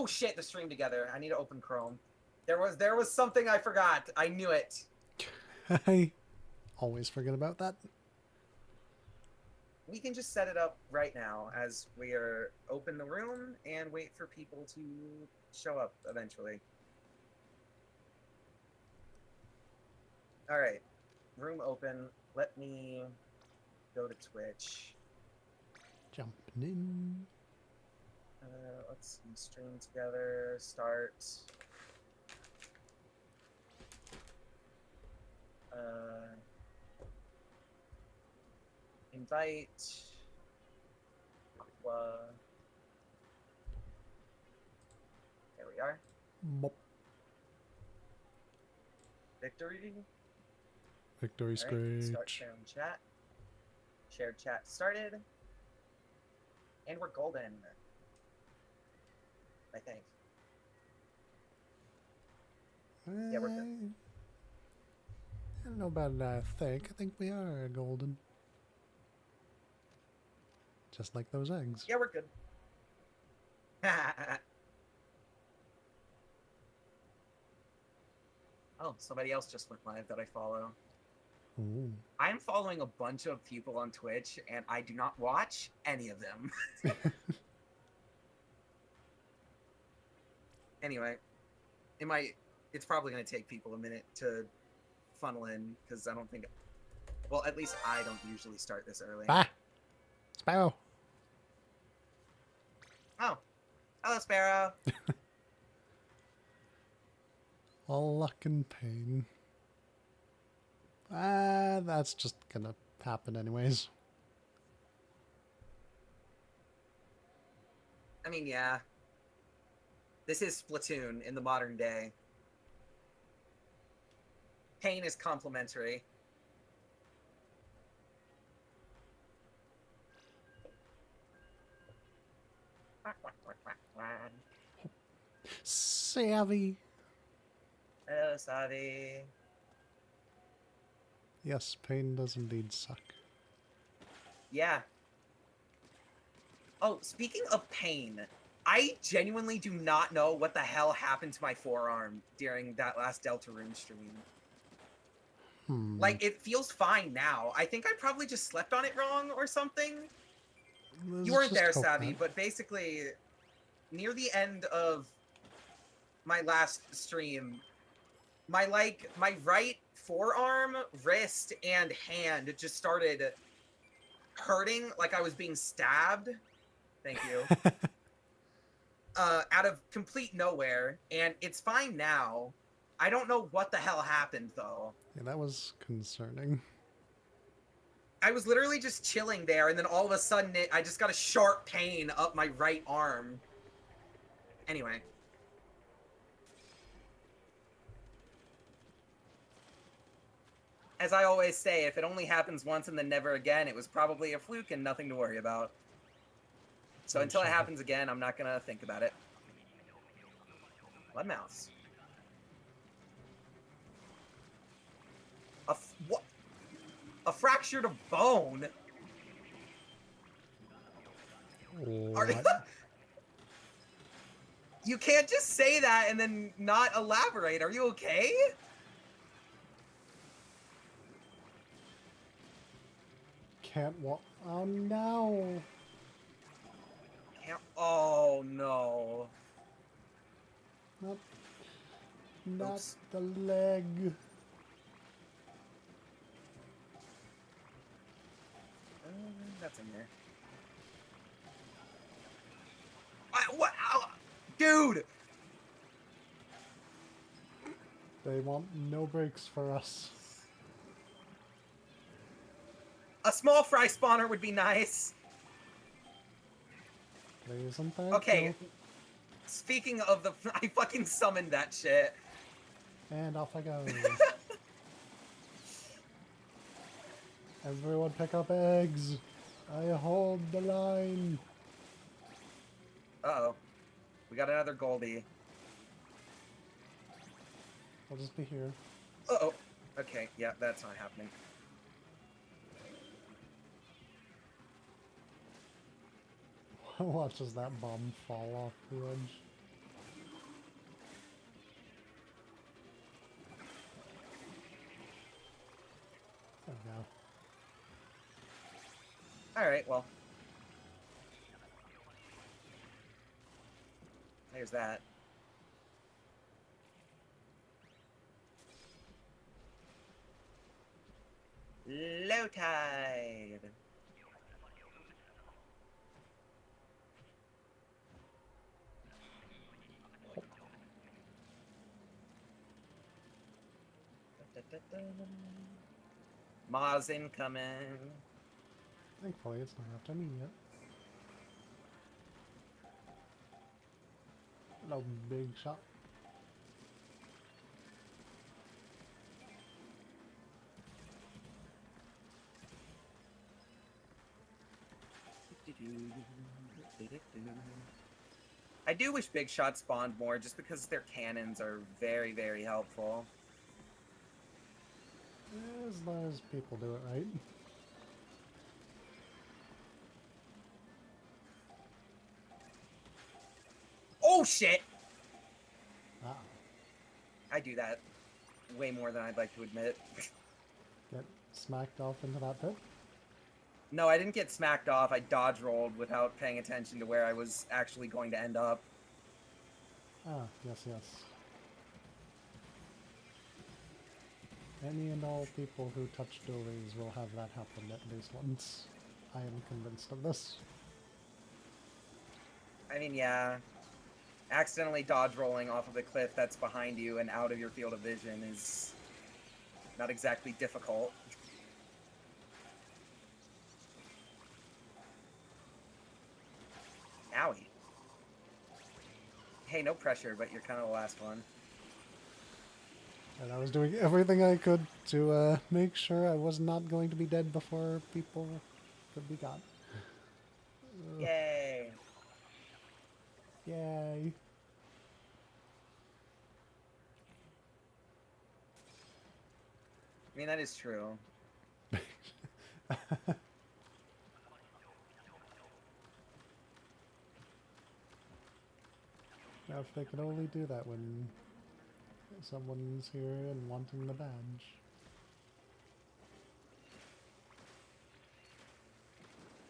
Oh shit, the stream together. I need to open Chrome. There was something I forgot. I knew it. I always forget about that. We can just set it up right now as we are open the room and wait for people to show up eventually. All right, room open. Let me go to Twitch. Jumping in. Let's see, stream together, start. Invite. There we are. Bop. Victory. Victory All right, start screech. sharing chat. Shared chat started. And we're golden. I think. Yeah, we're good. I don't know about I think. I think we are golden. Just like those eggs. Yeah, we're good. Oh, somebody else just went live that I follow. Ooh. I'm following a bunch of people on Twitch, and I do not watch any of them. Anyway, it's probably going to take people a minute to funnel in, because I don't think... Well, at least I don't usually start this early. Ah! Sparrow! Oh. Hello, Sparrow. All luck and pain. Ah, that's just gonna happen anyways. I mean, yeah. This is Splatoon in the modern day. Pain is complimentary. Savvy! Hello, Savi. Yes, pain does indeed suck. Yeah. Oh, speaking of pain, I genuinely do not know what the hell happened to my forearm during that last Deltarune stream. Like, it feels fine now. I think I probably just slept on it wrong or something. Let's You weren't there, hope Savvy, not. but basically, near the end of my last stream, my right forearm, wrist, and hand just started hurting like I was being stabbed. Thank you. Out of complete nowhere, and it's fine now. I don't know what the hell happened, though. Yeah, that was concerning. I was literally just chilling there, and then all of a sudden, I just got a sharp pain up my right arm. Anyway. As I always say, if it only happens once and then never again, it was probably a fluke and nothing to worry about. So until it happens again, I'm not gonna think about it. What mouse? What? A fractured bone? What? You can't just say that and then not elaborate. Are you okay? Can't walk. Oh no. Can't. Oh no. Not Oops. the leg. That's in there. What? Dude! They want no breaks for us. A small fry spawner would be nice. Please and thank Okay. you. Speaking of the... I fucking summoned that shit. And off I go. Everyone pick up eggs. I hold the line. Uh-oh. We got another Goldie. I'll just be here. Uh-oh. Okay, yeah, that's not happening. Watch as that bomb fall off the edge. Alright, well. There's that. Low tide. Maz incoming. Thankfully, it's not after me yet. Hello, big shot. I do wish Big Shot spawned more, just because their cannons are very, very helpful. As long as people do it right. Oh shit! Ah, I do that way more than I'd like to admit. get smacked off into that pit. No, I didn't get smacked off. I dodge rolled without paying attention to where I was actually going to end up. Ah, yes, yes. Any and all people who touch doilies will have that happen at least once. I am convinced of this. I mean, yeah. Accidentally dodge rolling off of a cliff that's behind you and out of your field of vision is not exactly difficult. Owie. Hey, no pressure, but you're kind of the last one. And I was doing everything I could to make sure I was not going to be dead before people could be got. Yay. Yay. I mean, that is true. Now, if they could only do that when someone's here and wanting the badge.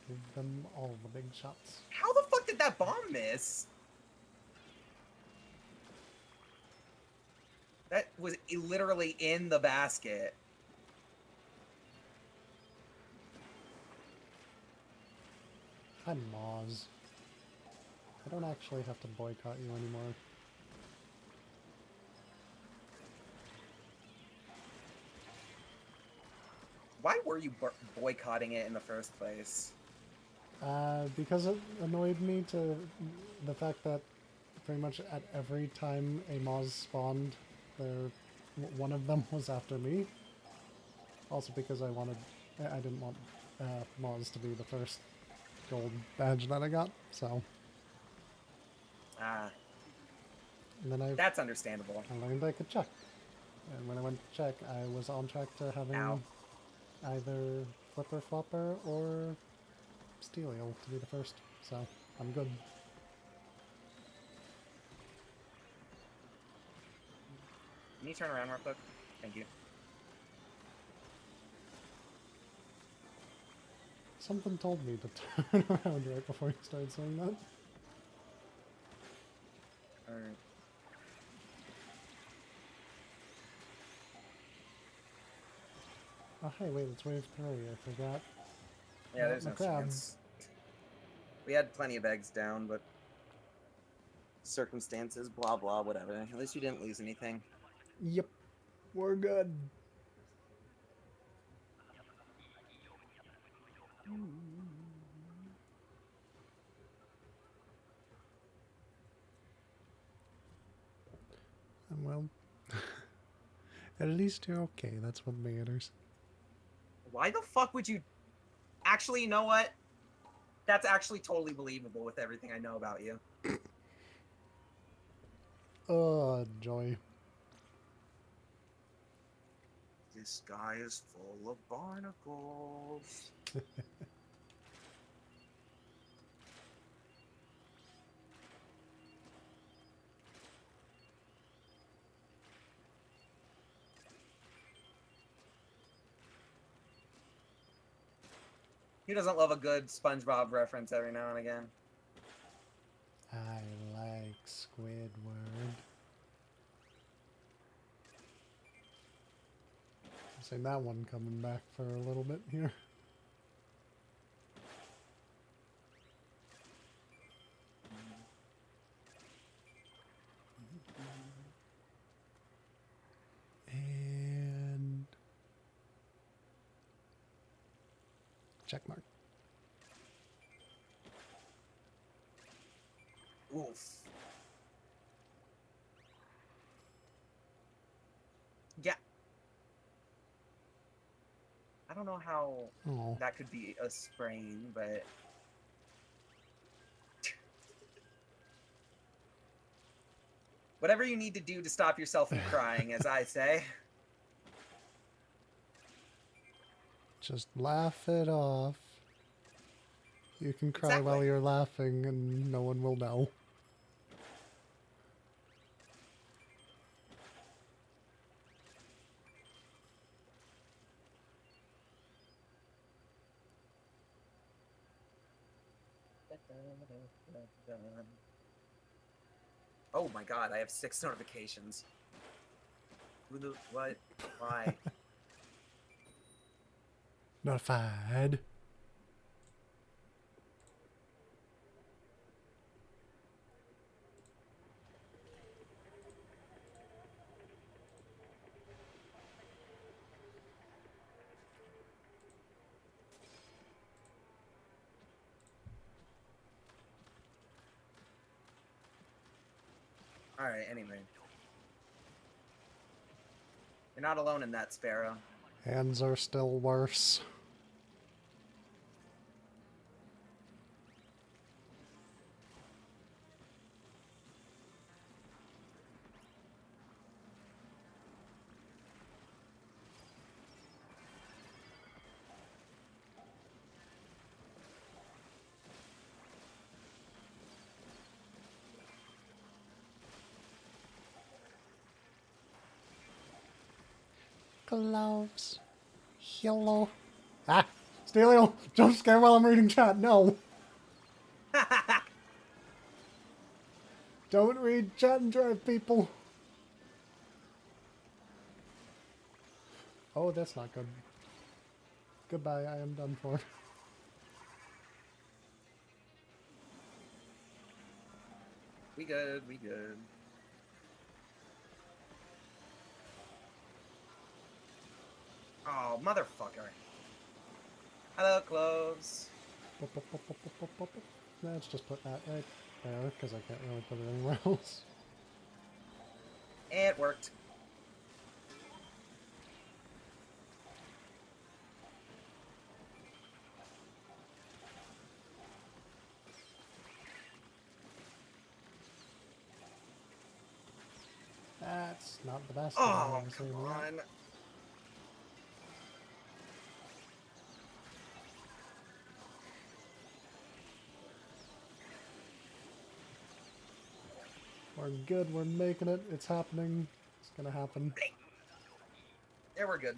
Give them all the big shots. How the fuck did that bomb miss? That was literally in the basket. Hi, Moz. I don't actually have to boycott you anymore. Why were you boycotting it in the first place? Because it annoyed me to the fact that pretty much at every time a Moz spawned, one of them was after me. Also because I didn't want Moz to be the first gold badge that I got, so. Ah, And then that's understandable. I learned I could check. And when I went to check, I was on track to having either Flipper Flopper or Steelio to be the first, so I'm good. Can you turn around real quick? Thank you. Something told me to turn around right before you started saying that. Alright. Oh hey, wait, it's wave 3, I forgot. Yeah, there's my no crab. chance. We had plenty of eggs down, but circumstances, blah blah, whatever. At least you didn't lose anything. Yep, we're good. Well, at least you're okay, that's what matters. Why the fuck would you... Actually, you know what? That's actually totally believable with everything I know about you. Oh, joy. This sky is full of barnacles. Who doesn't love a good SpongeBob reference every now and again? I like Squidward. I've seen that one coming back for a little bit here. And check mark. Oof. Yeah. I don't know how Oh, that could be a sprain, but whatever you need to do to stop yourself from crying, as I say. just laugh it off. You can cry while Exactly. you're laughing and no one will know. Oh my god, I have 6 notifications. Who the what? Why? Notified. Alright, anyway. You're not alone in that, Sparrow. Hands are still worse. Gloves. Hello. Ah! Stelio! Jump scare while I'm reading chat. No! Don't read chat and drive, people. Oh, that's not good. Goodbye, I am done for. We good, we good. Oh, motherfucker. Hello, cloves. Let's just put that right there, because I can't really put it anywhere else. It worked. That's not the best, but Oh, I'm come saying that. on. We're good, we're making it, it's happening, it's gonna happen. Yeah, we're good.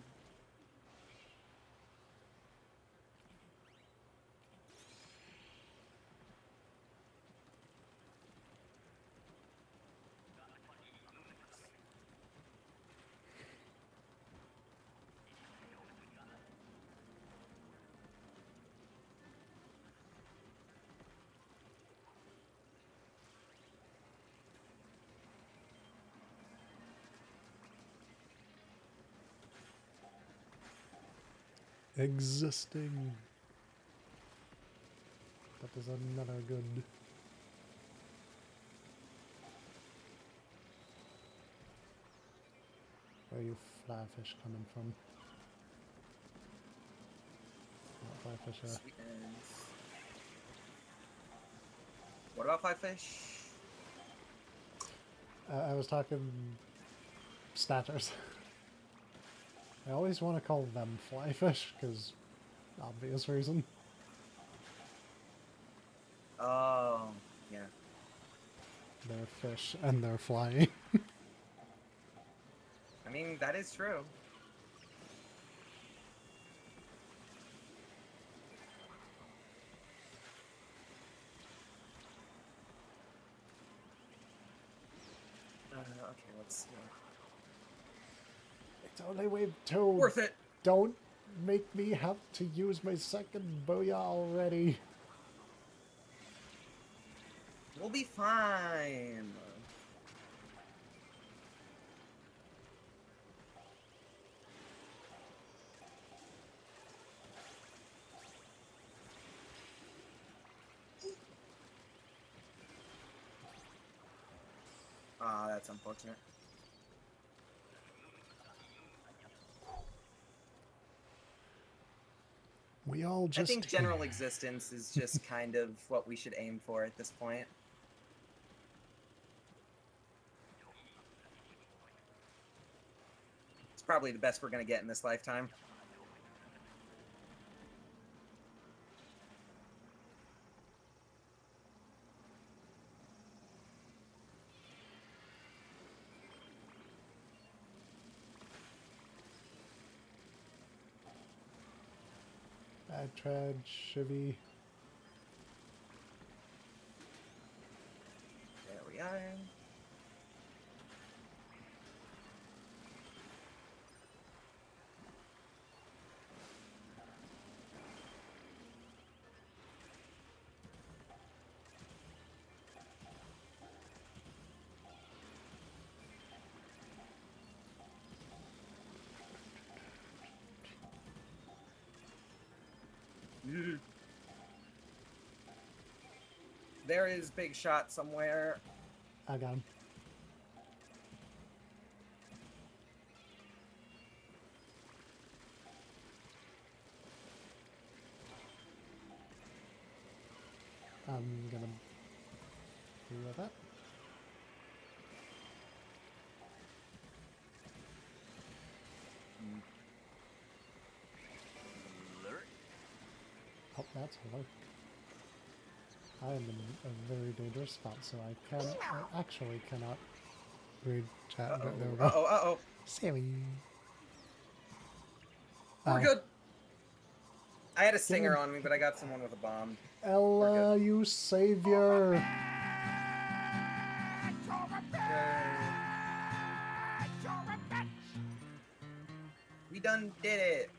Existing. That is another good. Where are you fly fish coming from? Not fly fish, Sweetness. What about five fish? I was talking snatchers. I always want to call them fly fish, because obvious reason. Oh, yeah. They're fish and they're flying. I mean, that is true. Okay, let's see. It's only wave 2. Worth it. Don't make me have to use my second booyah already. We'll be fine. Ah, that's unfortunate. We all I just think general here. existence is just kind of what we should aim for at this point. It's probably the best we're going to get in this lifetime. Bad trad, shivy. There we are. There is Big Shot somewhere. I got him. I'm gonna do that. Oh, that's hello. I am in a very dangerous spot, so I actually cannot read chat. Uh-oh, There we go. uh-oh, uh-oh. Sammy. We're good. I had a stinger him. on me, but I got someone with a bomb. Ella, you savior. We done did it.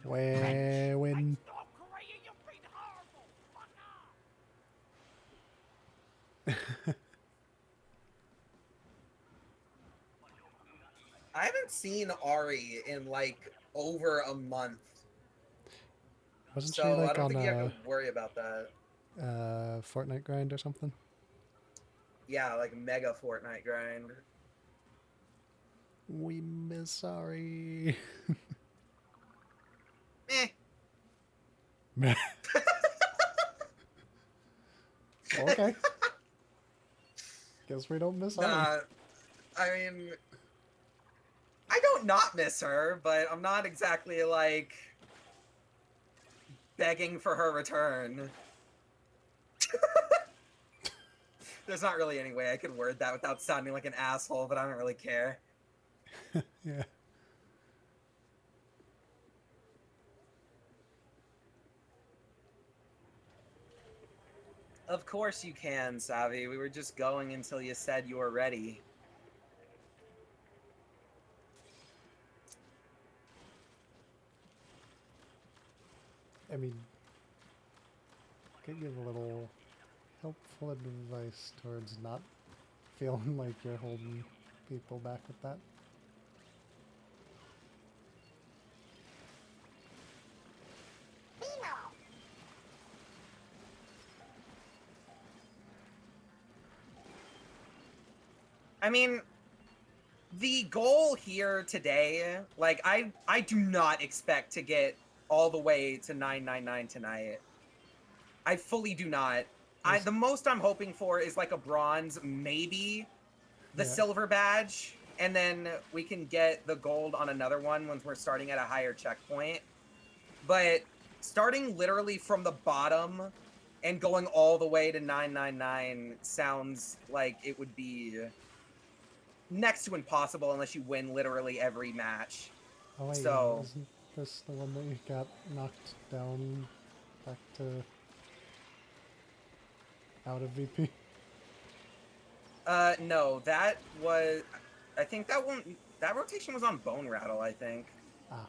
When I haven't seen Ari in like over a month. wasn't she So I like don't on think you have to worry about that. Fortnite grind or something? Yeah, like mega Fortnite grind. We miss Ari. Eh. Okay. Guess we don't miss Ari. Nah, I mean, I don't not miss her, but I'm not exactly like begging for her return. There's not really any way I could word that without sounding like an asshole, but I don't really care. Yeah. Of course you can, Savi. We were just going until you said you were ready. I mean, can give a little helpful advice towards not feeling like you're holding people back with that. I mean, the goal here today, like I do not expect to get all the way to 999 tonight. I fully do not. The most I'm hoping for is like a bronze, maybe the silver badge, and then we can get the gold on another one once we're starting at a higher checkpoint. But starting literally from the bottom and going all the way to 999 sounds like it would be next to impossible unless you win literally every match. Oh wait, So, yeah, isn't this the one that you got knocked down back to out of VP? No, that was. I think that one. That rotation was on Bone Rattle, I think. Ah.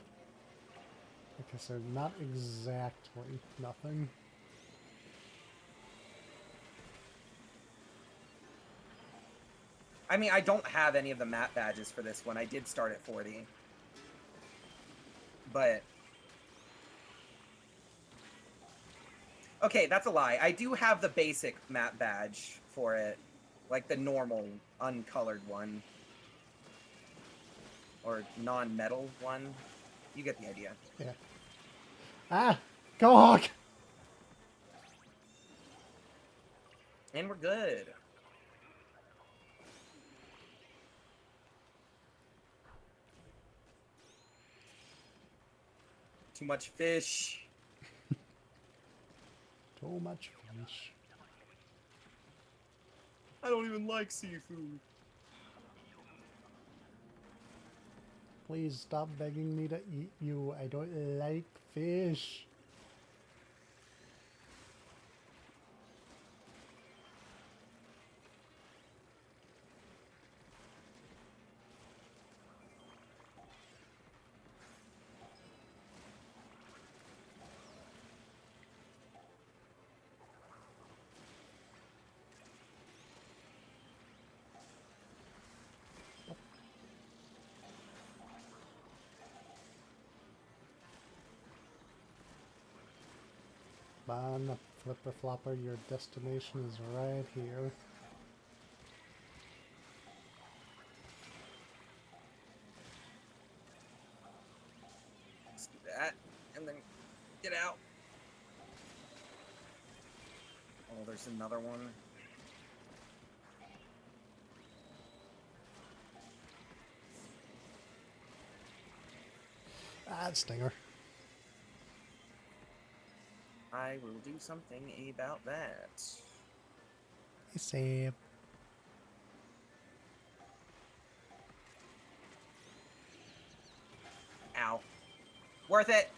Okay, so not exactly nothing. I mean, I don't have any of the map badges for this one. I did start at 40. But. Okay, that's a lie. I do have the basic map badge for it. Like the normal, uncolored one. Or non-metal one. You get the idea. Yeah. Ah! Go Hawk! And we're good. Too much fish. Too much fish. I don't even like seafood. Please stop begging me to eat you. I don't like fish. Man, flipper flopper, your destination is right here. Let's do that. And then get out. Oh, there's another one. Ah, stinger. I will do something about that. Hey, Sam. Ow. Worth it.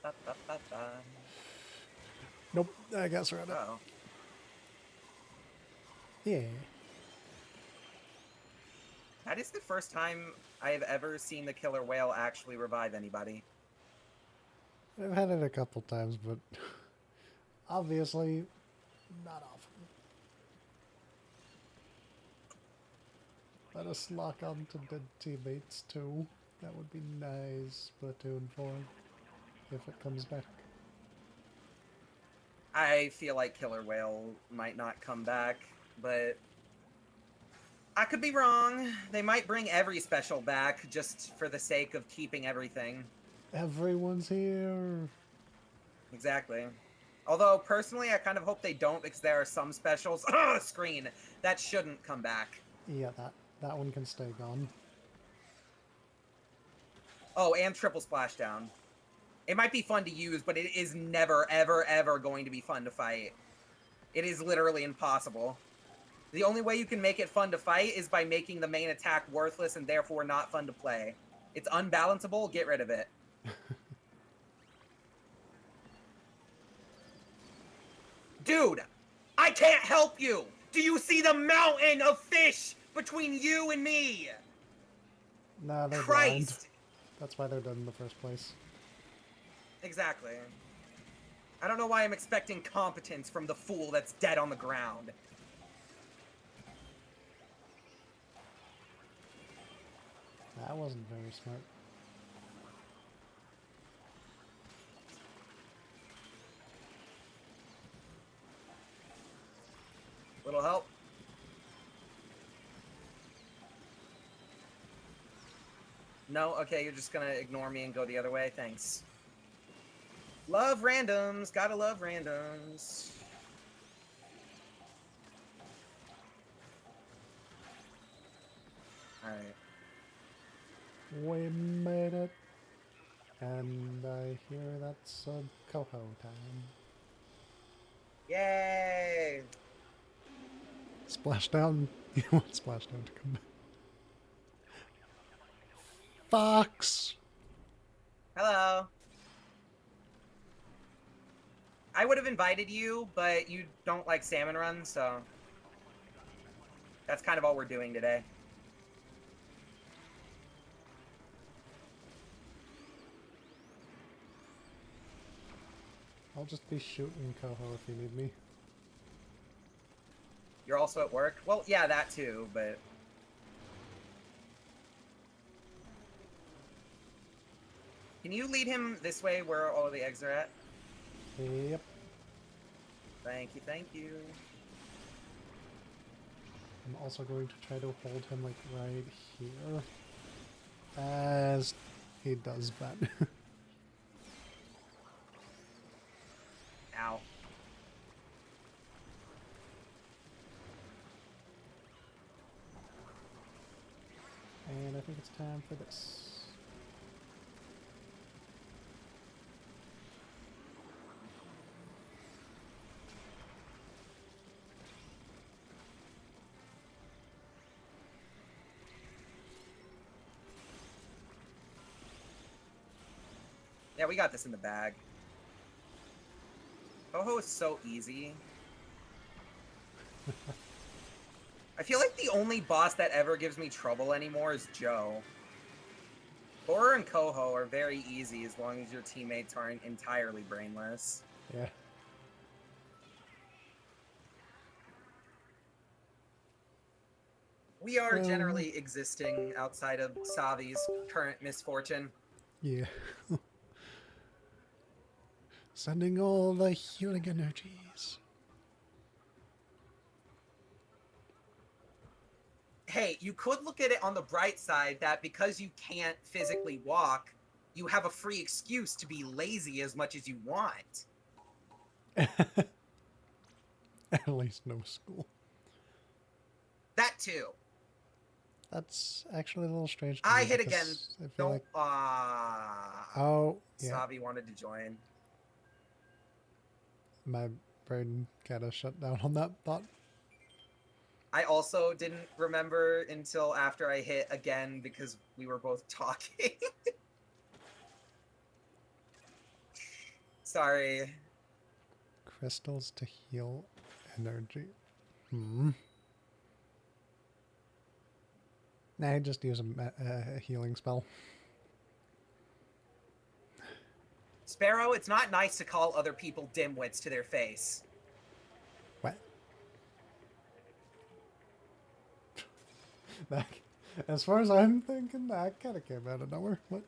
Ba-ba-ba-ba-ba. Nope, I guess we're at it. Uh-oh. Yeah. That is the first time I have ever seen the killer whale actually revive anybody. I've had it a couple times, but obviously not often. Let us lock on to dead teammates too. That would be nice, Platoon 4, if it comes back. I feel like killer whale might not come back, but I could be wrong. They might bring every special back just for the sake of keeping everything. Everyone's here. Exactly. Although, personally, I kind of hope they don't because there are some specials screen that shouldn't come back. Yeah, that one can stay gone. Oh, and triple splashdown. It might be fun to use, but it is never, ever, ever going to be fun to fight. It is literally impossible. The only way you can make it fun to fight is by making the main attack worthless and therefore not fun to play. It's unbalanceable, get rid of it. Dude, I can't help you! Do you see the mountain of fish between you and me? Nah, they're blind. Christ! That's why they're dead in the first place. Exactly. I don't know why I'm expecting competence from the fool that's dead on the ground. That wasn't very smart. Little help? No? Okay, you're just gonna ignore me and go the other way? Thanks. Love randoms. Gotta love randoms. Alright. We made it. And I hear that's a Coho time. Yay! Splashdown. You want Splashdown to come back. Fox! Hello. I would have invited you, but you don't like salmon runs, so that's kind of all we're doing today. I'll just be shooting Coho if you need me. You're also at work? Well, yeah, that too, but... Can you lead him this way where all the eggs are at? Yep. Thank you, thank you. I'm also going to try to hold him like right here. As he does that. Ow. And I think it's time for this. Yeah, we got this in the bag. Ho-Ho is so easy. I feel like the only boss that ever gives me trouble anymore is Joe. Horror and Coho are very easy as long as your teammates aren't entirely brainless. Yeah. We are generally existing outside of Savi's current misfortune. Yeah. Sending all the healing energies. Hey, you could look at it on the bright side that because you can't physically walk, you have a free excuse to be lazy as much as you want. At least no school. That too. That's actually a little strange to I me hit again. because I feel Don't. like... Oh, yeah. Savi wanted to join. My brain kind of shut down on that thought. I also didn't remember until after I hit again because we were both talking. Sorry. Crystals to heal energy. Hmm. Nah, just use a healing spell. Sparrow, it's not nice to call other people dimwits to their face. What? That, as far as I'm thinking, that kind of came out of nowhere. What?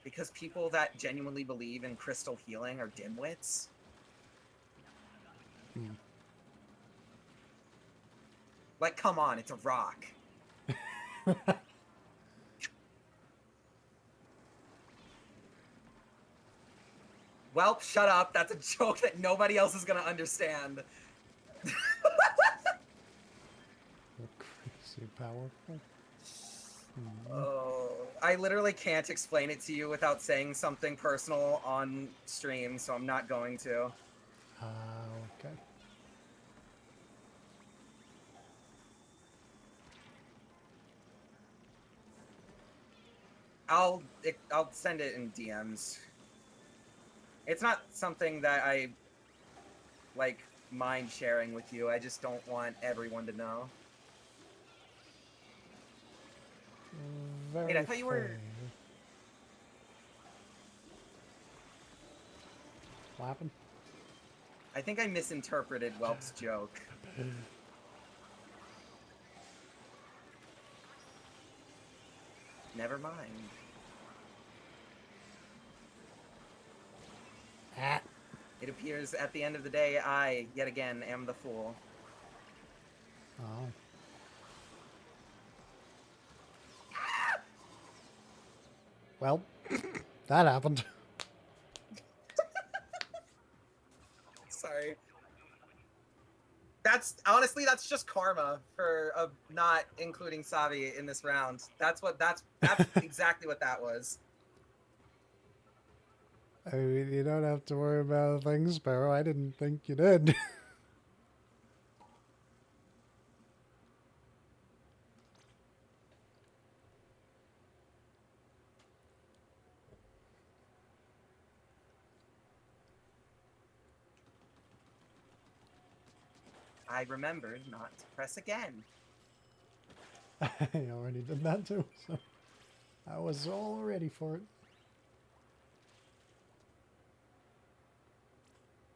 Because people that genuinely believe in crystal healing are dimwits. Hmm. Like, come on, it's a rock. Well, shut up. That's a joke that nobody else is gonna understand. Crazy powerful. Oh, I literally can't explain it to you without saying something personal on stream, so I'm not going to. Okay. I'll send it in DMs. It's not something that I like mind sharing with you. I just don't want everyone to know. Very Wait, I thought you were... fair. What happened? I think I misinterpreted Welp's joke. Never mind. Ah. It appears at the end of the day, I, yet again, am the fool. Oh. Well, that happened. Sorry. That's honestly, that's just karma for not including Savi in this round. That's exactly what that was. I mean, you don't have to worry about things, Sparrow. I didn't think you did. I remembered not to press again. I already did that too, so I was all ready for it.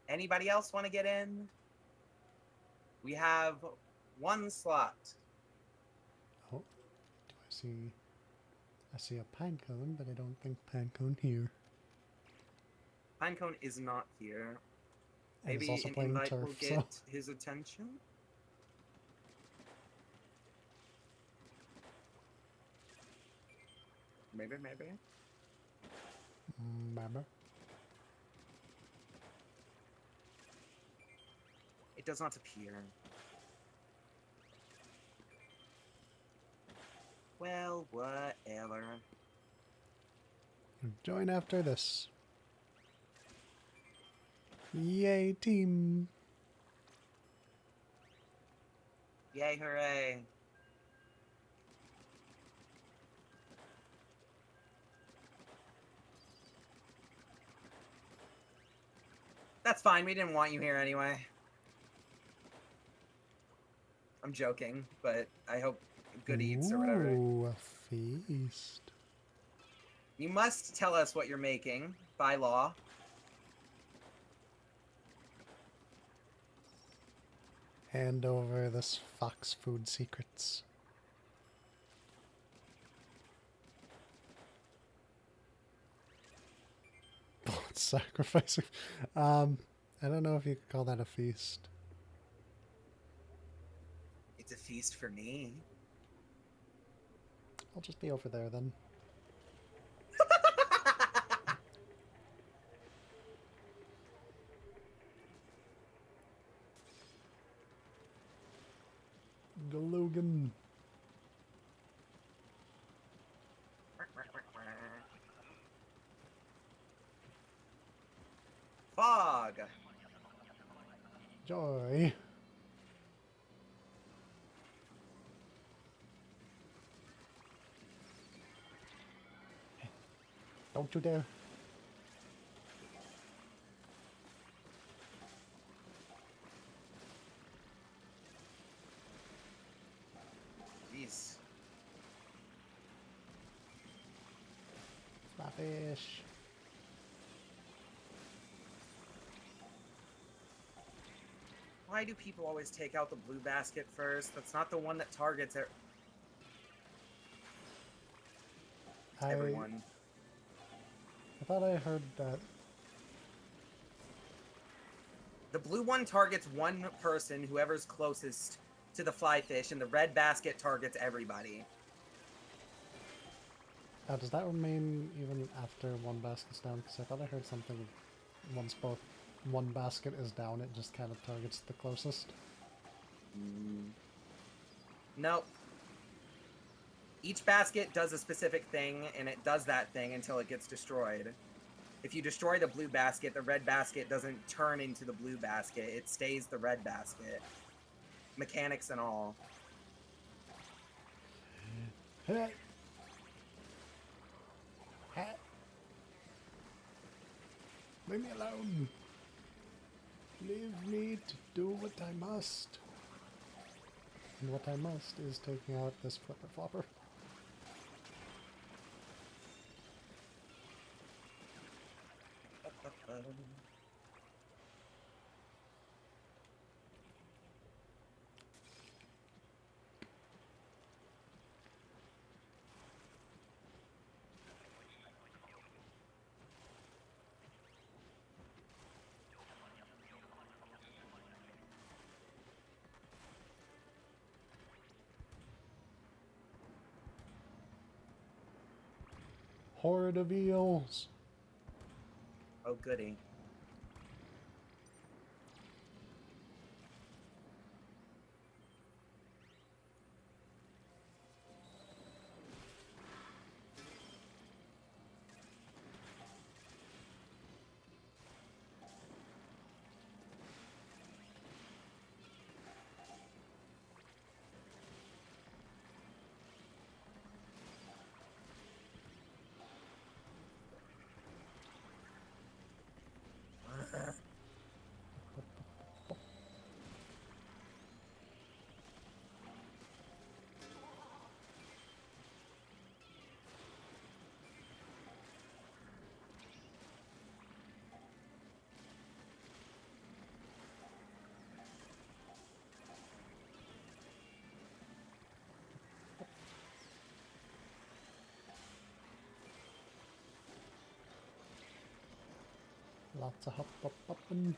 Anybody else want to get in? We have one slot. Oh, do I see... I see a pine cone, but I don't think pine cone here. Pinecone is not here. And it's Maybe also an playing invite turf, will so... get his attention? Maybe. Remember? It does not appear. Well, whatever. Join after this. Yay, team! Yay, hooray. That's fine, we didn't want you here anyway. I'm joking, but I hope good eats or whatever. Ooh, a feast. You must tell us what you're making, by law. Hand over this fox food secrets. Sacrificing. I don't know if you could call that a feast. It's a feast for me. I'll just be over there then. Galogan. Fog. Joy. Don't you dare. Jeez. My fish. Why do people always take out the blue basket first? That's not the one that targets everyone. I thought I heard that. The blue one targets one person, whoever's closest to the fly fish, and the red basket targets everybody. Does that remain even after one basket's down? Because I thought I heard something once both one basket is down, it just kind of targets the closest. Nope. Each basket does a specific thing, and it does that thing until it gets destroyed. If you destroy the blue basket, the red basket doesn't turn into the blue basket. It stays the red basket. Mechanics and all. Hey! Hey! Leave me alone! Leave me to do what I must. And what I must is taking out this flipper flopper. Horde of eels! Oh, goody. Lots of hop, hop, hopping.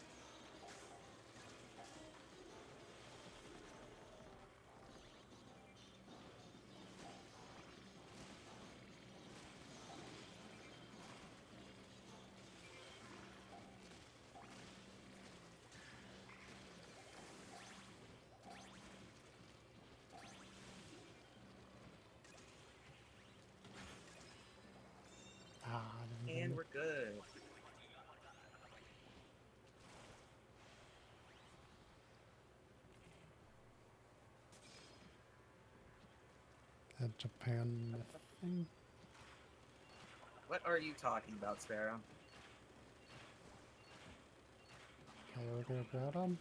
Ah, I didn't And get we're good. a Japan thing. What are you talking about, Sparrow? Kyogre Groudon.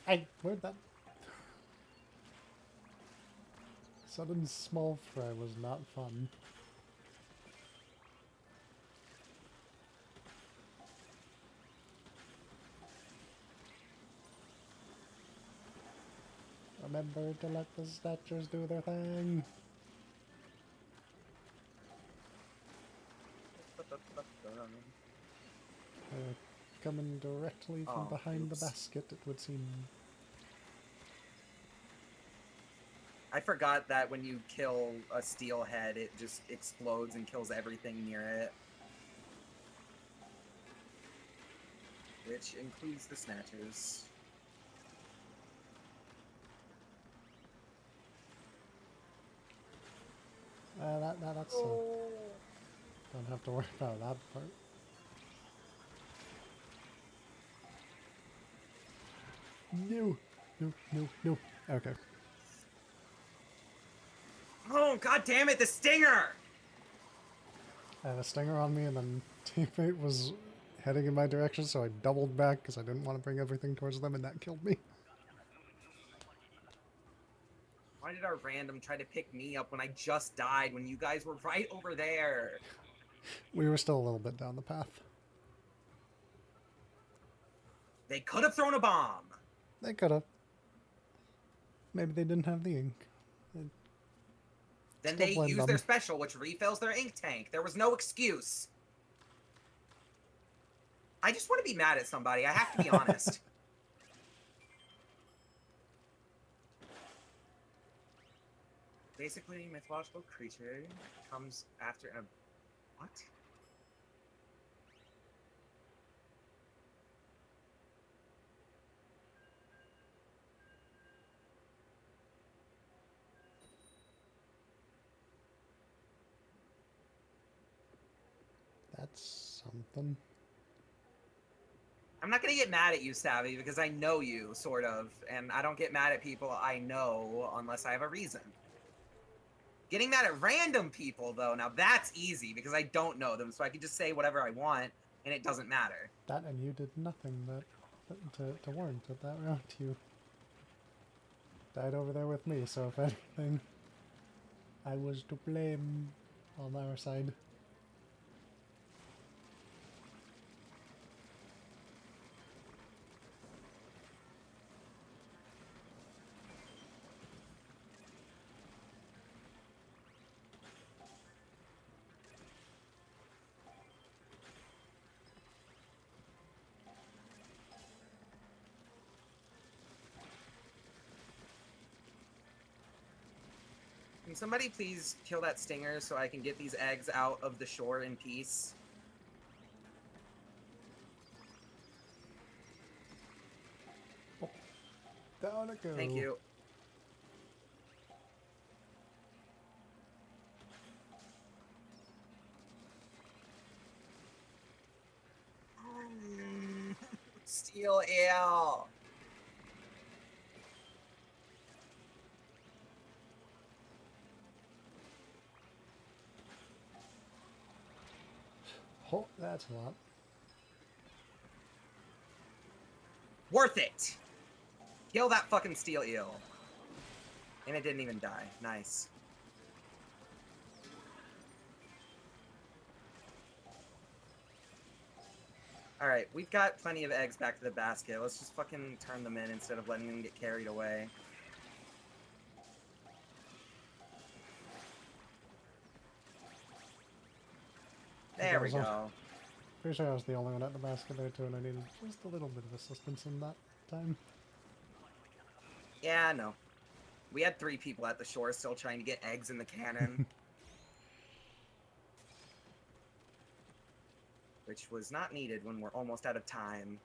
Hey, where'd that sudden small fry was not fun. Remember to let the snatchers do their thing. Coming directly from Oh, behind the oops. basket, it would seem. I forgot that when you kill a steelhead, it just explodes and kills everything near it. Which includes the snatchers. That's don't have to worry about that part. No, no, no, no. Okay. Oh, god damn it, the stinger! I had a stinger on me, and then teammate was heading in my direction, so I doubled back because I didn't want to bring everything towards them, and that killed me. Why did our random try to pick me up when I just died when you guys were right over there? We were still a little bit down the path. They could have thrown a bomb. They could have. Maybe they didn't have the ink. Then Still they blame use them. their special, which refills their ink tank. There was no excuse. I just want to be mad at somebody. I have to be honest. Basically, mythological creature comes after a... What? That's something. I'm not going to get mad at you, Savvy, because I know you, sort of. And I don't get mad at people I know unless I have a reason. Getting mad at random people, though, now that's easy because I don't know them, so I can just say whatever I want, and it doesn't matter. That and you did nothing to warrant it that round. You died over there with me, so if anything, I was to blame on our side. Can somebody please kill that stinger so I can get these eggs out of the shore in peace? Oh, down it goes. Thank you. Steel ale. Oh, that's a lot. Worth it. Kill that fucking steel eel. And it didn't even die. Nice. All right, we've got plenty of eggs back to the basket. Let's just fucking turn them in instead of letting them get carried away. There we go. Pretty sure I was the only one at the basket there too, and I needed just a little bit of assistance in that time. Yeah, no. We had 3 people at the shore still trying to get eggs in the cannon. Which was not needed when we're almost out of time.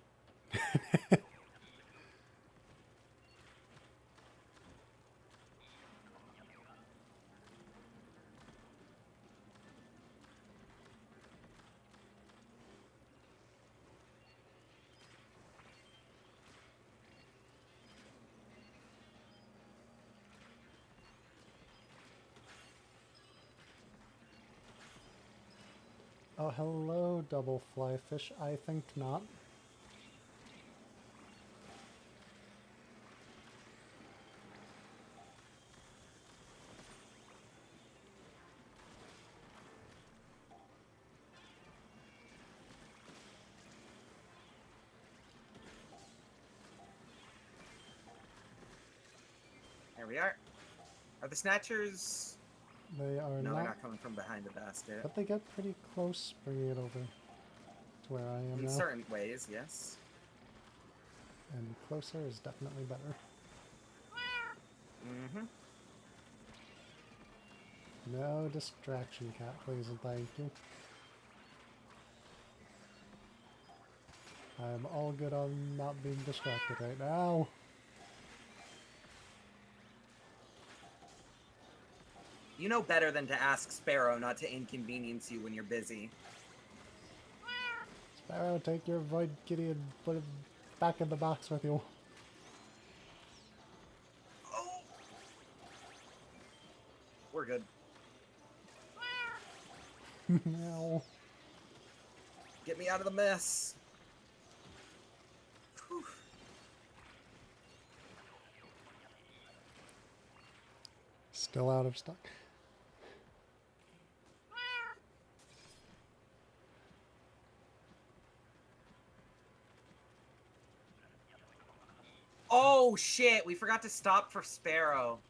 Oh, hello, double fly fish. I think not. There we are. Are the snatchers... They are No, not, they're not coming from behind the basket. but they get pretty close bringing it over to where I am In now. certain ways, yes. And closer is definitely better. Mm-hmm. No distraction, cat, please and thank you. I'm all good on not being distracted right now. You know better than to ask Sparrow not to inconvenience you when you're busy. Sparrow, take your void kitty and put it back in the box with you. Oh! We're good. No. Get me out of the mess. Whew. Still out of stock. Oh, shit! We forgot to stop for Sparrow.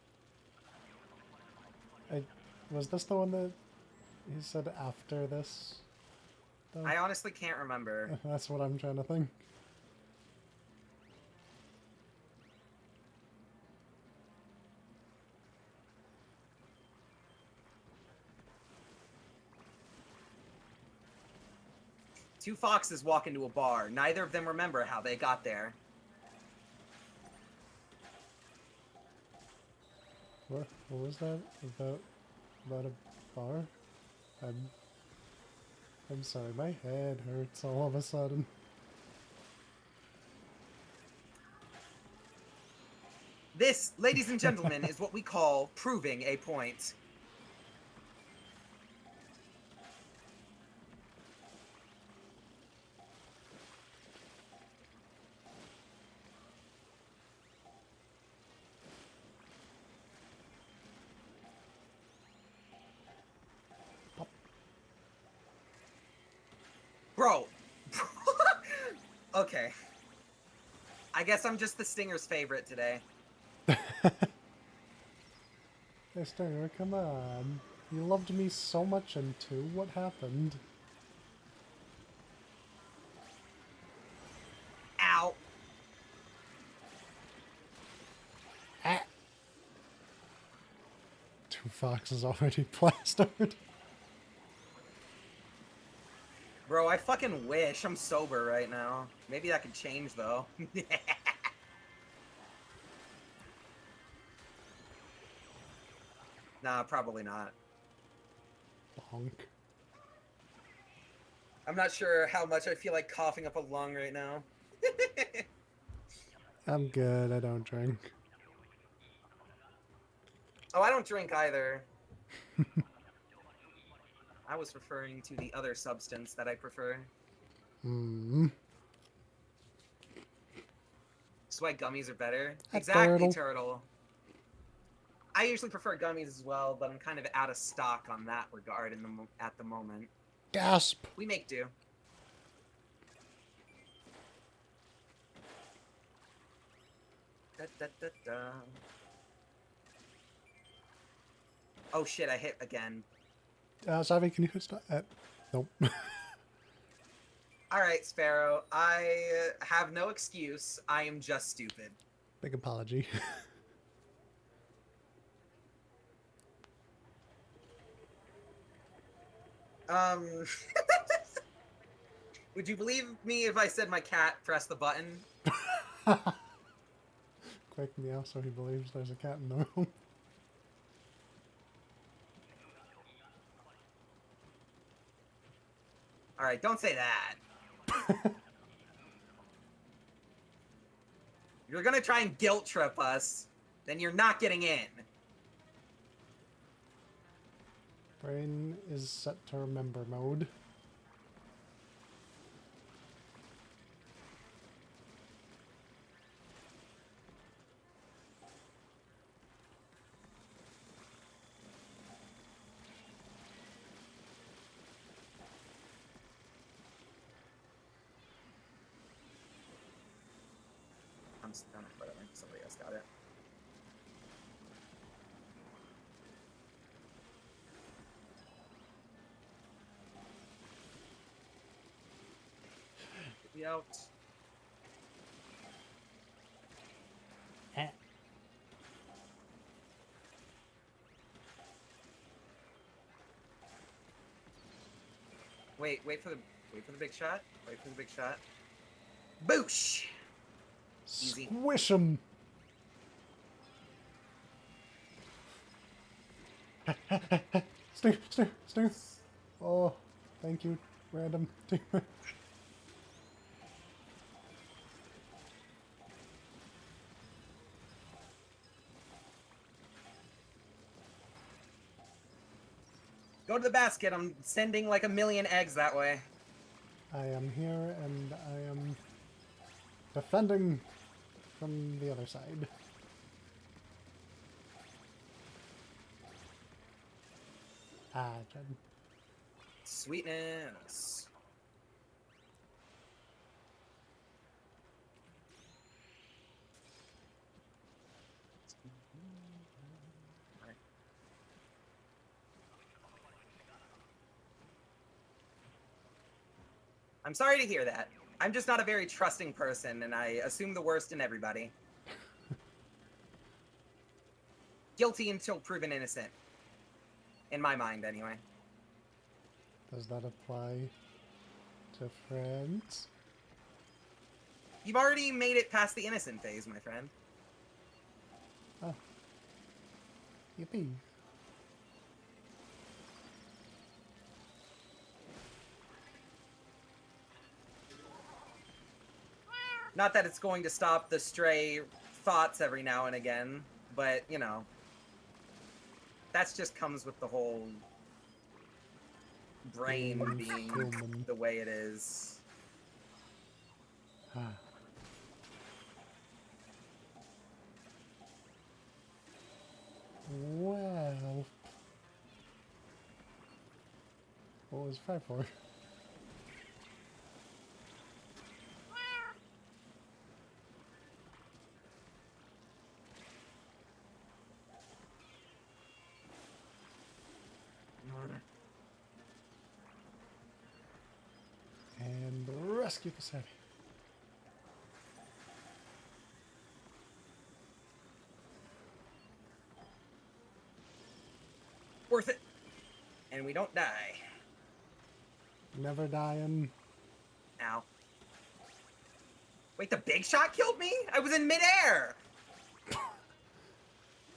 Was this the one that he said after this? Though? I honestly can't remember. That's what I'm trying to think. Two foxes walk into a bar. Neither of them remember how they got there. What was that about a bar? I'm sorry, my head hurts all of a sudden. This, ladies and gentlemen, is what we call proving a point. Bro. Okay. I guess I'm just the Stinger's favorite today. Hey Stinger, come on. You loved me so much in 2. What happened? Ow. Ah. 2 foxes already plastered. Bro, I fucking wish. I'm sober right now. Maybe that could change, though. Nah, probably not. Bonk. I'm not sure how much I feel like coughing up a lung right now. I'm good, I don't drink. Oh, I don't drink either. I was referring to the other substance that I prefer. That's why gummies are better. Exactly, turtle. I usually prefer gummies as well, but I'm kind of out of stock on that regard at the moment. Gasp! We make do. Da, da, da, da. Oh shit, I hit again. Savvy, can you hit stop? Nope. Alright, Sparrow. I have no excuse. I am just stupid. Big apology. Um, would you believe me if I said my cat pressed the button? Quick meow so he believes there's a cat in the room. Alright, don't say that. You're gonna try and guilt trip us, then you're not getting in. Brain is set to remember mode. I'm done it, whatever. Somebody else got it. Get me out. Eh. Wait for the big shot. Wait for the big shot. Boosh! Easy. Squish him! Stay. Oh, thank you, random teammate. Go to the basket. I'm sending like 1,000,000 eggs that way. I am here and I am defending from the other side. Ah, Jed. Sweetness. I'm sorry to hear that. I'm just not a very trusting person, and I assume the worst in everybody. Guilty until proven innocent. In my mind, anyway. Does that apply to friends? You've already made it past the innocent phase, my friend. Oh. Yippee. Not that it's going to stop the stray thoughts every now and again, but, you know. That just comes with the whole brain being Human. the way it is. Ah. Well. What was 5 for? And rescue the Savvy. Worth it. And we don't die. Never dying. Ow. Wait, the big shot killed me? I was in midair!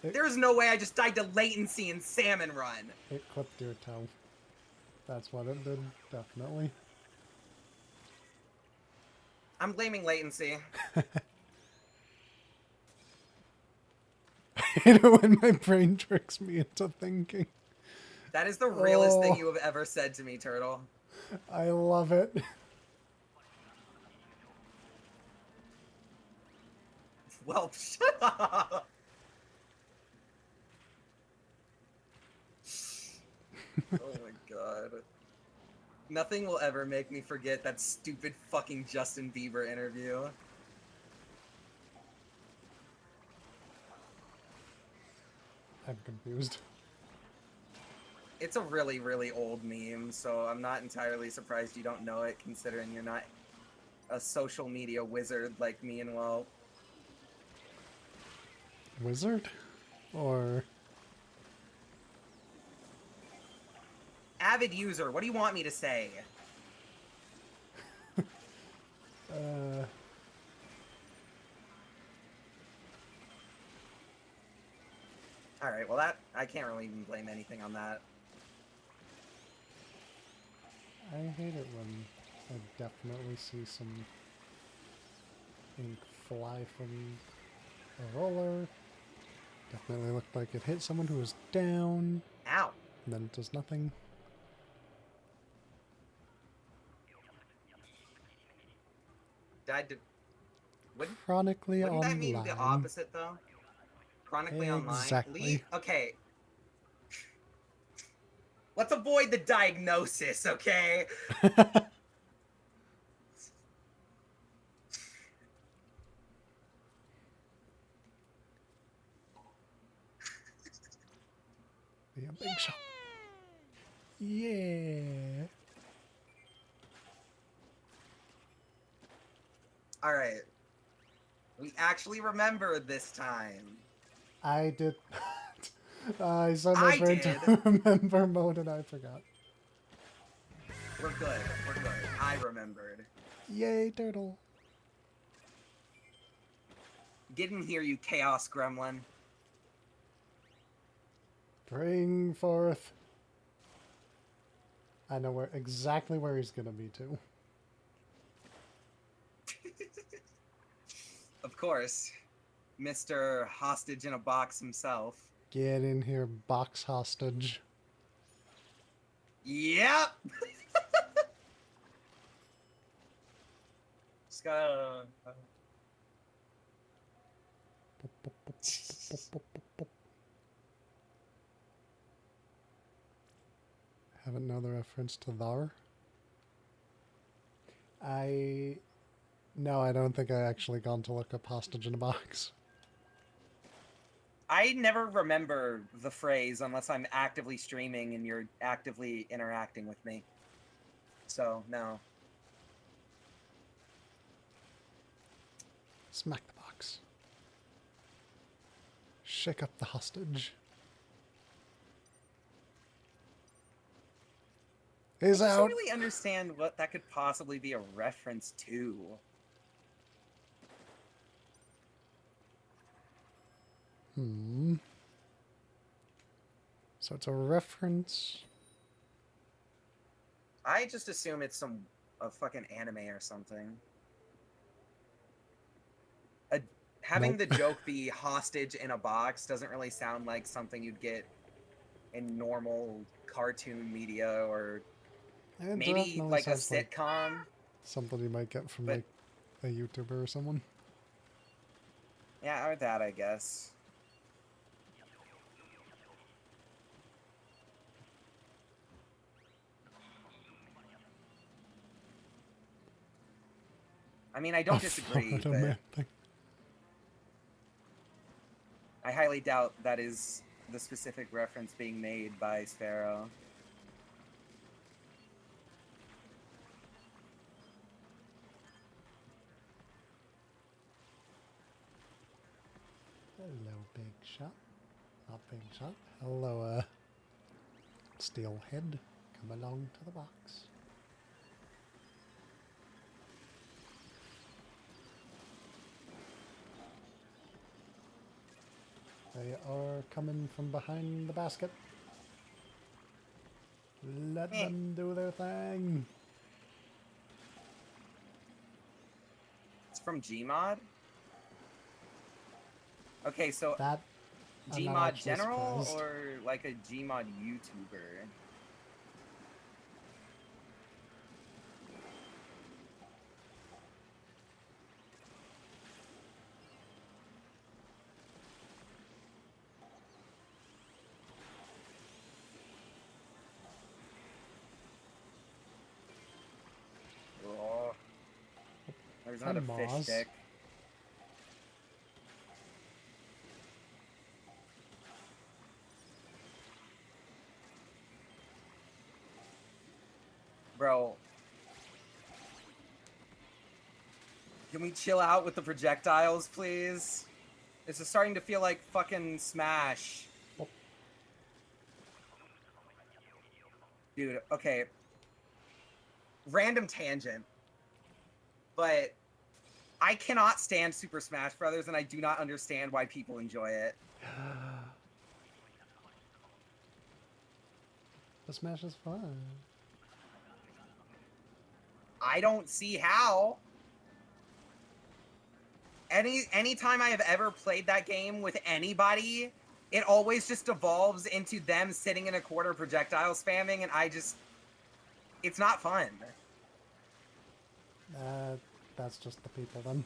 There's no way I just died to latency in Salmon Run. It clipped your toe. That's what it did, definitely. I'm blaming latency. I hate it when my brain tricks me into thinking. That is the realest thing you have ever said to me, Turtle. I love it. Well, shut up. Oh my god. Nothing will ever make me forget that stupid fucking Justin Bieber interview. I'm confused. It's a really, really old meme, so I'm not entirely surprised you don't know it, considering you're not a social media wizard like me and well. Wizard? Or... Avid user, what do you want me to say? Uh... Alright, well that, I can't really even blame anything on that. I hate it when I definitely see some ink fly from a roller. Definitely looked like it hit someone who was down. Ow. And then it does nothing. Died to... Chronically Wouldn't that online. mean the opposite, though? Chronically Exactly. online? Okay. Let's avoid the diagnosis, okay? Yeah, big shot. Yeah. Alright. We actually remembered this time. I did not. I set my I brain did. to remember mode and I forgot. We're good. We're good. I remembered. Yay, turtle. Get in here, you chaos gremlin. Bring forth. I know exactly where he's gonna be too. Of course. Mr. Hostage in a Box himself. Get in here, box hostage. Yep! Just gotta... Haven't know the reference to Thar? No, I don't think I actually gone to look up hostage in a box. I never remember the phrase unless I'm actively streaming and you're actively interacting with me. So, no. Smack the box. Shake up the hostage. He's I out. don't really understand what that could possibly be a reference to. So it's a reference. I just assume it's a fucking anime or something. Having Nope. the joke be hostage in a box doesn't really sound like something you'd get in normal cartoon media or It maybe definitely like a sounds like sitcom. something you might get from But like a YouTuber or someone. yeah, or that, I guess. I mean, I don't disagree, but Man thing. I highly doubt that is the specific reference being made by Sparrow. Hello, big shot. Not big shot. Hello, steelhead. Come along to the box. They are coming from behind the basket. Let them do their thing. It's from Gmod? Okay, so That I'm not Gmod actually general surprised. or like a Gmod YouTuber? Oh, there's not a fish Moz. stick. Bro. Can we chill out with the projectiles, please? This is starting to feel like fucking Smash. Oh. Dude, okay. Random tangent. But I cannot stand Super Smash Brothers, and I do not understand why people enjoy it. The Smash is fun. I don't see how. Anytime I have ever played that game with anybody, it always just devolves into them sitting in a corner projectile spamming, and it's not fun. That's just the people then.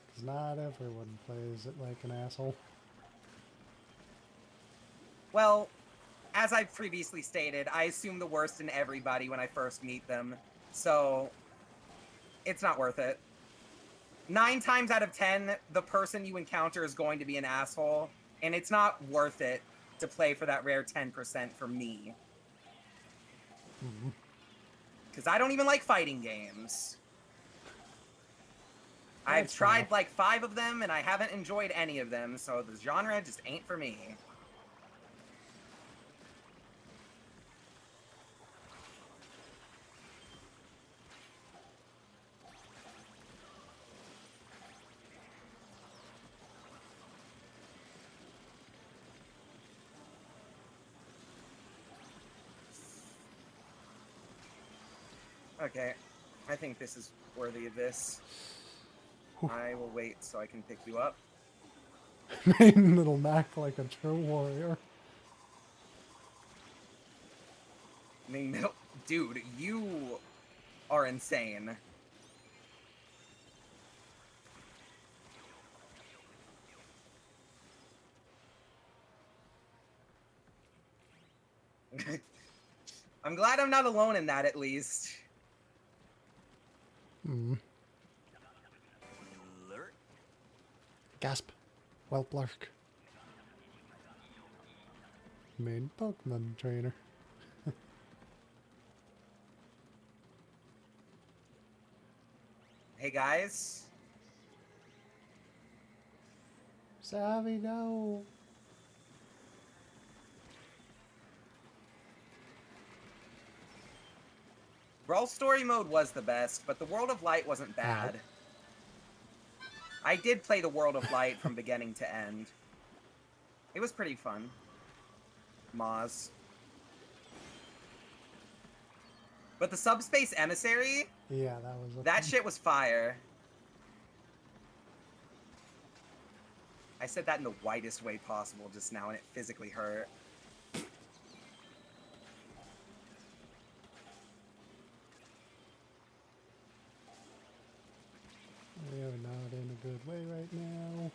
Because not everyone plays it like an asshole. Well, as I've previously stated, I assume the worst in everybody when I first meet them, so it's not worth it. 9 times out of 10, the person you encounter is going to be an asshole, and it's not worth it to play for that rare 10% for me. Because I don't even like fighting games. I've tried like 5 of them, and I haven't enjoyed any of them, so the genre just ain't for me. Okay, I think this is worthy of this. I will wait so I can pick you up. Main little Mac like a true warrior. I mean, dude, you are insane. I'm glad I'm not alone in that, at least. Gasp. Whelplark. Main Pokemon trainer. Hey, guys. Savvy, no. Brawl Story Mode was the best, but the World of Light wasn't bad. I did play the World of Light from beginning to end. It was pretty fun. Moz. But the Subspace Emissary? Yeah, that shit was fire. I said that in the whitest way possible just now, and it physically hurt. We are not in a good way right now.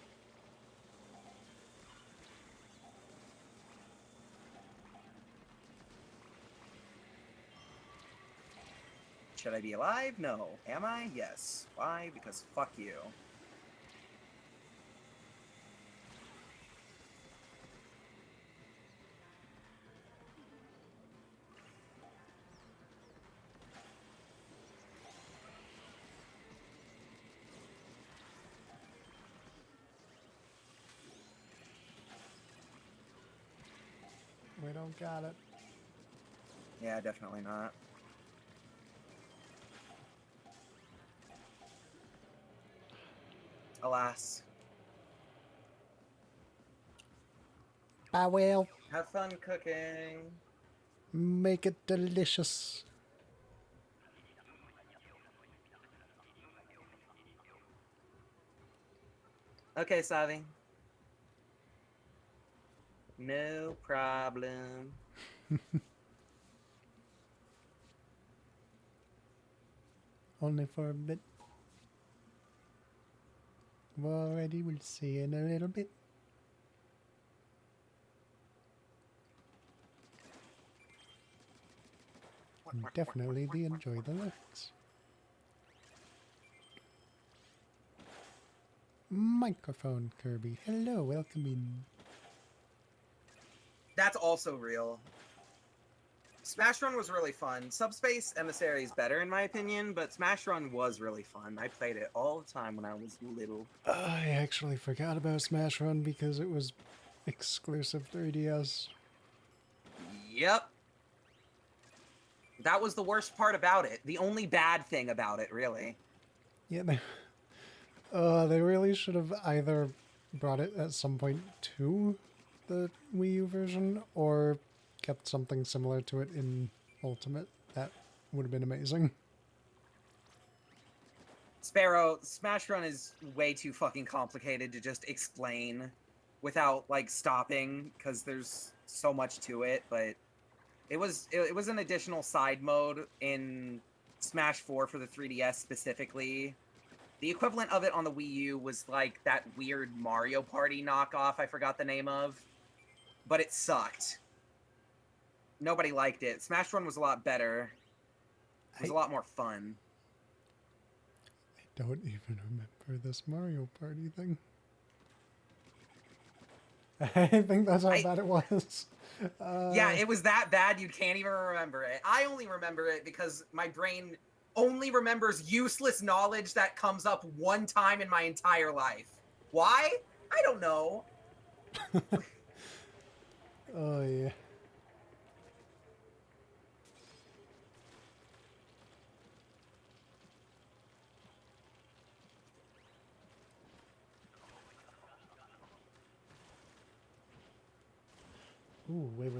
Should I be alive? No. Am I? Yes. Why? Because fuck you. We don't got it. Yeah, definitely not. Alas. I will. Have fun cooking. Make it delicious. Okay, Savi. No problem. Only for a bit. Already, we'll see in a little bit. Definitely enjoy the lurks. Microphone Kirby. Hello, welcome in. That's also real. Smash Run was really fun. Subspace Emissary is better in my opinion, but Smash Run was really fun. I played it all the time when I was little. I actually forgot about Smash Run because it was exclusive 3DS. Yep. That was the worst part about it. The only bad thing about it, really. Yeah, they really should have either brought it at some point to the Wii U version or kept something similar to it in Ultimate. That would have been amazing. Sparrow, Smash Run is way too fucking complicated to just explain without like stopping because there's so much to it, but it was an additional side mode in Smash 4 for the 3DS specifically. The equivalent of it on the Wii U was like that weird Mario Party knockoff I forgot the name of, but it sucked. Nobody liked it. Smash Run was a lot better. It was a lot more fun. I don't even remember this Mario Party thing. I think that's how bad it was. Yeah, it was that bad you can't even remember it. I only remember it because my brain only remembers useless knowledge that comes up one time in my entire life. Why? I don't know. Oh, yeah. Ooh, wait.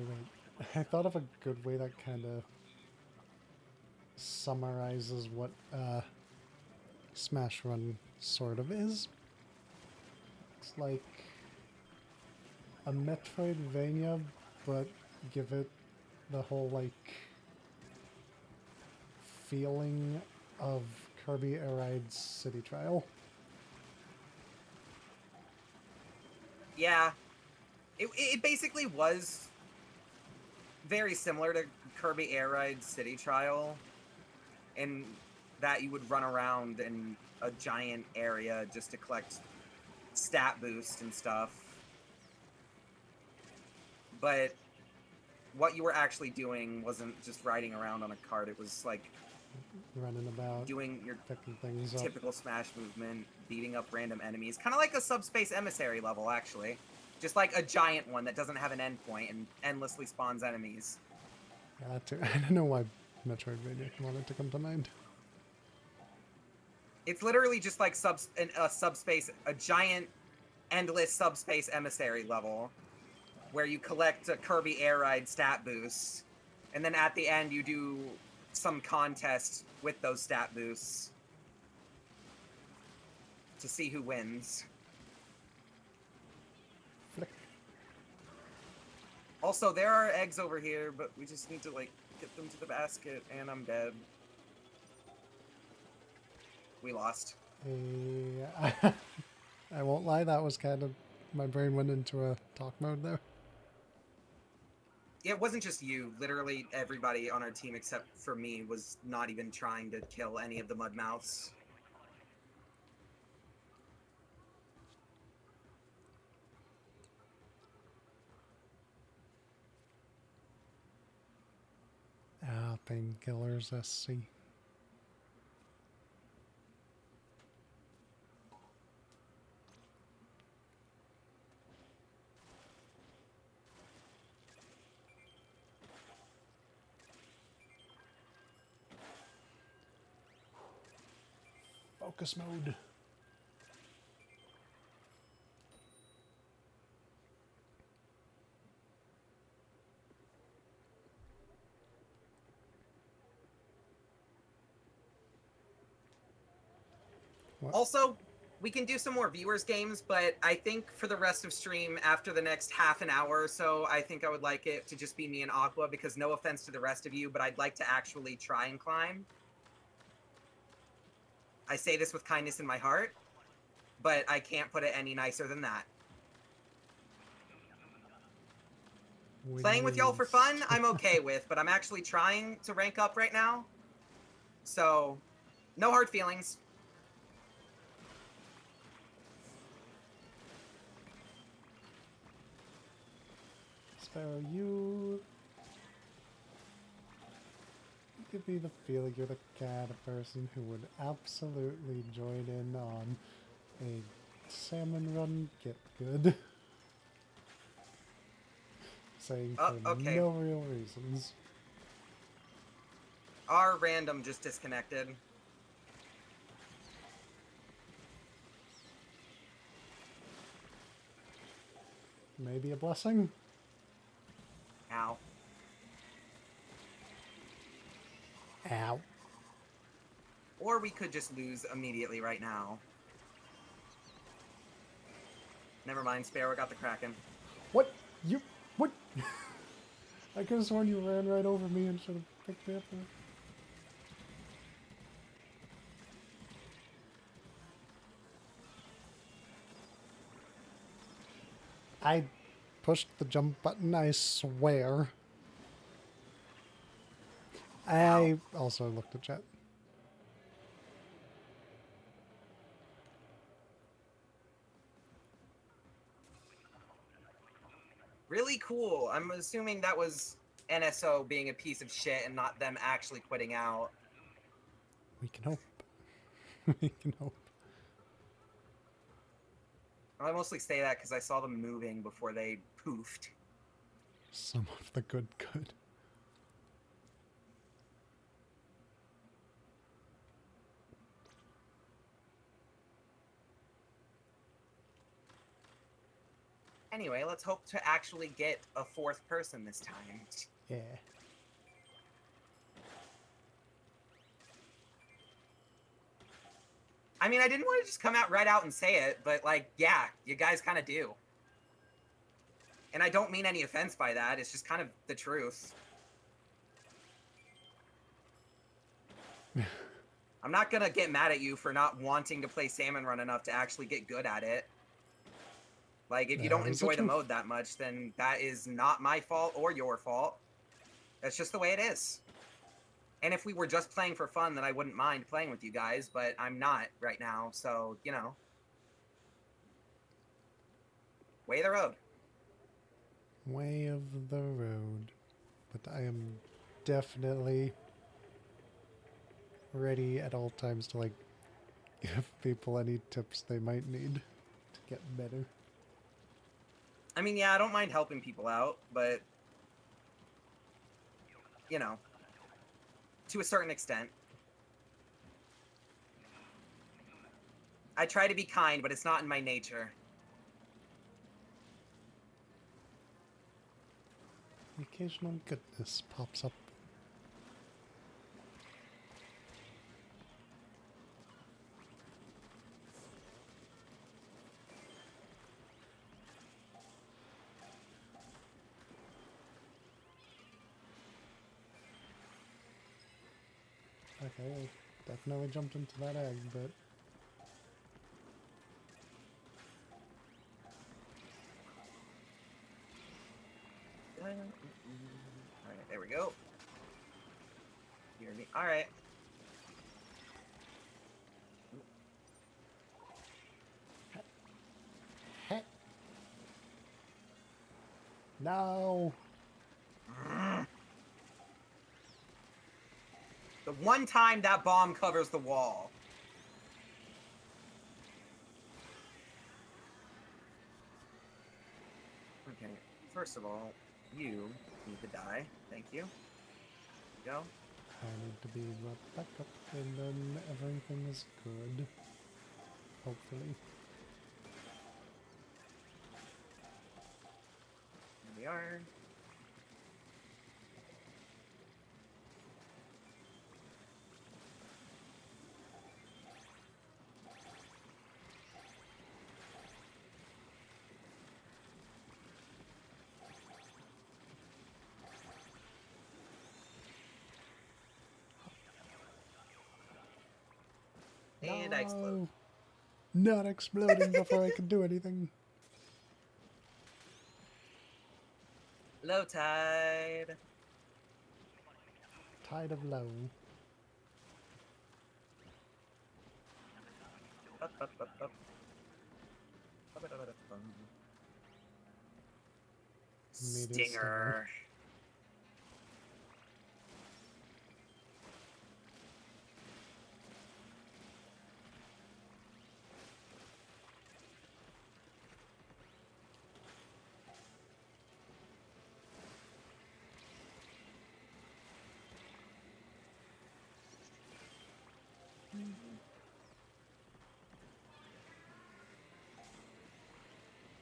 I thought of a good way that kind of summarizes what Smash Run sort of is. It's like a Metroidvania, but give it the whole, like, feeling of Kirby Air Ride's City Trial. Yeah. It basically was very similar to Kirby Air Ride City Trial in that you would run around in a giant area just to collect stat boost and stuff. But what you were actually doing wasn't just riding around on a cart. It was like Running about, doing your picking things up. typical Smash movement, beating up random enemies. Kind of like a Subspace Emissary level, actually. Just like a giant one that doesn't have an endpoint and endlessly spawns enemies. Yeah, that too. I don't know why Metroidvania wanted to come to mind. It's literally just like a giant, endless Subspace Emissary level where you collect a Kirby Air Ride stat boosts, and then at the end you do some contest with those stat boosts to see who wins. Flick. Also, there are eggs over here, but we just need to, like, get them to the basket, and I'm dead. We lost. Yeah. I won't lie, that was kind of... My brain went into a talk mode there. It wasn't just you. Literally everybody on our team except for me was not even trying to kill any of the mudmouths. Ah, painkillers, SC. Focus mode. What? Also, we can do some more viewers games, but I think for the rest of stream, after the next half an hour or so, I think I would like it to just be me and Aqua, because no offense to the rest of you, but I'd like to actually try and climb. I say this with kindness in my heart, but I can't put it any nicer than that. Playing with y'all for fun, I'm okay with, but I'm actually trying to rank up right now. So, no hard feelings. Sparrow, you give me the feeling you're the kind of person who would absolutely join in on a salmon run get good. Saying Oh, for okay. no real reasons. Our random just disconnected. Maybe a blessing? Ow. Ow. Or we could just lose immediately right now. Never mind, Sparrow got the Kraken. What? You... What? I could have sworn you ran right over me and should have picked me up there. I pushed the jump button, I swear. I also looked at chat. Really cool. I'm assuming that was NSO being a piece of shit and not them actually quitting out. We can hope. We can hope. I mostly say that because I saw them moving before they poofed. Some of the good. Anyway, let's hope to actually get a fourth person this time. Yeah. I mean, I didn't want to just come out right out and say it, but like, yeah, you guys kind of do. And I don't mean any offense by that. It's just kind of the truth. I'm not gonna get mad at you for not wanting to play Salmon Run enough to actually get good at it. Like, if you don't enjoy the mode that much, then that is not my fault or your fault. That's just the way it is. And if we were just playing for fun, then I wouldn't mind playing with you guys, but I'm not right now, so, you know. Way of the road. Way of the road. But I am definitely ready at all times to, like, give people any tips they might need to get better. I mean, yeah, I don't mind helping people out, but, you know, to a certain extent. I try to be kind, but it's not in my nature. The occasional goodness pops up. Okay, I definitely jumped into that egg, but... Alright, there we go. You hear me? Alright. Heck. No! The one time that bomb covers the wall. Okay, first of all, you need to die. Thank you. There you go. I need to be brought back up, and then everything is good. Hopefully. Here we are. And I explode. Not exploding before I can do anything. Low tide. Tide of low. Up, up, up, up. Immediate Stinger.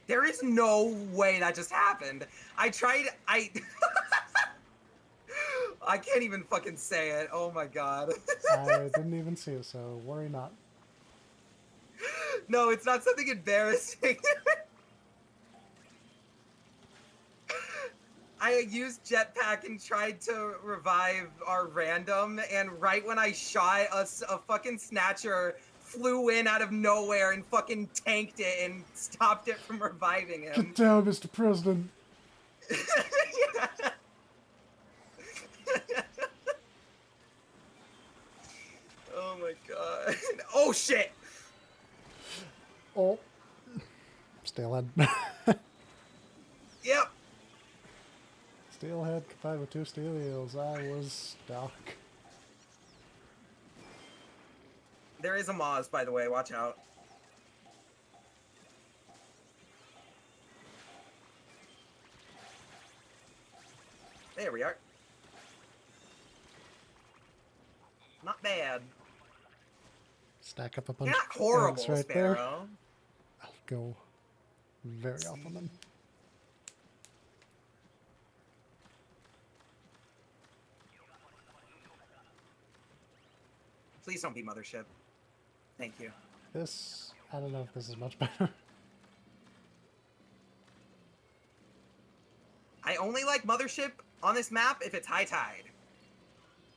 There is no way that just happened. I tried. I can't even fucking say it. Oh my god. I didn't even see it, so worry not. No, it's not something embarrassing. I used jetpack and tried to revive our random, and right when I shot, a fucking snatcher flew in out of nowhere and fucking tanked it and stopped it from reviving Get him. down, Mr. President! Yeah. Oh my god. Oh shit! Oh. Steelhead. Yep. Steelhead combined with 2 steel eels. I was stuck. There is a Moz, by the way, watch out. There we are. Not bad. Stack up a bunch You're not of horrible, eggs right Sparrow. there. I'll go very off on them. Please don't be Mothership. Thank you. This, I don't know if this is much better. I only like Mothership on this map if it's high tide.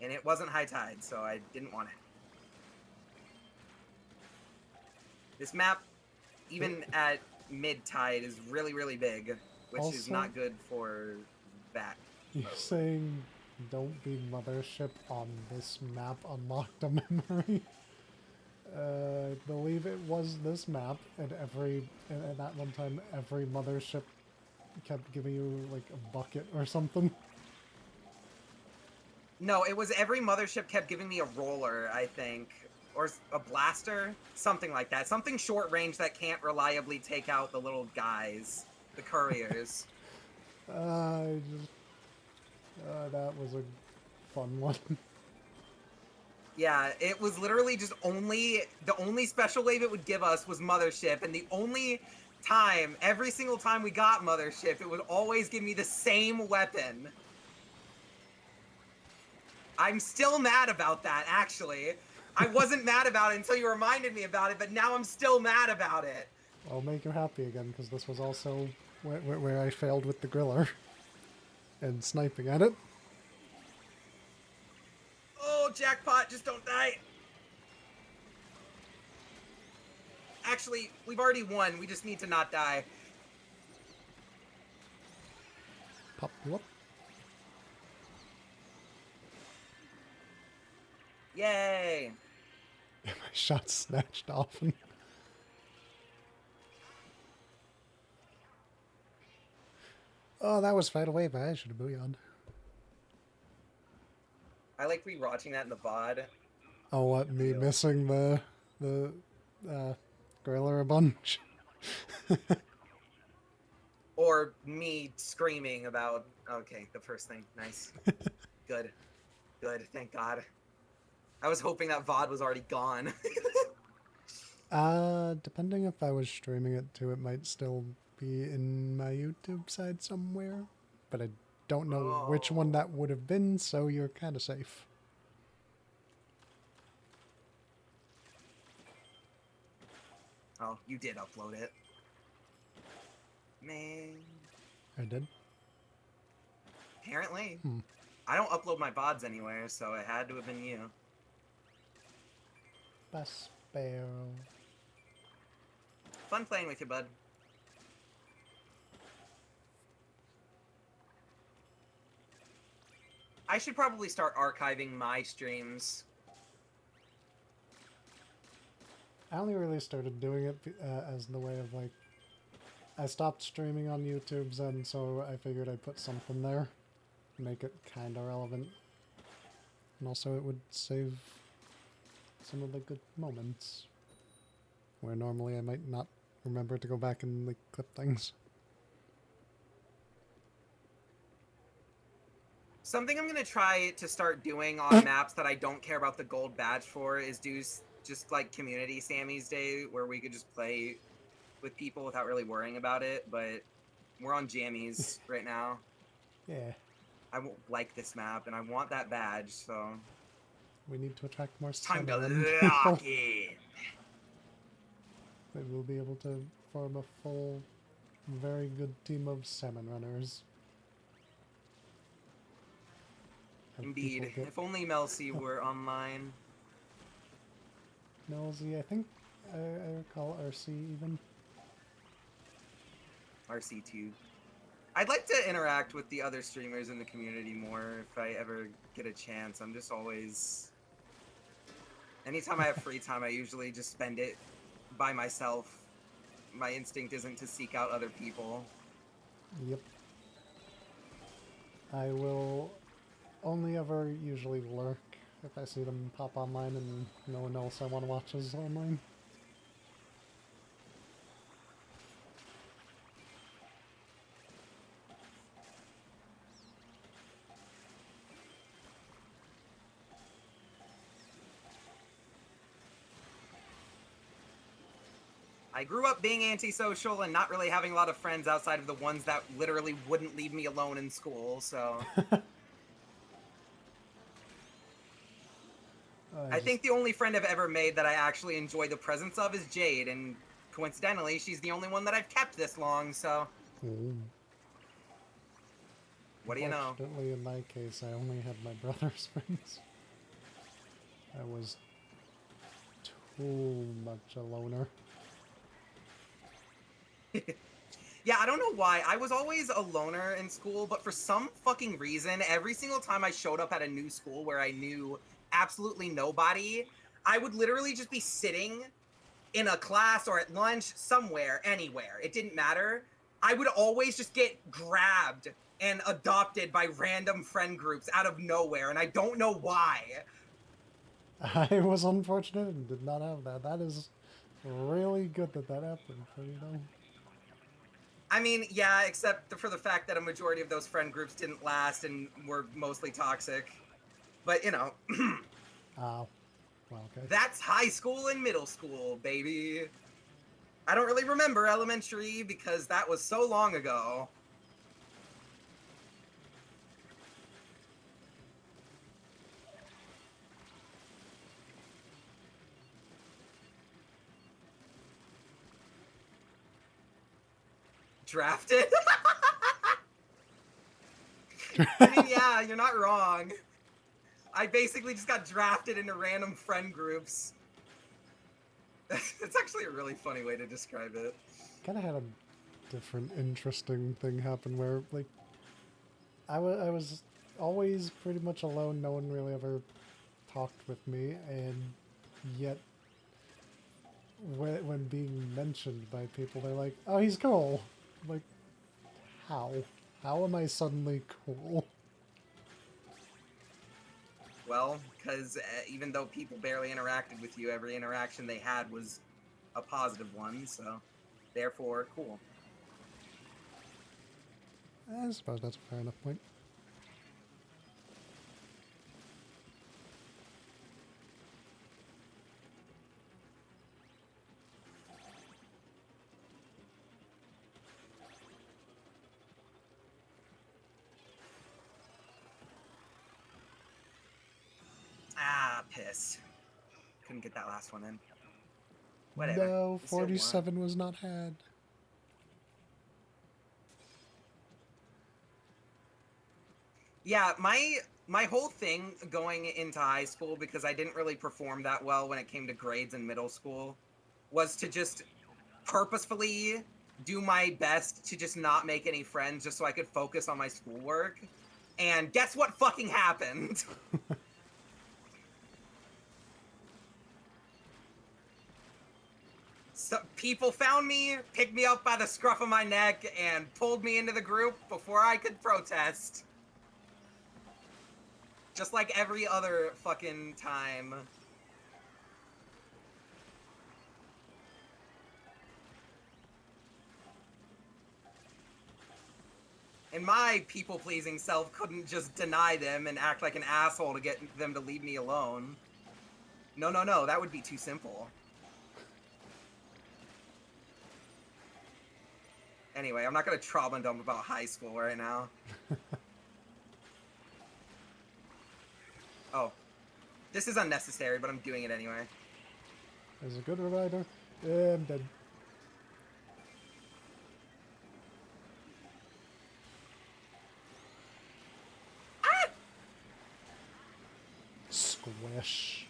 And it wasn't high tide, so I didn't want it. This map, even at mid tide, is really, really big, which is Also- not good for that. You're saying don't be Mothership on this map unlocked a memory? I believe it was this map, and at that one time, every Mothership kept giving you, like, a bucket or something. No, it was every Mothership kept giving me a roller, I think. Or a blaster, something like that. Something short range that can't reliably take out the little guys, the couriers. I just... that was a fun one. Yeah, it was literally just the only special wave it would give us was Mothership, and the only time, every single time we got Mothership, it would always give me the same weapon. I'm still mad about that, actually. I wasn't mad about it until you reminded me about it, but now I'm still mad about it. I'll make you happy again, because this was also where I failed with the griller and sniping at it. Oh, jackpot, just don't die. Actually, we've already won. We just need to not die. Pop you up. Yay. My shot snatched off. Oh, that was Fatal Wave. I should have booyah'd. I like rewatching that in the VOD. Oh, what? Me missing the griller a bunch? Or me screaming about... Okay, the first thing. Nice. Good. Good, thank God. I was hoping that VOD was already gone. Depending if I was streaming it too, it might still be in my YouTube side somewhere. But I don't know which one that would have been, so you're kind of safe. Oh, you did upload it. Man. I did? Apparently. I don't upload my VODs anywhere, so it had to have been you. Sparrow. Fun playing with you, bud. I should probably start archiving my streams. I only really started doing it as the way of, like, I stopped streaming on YouTube's and so I figured I'd put something there. Make it kind of relevant. And also it would save some of the good moments. Where normally I might not remember to go back and like clip things. Something I'm gonna try to start doing on maps that I don't care about the gold badge for is do just like community Sammy's Day, where we could just play with people without really worrying about it. But we're on jammies right now. Yeah. I won't like this map, and I want that badge, so We need to attract more time to salmon lock people. in. Then we'll be able to form a full, very good team of salmon runners. Have Indeed. people get If only Melcy were online. nosy. I think I recall RC even. RC2. I'd like to interact with the other streamers in the community more if I ever get a chance. I'm just always... Anytime I have free time, I usually just spend it by myself. My instinct isn't to seek out other people. Yep. I will only ever usually lurk if I see them pop online and no one else I want to watch is online. I grew up being antisocial and not really having a lot of friends outside of the ones that literally wouldn't leave me alone in school, so... I think the only friend I've ever made that I actually enjoy the presence of is Jade, and coincidentally, she's the only one that I've kept this long, so... What do you know? Unfortunately, in my case, I only had my brother's friends. I was too much a loner. Yeah, I don't know why. I was always a loner in school, but for some fucking reason, every single time I showed up at a new school where I knew absolutely nobody, I would literally just be sitting in a class or at lunch, somewhere, anywhere. It didn't matter. I would always just get grabbed and adopted by random friend groups out of nowhere, and I don't know why. I was unfortunate and did not have that. That is really good that that happened for you, though. I mean, yeah, except for the fact that a majority of those friend groups didn't last and were mostly toxic. But, you know, Well, okay. that's high school and middle school, baby. I don't really remember elementary because that was so long ago. Drafted? I mean, yeah, you're not wrong. I basically just got drafted into random friend groups. It's actually a really funny way to describe it. Kind of had a different, interesting thing happen where, like, I was always pretty much alone. No one really ever talked with me, and yet when being mentioned by people, they're like, "Oh, he's cool." I'm like, how? How am I suddenly cool? Well, because even though people barely interacted with you, every interaction they had was a positive one, so therefore, cool. I suppose that's a fair enough point. Ah, piss. Couldn't get that last one in. Whatever. No, We still won. 47 was not had. Yeah, my whole thing going into high school, because I didn't really perform that well when it came to grades in middle school, was to just purposefully do my best to just not make any friends just so I could focus on my schoolwork. And guess what fucking happened? So People found me, picked me up by the scruff of my neck, and pulled me into the group before I could protest. Just like every other fucking time. And my people-pleasing self couldn't just deny them and act like an asshole to get them to leave me alone. No, no, no, that would be too simple. Anyway, I'm not gonna trauma dump about high school right now. Oh. This is unnecessary, but I'm doing it anyway. Is it good rider? Yeah, I'm dead. Ah! Squish.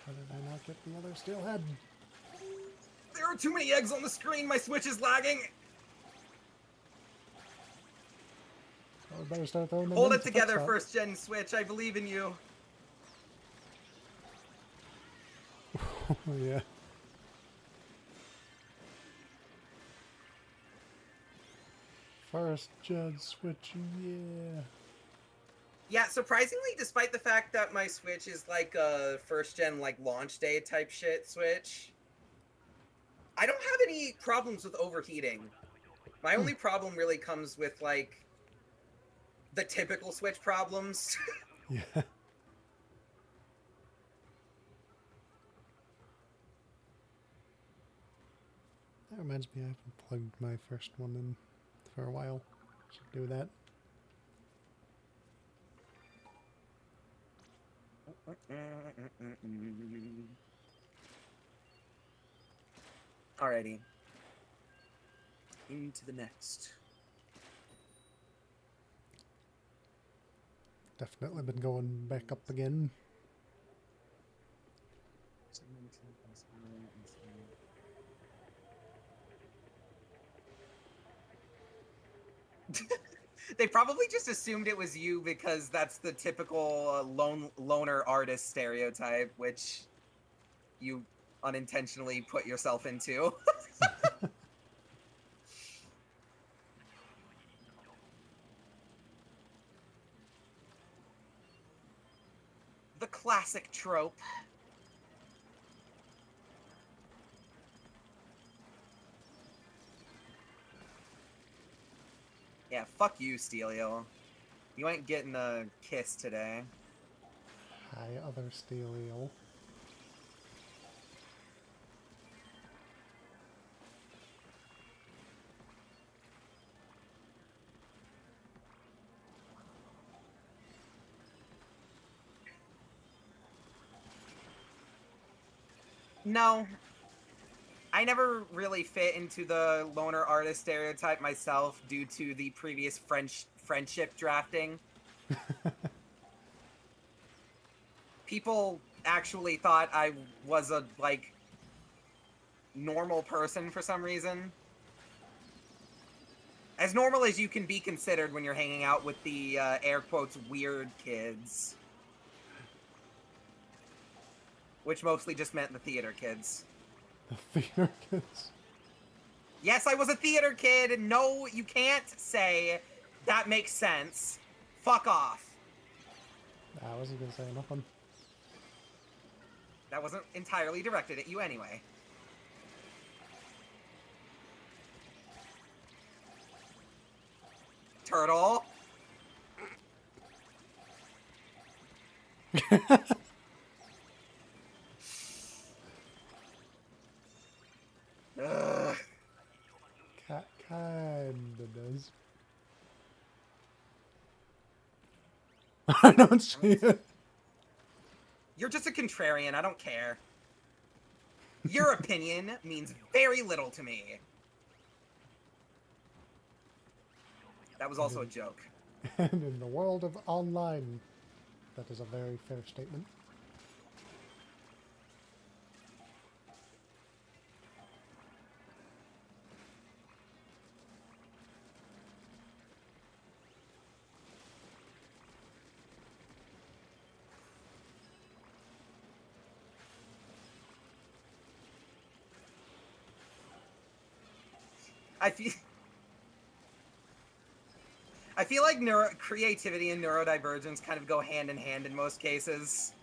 How did I not get the other steelhead? There are too many eggs on the screen, my Switch is lagging! Oh, I better start throwing them Hold in it to fix together, that. first gen Switch, I believe in you. Oh, yeah. First gen Switch, yeah. Yeah, surprisingly, despite the fact that my Switch is like a first gen, like launch day type shit Switch, I don't have any problems with overheating. My only problem really comes with like the typical Switch problems. Yeah. That reminds me, I haven't plugged my first one in for a while. Should do that. Alrighty. Into the next. Definitely been going back up again. They probably just assumed it was you because that's the typical loner artist stereotype, which you unintentionally put yourself into. The classic trope. Yeah, fuck you, Steelio. You ain't getting a kiss today. Hi, other steel eel. No. I never really fit into the loner artist stereotype myself due to the previous friendship drafting. People actually thought I was a, like, normal person for some reason. As normal as you can be considered when you're hanging out with the, air quotes, weird kids. Which mostly just meant the theater kids. The theater kids. Yes, I was a theater kid, and no, you can't say that makes sense. Fuck off. I wasn't gonna say nothing. That wasn't entirely directed at you anyway. Turtle. Ugh. Cat kinda does. I don't see it. You're just a contrarian, I don't care. Your opinion means very little to me. That was also a joke. And in the world of online, that is a very fair statement. I feel I feel like creativity and neurodivergence kind of go hand in hand in most cases.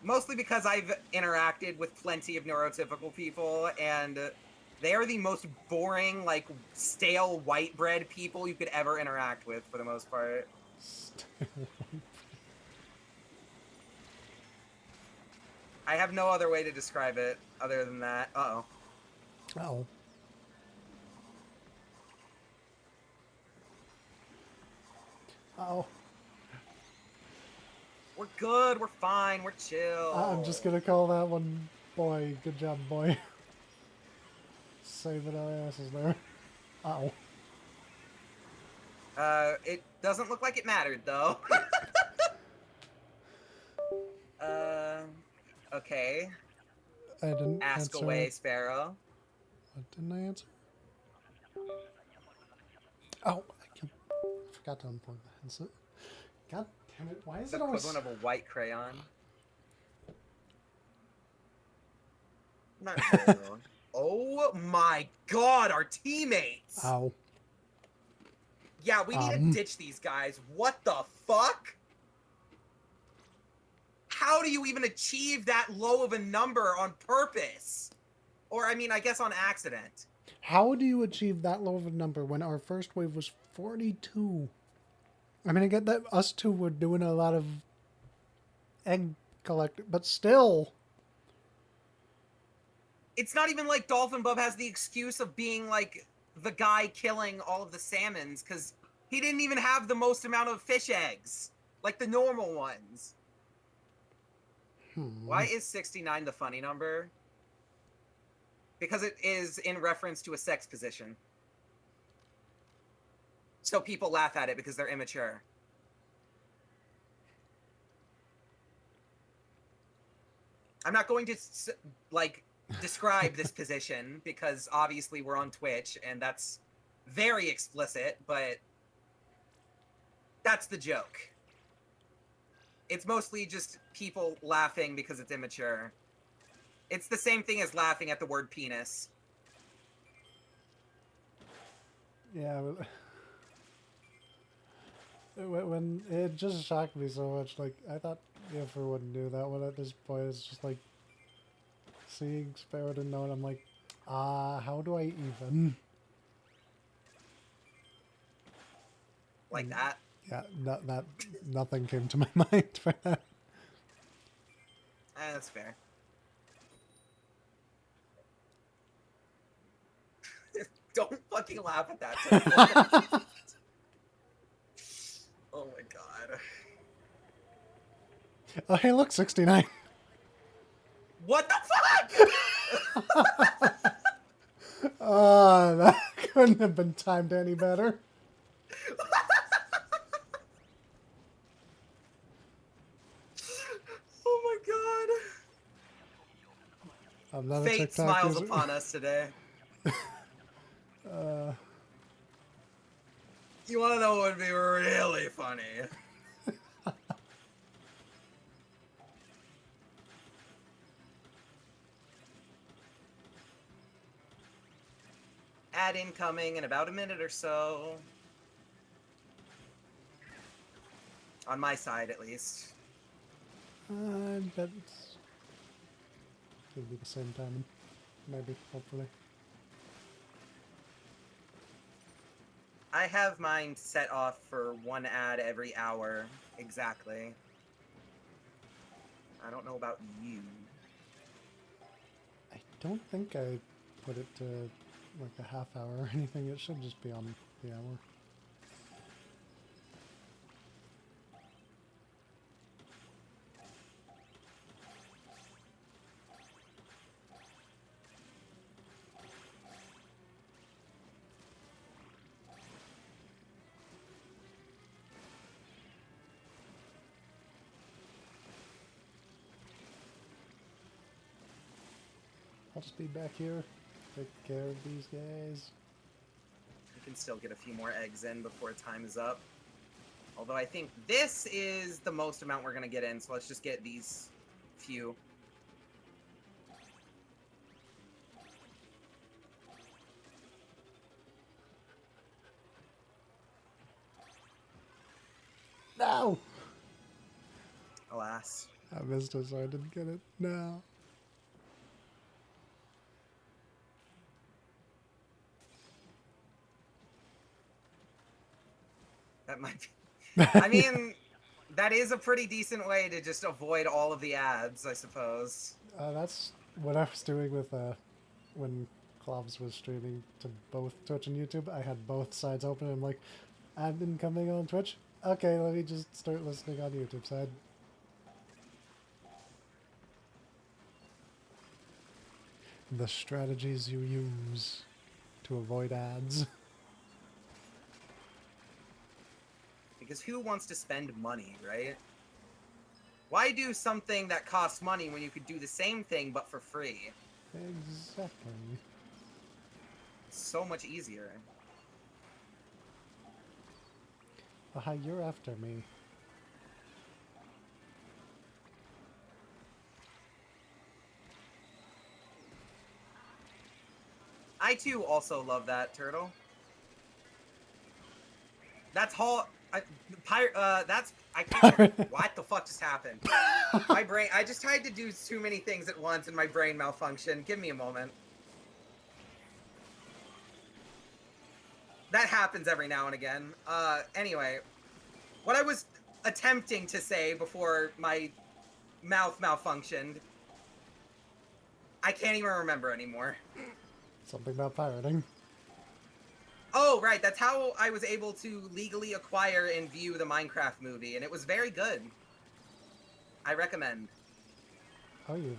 Mostly because I've interacted with plenty of neurotypical people, and they are the most boring, like, stale white bread people you could ever interact with, for the most part. I have no other way to describe it other than that. Uh-oh. Oh. Oh. We're good, we're fine, we're chill. I'm just gonna call that one boy. Good job, boy. Saving our asses there. Uh oh. It doesn't look like it mattered, though. Okay. I didn't Ask answer. away, Sparrow. What didn't I answer? Oh, I forgot to unplug the headset. God damn it! Why is The it always? equivalent of a white crayon. Not really. Oh my god, our teammates! Ow. Yeah, we need to ditch these guys. What the fuck? How do you even achieve that low of a number on purpose? Or, I mean, I guess on accident. How do you achieve that low of a number when our first wave was 42? I mean, I get that us two were doing a lot of egg collect, but still. It's not even like Dolphin Bub has the excuse of being, like, the guy killing all of the salmons, because he didn't even have the most amount of fish eggs. Like the normal ones. Why is 69 the funny number? Because it is in reference to a sex position. So people laugh at it because they're immature. I'm not going to, like, describe this position because obviously we're on Twitch and that's very explicit, but that's the joke. It's mostly just people laughing because it's immature. It's the same thing as laughing at the word penis. Yeah, when it just shocked me so much. Like, I thought Yiffer wouldn't do that one at this point. It's just like seeing Sparrow didn't know, and I'm like, how do I even? Like that? Yeah, nothing came to my mind for that. That's fair. Don't fucking laugh at that. Oh my god. Oh, hey, look, 69. What the fuck? Oh, that couldn't have been timed any better. Oh my god. I'm not a Fate TikTok smiles user. upon us today. You want to know what would be really funny? Ad incoming in about a minute or so. On my side, at least. I bet it's gonna be the same time. Maybe, hopefully. I have mine set off for one ad every hour, exactly. I don't know about you. I don't think I put it to like a half hour or anything. It should just be on the hour. I'll just be back here, take care of these guys. We can still get a few more eggs in before time is up. Although I think this is the most amount we're going to get in, so let's just get these few. No! Alas. I missed it, so I didn't get it. No. That might be... I mean, that is a pretty decent way to just avoid all of the ads, I suppose. That's what I was doing with when Clobbs was streaming to both Twitch and YouTube. I had both sides open. I'm like, I've been coming on Twitch. Okay, let me just start listening on YouTube side. The strategies you use to avoid ads. Because who wants to spend money, right? Why do something that costs money when you could do the same thing but for free? Exactly. It's so much easier. Aha, you're after me. I too also love that turtle. That's all. I can't. What the fuck just happened? My brain. I just tried to do too many things at once, and my brain malfunctioned. Give me a moment. That happens every now and again. Anyway, what I was attempting to say before my mouth malfunctioned, I can't even remember anymore. Something about pirating. Oh, right. That's how I was able to legally acquire and view the Minecraft movie, and it was very good. I recommend. Oh, you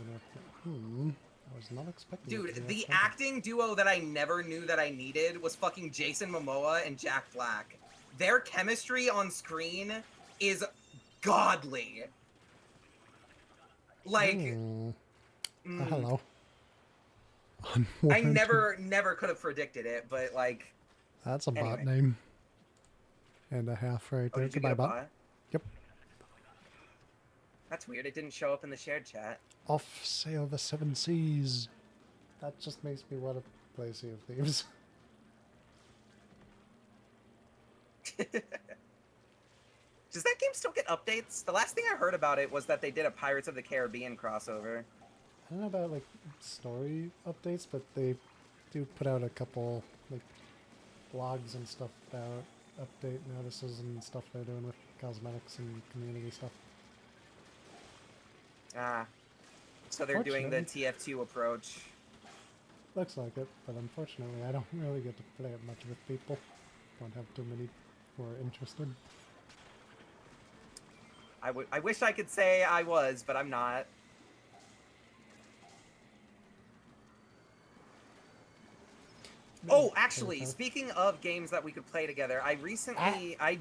even I was not expecting it to Dude, be that the simple. acting duo that I never knew that I needed was fucking Jason Momoa and Jack Black. Their chemistry on screen is godly. Like, Hello. I never could have predicted it, but like... That's a bot anyway. name. And a half right Oh, there. did you Goodbye, get a bot. bot? Yep. That's weird. It didn't show up in the shared chat. Off sail the seven seas. That just makes me want to play Sea of Thieves. Does that game still get updates? The last thing I heard about it was that they did a Pirates of the Caribbean crossover. I don't know about like story updates, but they do put out a couple like blogs and stuff about update notices and stuff they're doing with cosmetics and community stuff. Ah. So they're doing the TF2 approach. Looks like it, but unfortunately I don't really get to play it much with people. Don't have too many who are interested. I wish I could say I was, but I'm not. Oh, actually, speaking of games that we could play together, I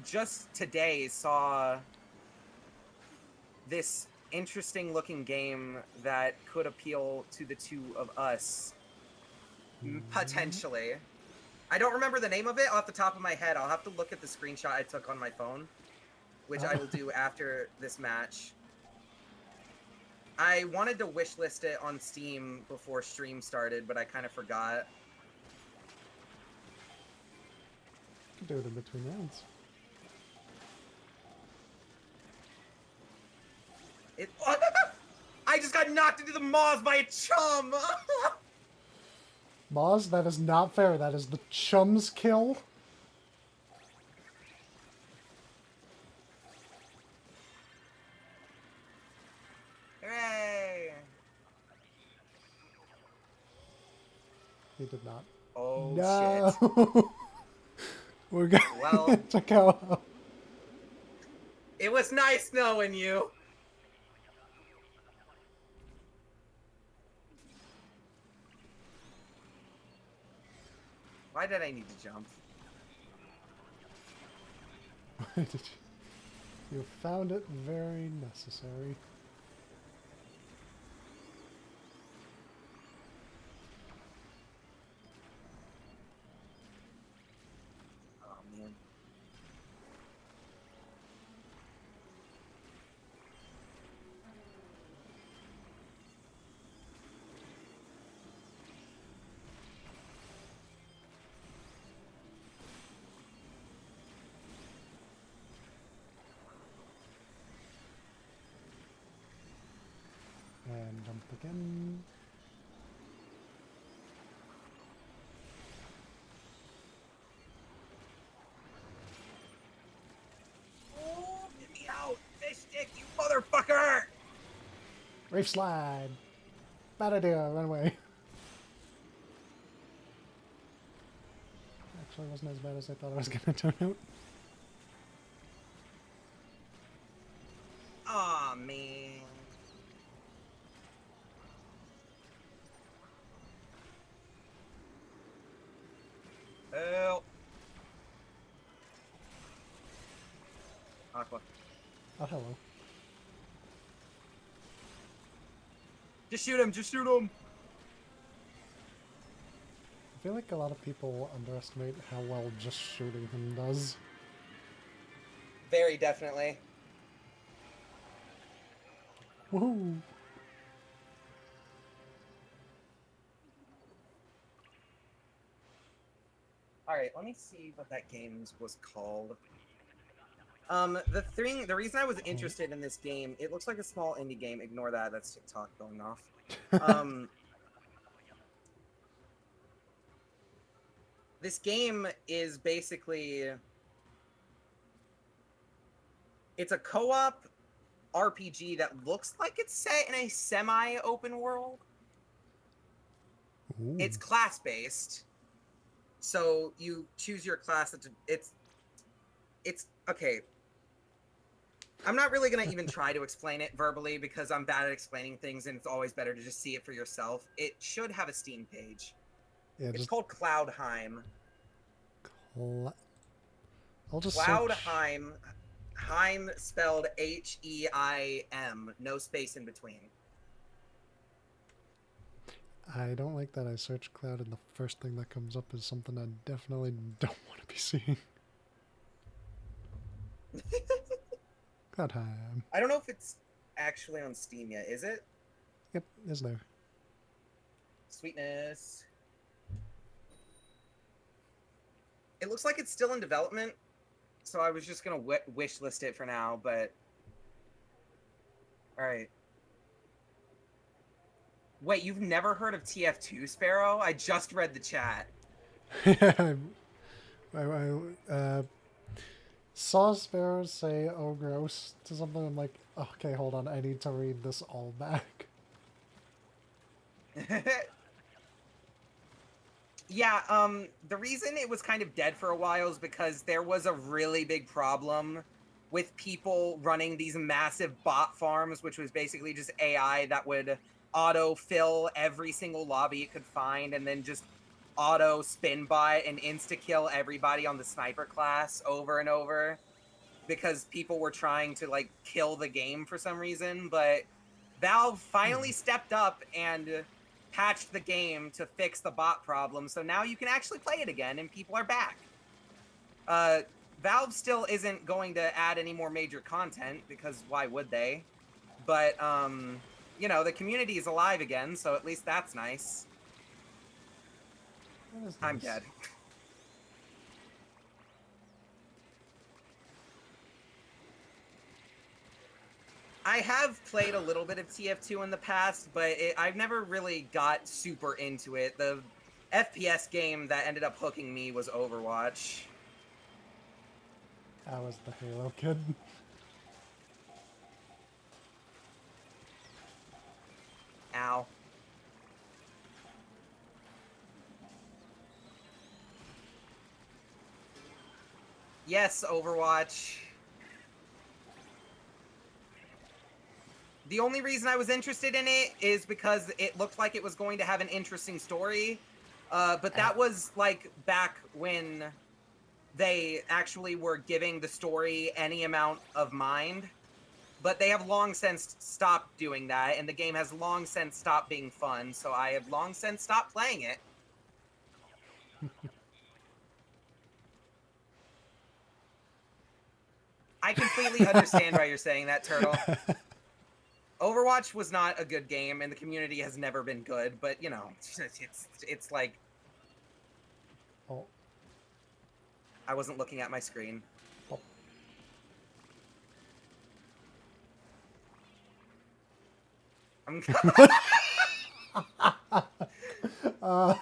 just today saw this interesting looking game that could appeal to the two of us. Potentially. I don't remember the name of it off the top of my head. I'll have to look at the screenshot I took on my phone, which I will do after this match. I wanted to wishlist it on Steam before stream started, but I kind of forgot. You can do it in between rounds. I just got knocked into the maws by a chum! Moz, that is not fair. That is the chum's kill. Hooray! He did not. Oh, no. shit. We're going to go up. It was nice knowing you. Why did I need to jump? Why did you? You found it very necessary. Oh, man. again. Oh, get me out, fish stick, you motherfucker! Reef slide! Bad idea, run away. Actually wasn't as bad as I thought it was gonna turn out. Aw, man. Help. Aqua. Oh, hello. Just shoot him, just shoot him! I feel like a lot of people underestimate how well just shooting him does. Very definitely. Woohoo! Alright, let me see what that game was called. The reason I was interested in this game, it looks like a small indie game. Ignore that, that's TikTok going off. This game is basically... It's a co-op RPG that looks like it's set in a semi-open world. Ooh. It's class-based. So you choose your class. It's okay. I'm not really going to even try to explain it verbally because I'm bad at explaining things and it's always better to just see it for yourself. It should have a Steam page. Yeah, It's just called Cloudheim. I'll just Cloudheim. Heim spelled H-E-I-M. No space in between. I don't like that I search cloud and the first thing that comes up is something I definitely don't want to be seeing. Cloudheim. I don't know if it's actually on Steam yet. Is it? Yep, is there. Sweetness. It looks like it's still in development, so I was just gonna wish list it for now, but... Alright. Wait, you've never heard of TF2, Sparrow? I just read the chat. I saw Sparrow say, oh gross, to something. I'm like, okay, hold on, I need to read this all back. Yeah, the reason it was kind of dead for a while is because there was a really big problem with people running these massive bot farms, which was basically just AI that would auto-fill every single lobby it could find and then just auto-spin bot and insta-kill everybody on the sniper class over and over because people were trying to, like, kill the game for some reason, but Valve finally stepped up and patched the game to fix the bot problem, so now you can actually play it again and people are back. Valve still isn't going to add any more major content because why would they? But, you know, the community is alive again, so at least that's nice. I'm dead. I have played a little bit of TF2 in the past, but I've never really got super into it. The FPS game that ended up hooking me was Overwatch. I was the Halo kid. Ow. Yes, Overwatch. The only reason I was interested in it is because it looked like it was going to have an interesting story. But that was, like, back when they actually were giving the story any amount of mind. But they have long since stopped doing that, and the game has long since stopped being fun, so I have long since stopped playing it. I completely understand why you're saying that, Turtle. Overwatch was not a good game, and the community has never been good, but, you know, it's like... Oh. I wasn't looking at my screen. Oh. I'm... uh, oh,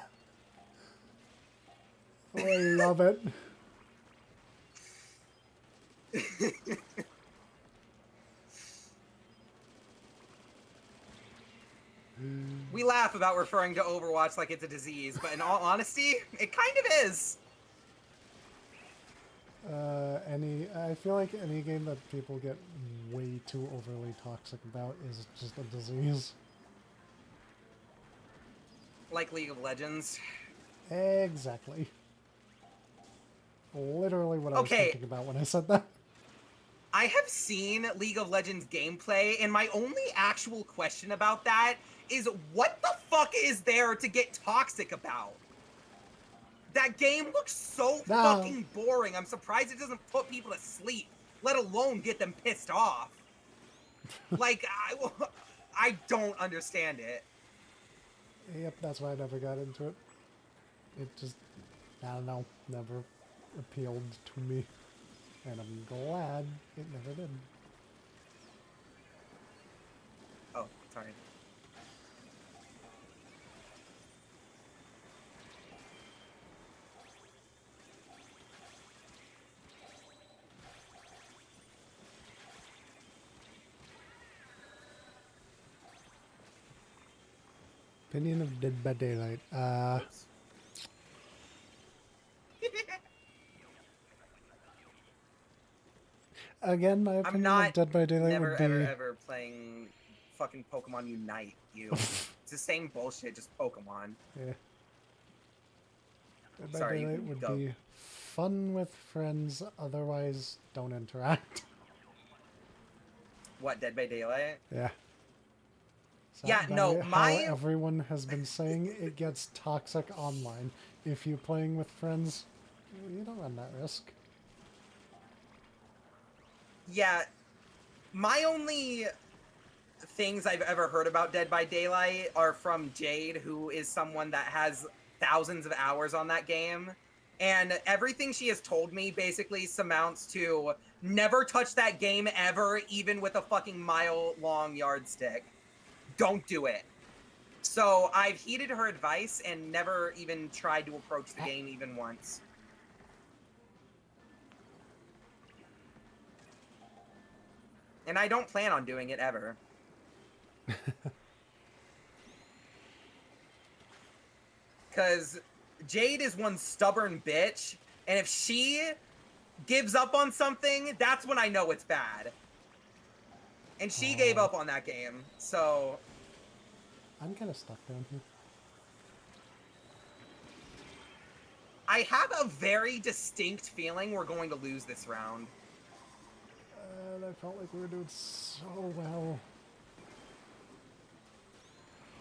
I love it. We laugh about referring to Overwatch like it's a disease, but in all honesty, it kind of is. I feel like any game that people get way too overly toxic about is just a disease. Like League of Legends. Exactly. Literally what I was Okay, thinking about when I said that. I have seen League of Legends gameplay, and my only actual question about that is what the fuck is there to get toxic about? That game looks so No. fucking boring. I'm surprised it doesn't put people to sleep, let alone get them pissed off. Like, I don't understand it. Yep, that's why I never got into it. It just, I don't know, never appealed to me. And I'm glad it never did. Oh, sorry. Opinion of Dead by Daylight. Oops. Again, my I'm opinion of not Dead by Daylight never, would ever, be... ever playing fucking Pokemon Unite, you. It's the same bullshit, just Pokemon. Yeah. Dead by Sorry, you Daylight can would go. be fun with friends, otherwise don't interact. What, Dead by Daylight? Yeah. Yeah, no, How my... everyone has been saying it gets toxic online. If you're playing with friends, you don't run that risk. Yeah, my only things I've ever heard about Dead by Daylight are from Jade, who is someone that has thousands of hours on that game. And everything she has told me basically amounts to never touch that game ever, even with a fucking mile-long yardstick. Don't do it. So I've heeded her advice and never even tried to approach the game even once. And I don't plan on doing it ever. Because Jade is one stubborn bitch, and if she gives up on something, that's when I know it's bad. And she gave up on that game, so... I'm kind of stuck down here. I have a very distinct feeling we're going to lose this round. And I felt like we were doing so well.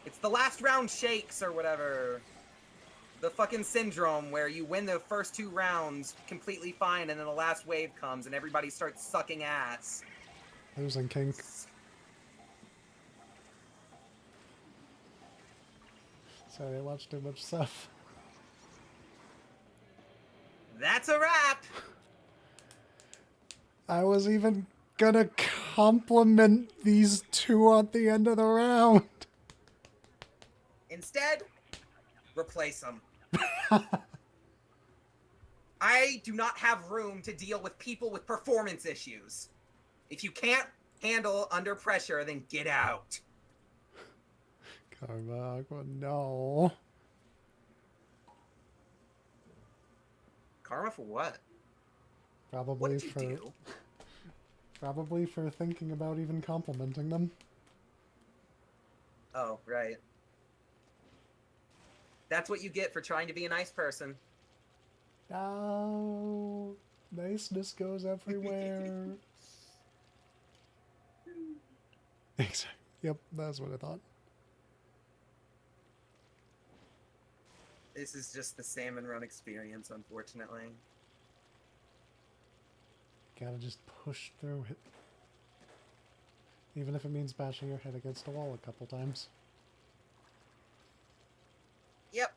It's the last round shakes or whatever. The fucking syndrome where you win the first 2 rounds completely fine and then the last wave comes and everybody starts sucking ass. Losing kink. Sorry, I watched too much stuff. That's a wrap! I was even gonna compliment these two at the end of the round. Instead, replace them. I do not have room to deal with people with performance issues. If you can't handle under pressure, then get out. Karma Aqua, no. Karma for what? What Probably did you do? Probably for thinking about even complimenting them. Oh, right. That's what you get for trying to be a nice person. Oh, niceness goes everywhere. Exactly. Yep, that's what I thought. This is just the salmon run experience, unfortunately. Gotta just push through it. Even if it means bashing your head against a wall a couple times. Yep.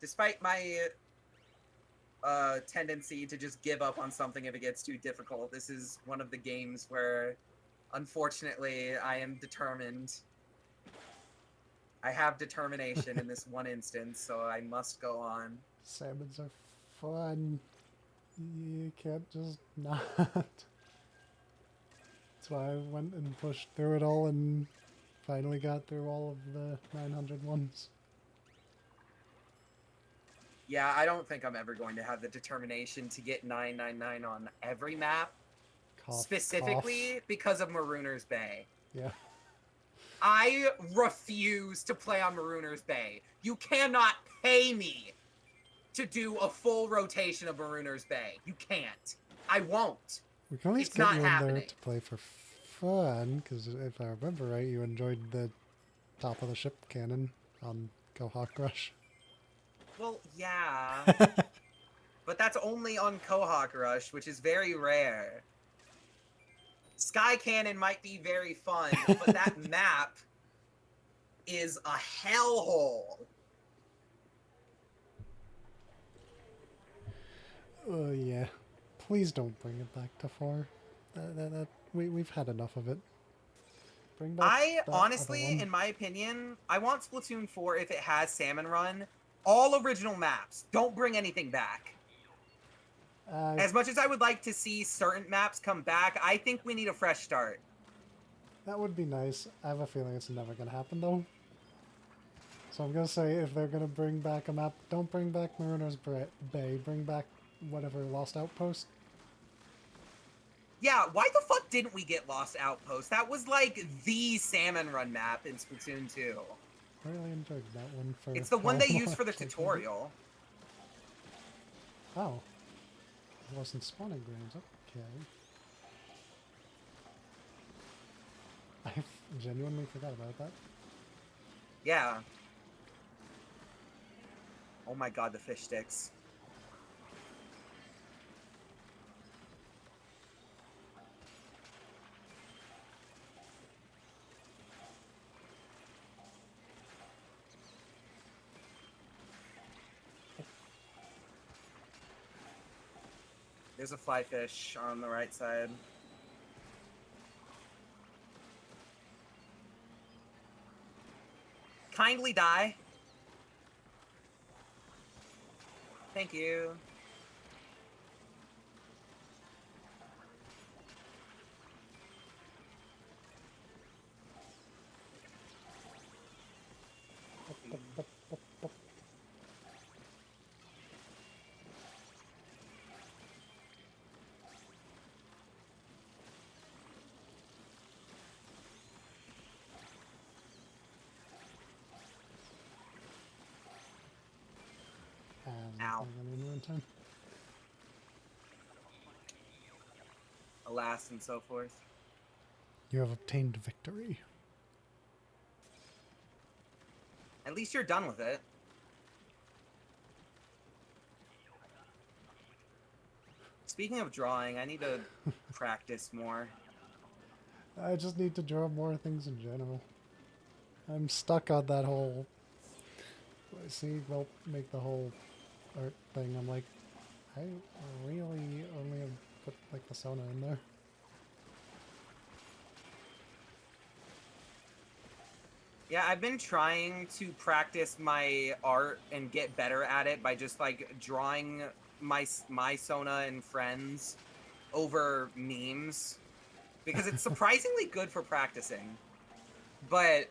Despite my tendency to just give up on something if it gets too difficult, this is one of the games where, unfortunately, I am determined. I have determination in this one instance, so I must go on. Salmons are fun. You can't just not. That's why I went and pushed through it all and finally got through all of the 900 ones. Yeah, I don't think I'm ever going to have the determination to get 999 on every map, Cough, specifically cough. because of Marooner's Bay. Yeah. I refuse to play on Marooner's Bay. You cannot pay me to do a full rotation of Marooner's Bay. You can't. I won't. We can always It's get not you in there happening. to play for fun, because if I remember right, you enjoyed the top of the ship cannon on Go Hawk Rush. Well, yeah. But that's only on Kohawk Rush, which is very rare. Sky Cannon might be very fun, but that map is a hellhole. Oh yeah. Please don't bring it back to 4. We've had enough of it. Bring back I that other honestly, one. in my opinion, I want Splatoon 4 if it has Salmon Run. All original maps. Don't bring anything back. As much as I would like to see certain maps come back, I think we need a fresh start. That would be nice. I have a feeling it's never going to happen, though. So I'm going to say if they're going to bring back a map, don't bring back Marooner's Bay. Bring back whatever Lost Outpost. Yeah, why the fuck didn't we get Lost Outpost? That was like the Salmon Run map in Splatoon 2. I really enjoyed that one for It's the one how they long used for the actually played it. tutorial. Oh. It wasn't spawning grounds. Okay. I genuinely forgot about that. Yeah. Oh my god, the fish sticks. There's a fly fish on the right side. Kindly die. Thank you. And Ow. I'm going to in time. Alas and so forth. You have obtained victory. At least you're done with it. Speaking of drawing, I need to practice more. I just need to draw more things in general. I'm stuck on that whole... See, they'll make the whole art thing. I'm like, I really only have put like the Sona in there. Yeah, I've been trying to practice my art and get better at it by just like drawing my Sona and friends over memes because it's surprisingly good for practicing. But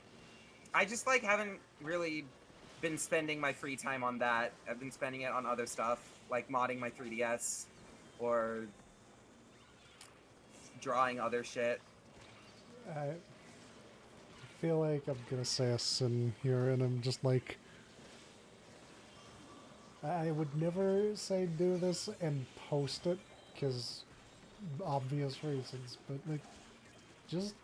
I just like haven't really been spending my free time on that. I've been spending it on other stuff like modding my 3DS or drawing other shit. I feel like I'm gonna say a sin here, and I'm just like, I would never say do this and post it, because obvious reasons, but like, just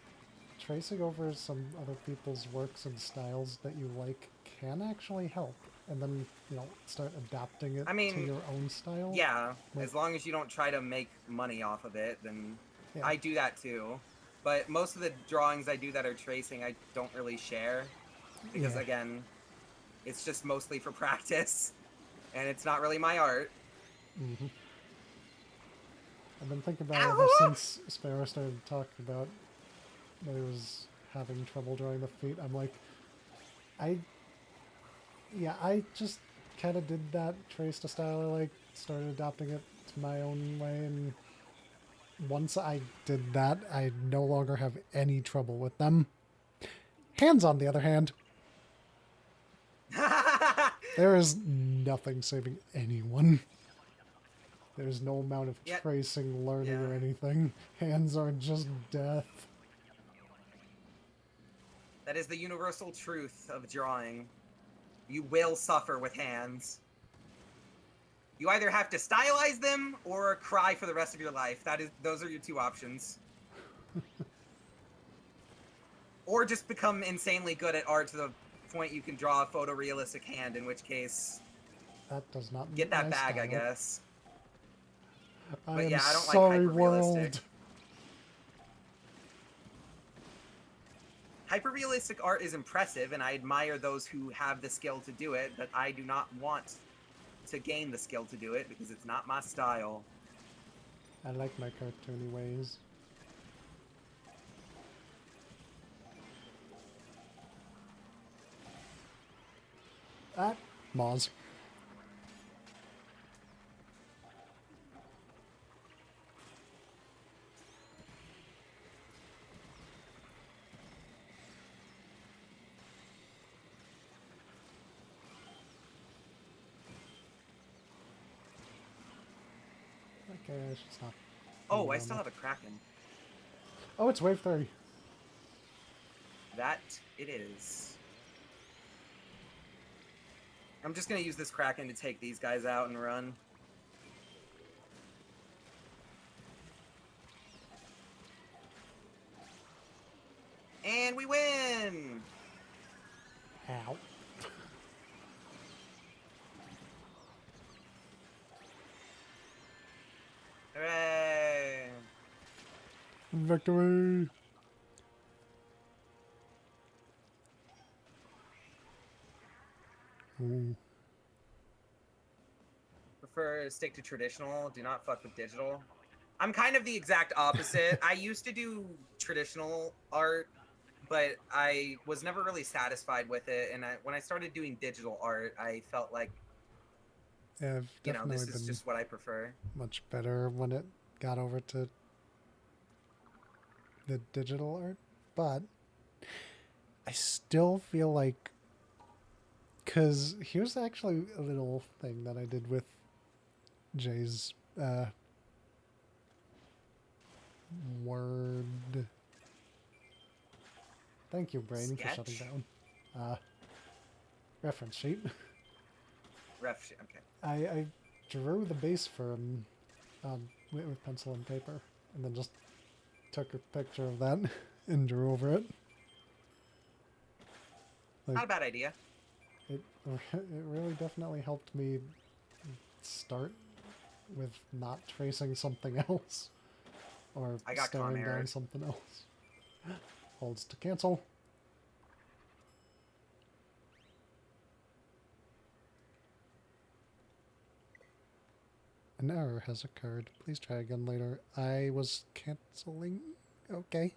tracing over some other people's works and styles that you like can actually help, and then, you know, start adapting it I mean, to your own style. Yeah, Like, as long as you don't try to make money off of it, then yeah. I do that too. But most of the drawings I do that are tracing, I don't really share because, Yeah. again, it's just mostly for practice, and it's not really my art. Mm-hmm. I've been thinking about it Ow! ever since Sparrow started talking about that he was having trouble drawing the feet. I'm like, I yeah, I just kind of did that, traced a style I like, started adopting it to my own way, and once I did that, I no longer have any trouble with them. Hands, on the other hand, there is nothing saving anyone. There's no amount of Yet, tracing, learning, yeah. or anything. Hands are just death. That is the universal truth of drawing. You will suffer with hands. You either have to stylize them or cry for the rest of your life. Those are your two options. Or just become insanely good at art to the point you can draw a photorealistic hand, in which case That does not get meet that my bag, I style. guess. I But am yeah, I don't like sorry, hyper-realistic. world. Hyper-realistic art is impressive, and I admire those who have the skill to do it, but I do not want to gain the skill to do it because it's not my style. I like my cartoony ways. Ah, Moz. Okay, I should stop. Oh, moving I on still that. have a Kraken. Oh, it's wave 3. That it is. I'm just gonna use this Kraken to take these guys out and run. And we win! Ow. Hooray! Victory! Ooh. Prefer to stick to traditional, do not fuck with digital. I'm kind of the exact opposite. I used to do traditional art, but I was never really satisfied with it. And when I started doing digital art, I felt like, Yeah, I've this definitely is been just what I prefer. much better when it got over to the digital art, but I still feel like, because here's actually a little thing that I did with Jay's word. Thank you, brain, for shutting Sketch? down. Reference sheet. Okay. I drew the base for him with pencil and paper, and then just took a picture of that and drew over it. Like, Not a bad idea. it really definitely helped me start with not tracing something else or I got staring down Con-Aired. something else. Holds to cancel. An error has occurred. Please try again later. I was canceling. Okay.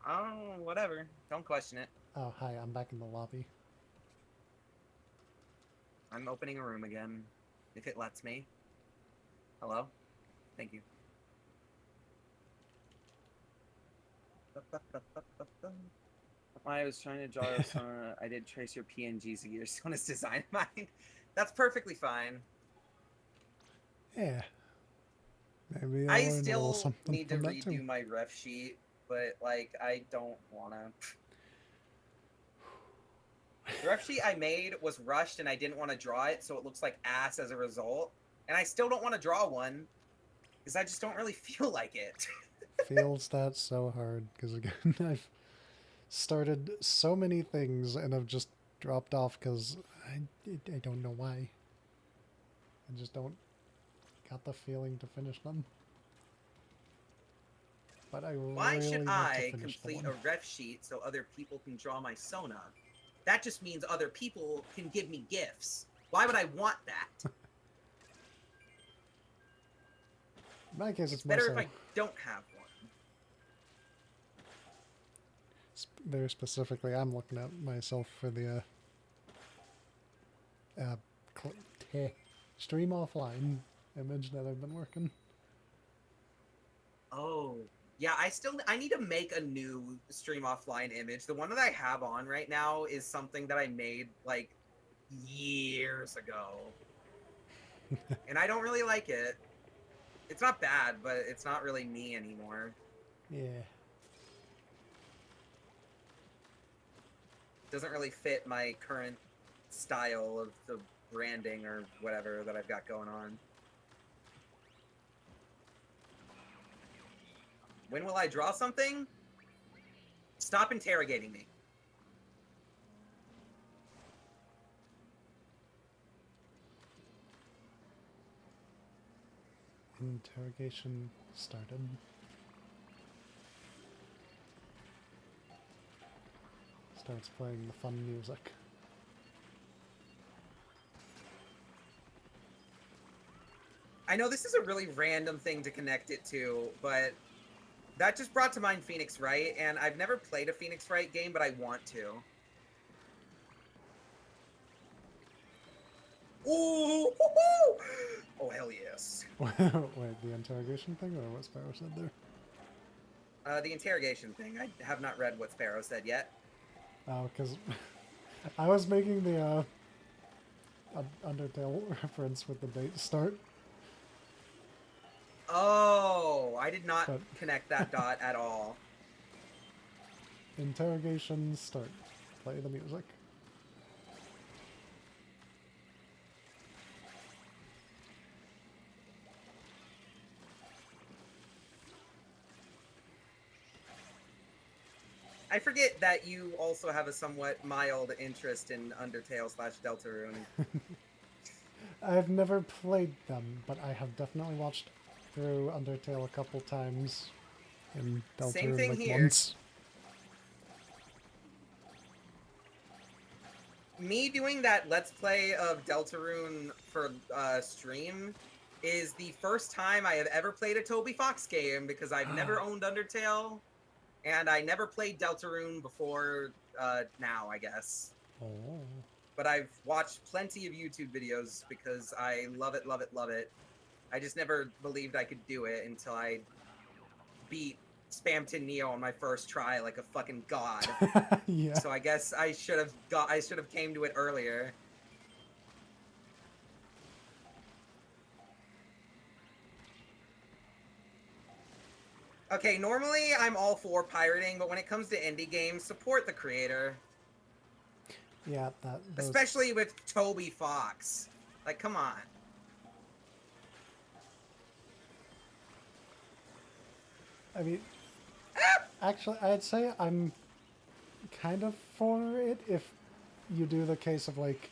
Oh, whatever. Don't question it. Oh, hi. I'm back in the lobby. I'm opening a room again, if it lets me. Hello? Thank you. I was trying to draw some. I did trace your PNGs of your Sona's design mine. That's perfectly fine. Yeah. Maybe I'll I learn a little still something need to from that too. redo my ref sheet, but like I don't wanna. The ref sheet I made was rushed and I didn't want to draw it, so it looks like ass as a result. And I still don't want to draw one because I just don't really feel like it. Feels that so hard because again, I've started so many things and I've just dropped off because I don't know why. I just don't got the feeling to finish them. But I Why really should want to I finish the complete one. a ref sheet so other people can draw my Sona? That just means other people can give me gifts. Why would I want that? In my case, It's it's more better if so. I don't have one. very specifically, I'm looking at myself for the uh, stream offline image that I've been working. Oh, yeah, I need to make a new stream offline image. The one that I have on right now is something that I made like years ago. And I don't really like it. It's not bad, but it's not really me anymore. Yeah. Doesn't really fit my current style of the branding or whatever that I've got going on. When will I draw something? Stop interrogating me. Interrogation started. Starts playing the fun music. I know this is a really random thing to connect it to, but that just brought to mind Phoenix Wright, and I've never played a Phoenix Wright game, but I want to. Ooh! Oh, hell yes. Wait, the interrogation thing, or what Sparrow said there? The interrogation thing. I have not read what Sparrow said yet. Oh, because I was making the Undertale reference with the date start. Oh, I did not connect that dot at all. Interrogation start. Play the music. I forget that you also have a somewhat mild interest in Undertale / Deltarune. I've never played them, but I have definitely watched through Undertale a couple times. And Same Deltarune thing like here. once. Me doing that Let's Play of Deltarune for stream is the first time I have ever played a Toby Fox game, because I've never owned Undertale, and I never played Deltarune before now, I guess. Oh. But I've watched plenty of YouTube videos because I love it, love it, love it. I just never believed I could do it until I beat Spamton Neo on my first try like a fucking god. Yeah. So I guess I should have came to it earlier. Okay, normally I'm all for pirating, but when it comes to indie games, support the creator. Yeah, those... Especially with Toby Fox. Like, come on. I mean, actually, I'd say I'm kind of for it if you do the case of, like,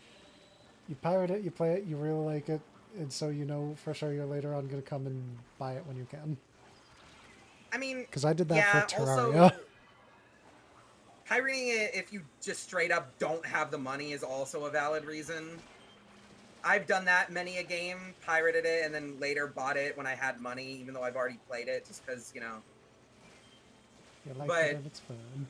you pirate it, you play it, you really like it, and so you know for sure you're later on going to come and buy it when you can. I mean, because I did that for Terraria. Also, pirating it if you just straight up don't have the money is also a valid reason. I've done that many a game, pirated it, and then later bought it when I had money, even though I've already played it, just because, you know. You like it and it's fun.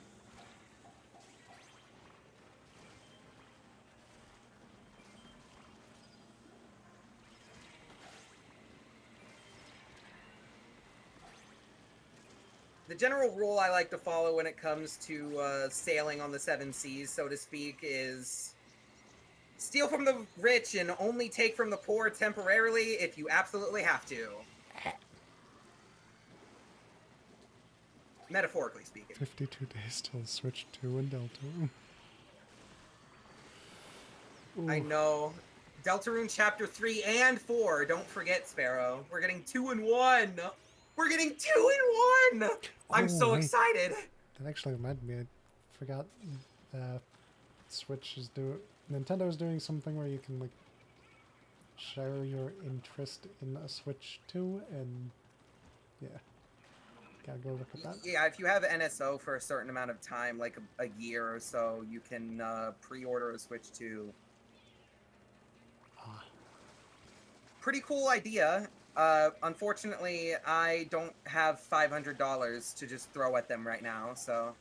The general rule I like to follow when it comes to sailing on the seven seas, so to speak, is steal from the rich and only take from the poor temporarily if you absolutely have to. Metaphorically speaking. 52 days till Switch 2 and Deltarune. I know. Deltarune Chapter 3 and 4. Don't forget, Sparrow. We're getting 2 in 1. We're getting 2 in 1. I'm so excited. That actually reminded me. I forgot. Switch is Nintendo's doing something where you can like share your interest in a Switch 2, and yeah, gotta go look at that. Yeah, if you have NSO for a certain amount of time, like a year or so, you can pre-order a Switch 2. Pretty cool idea. Unfortunately, I don't have $500 to just throw at them right now, so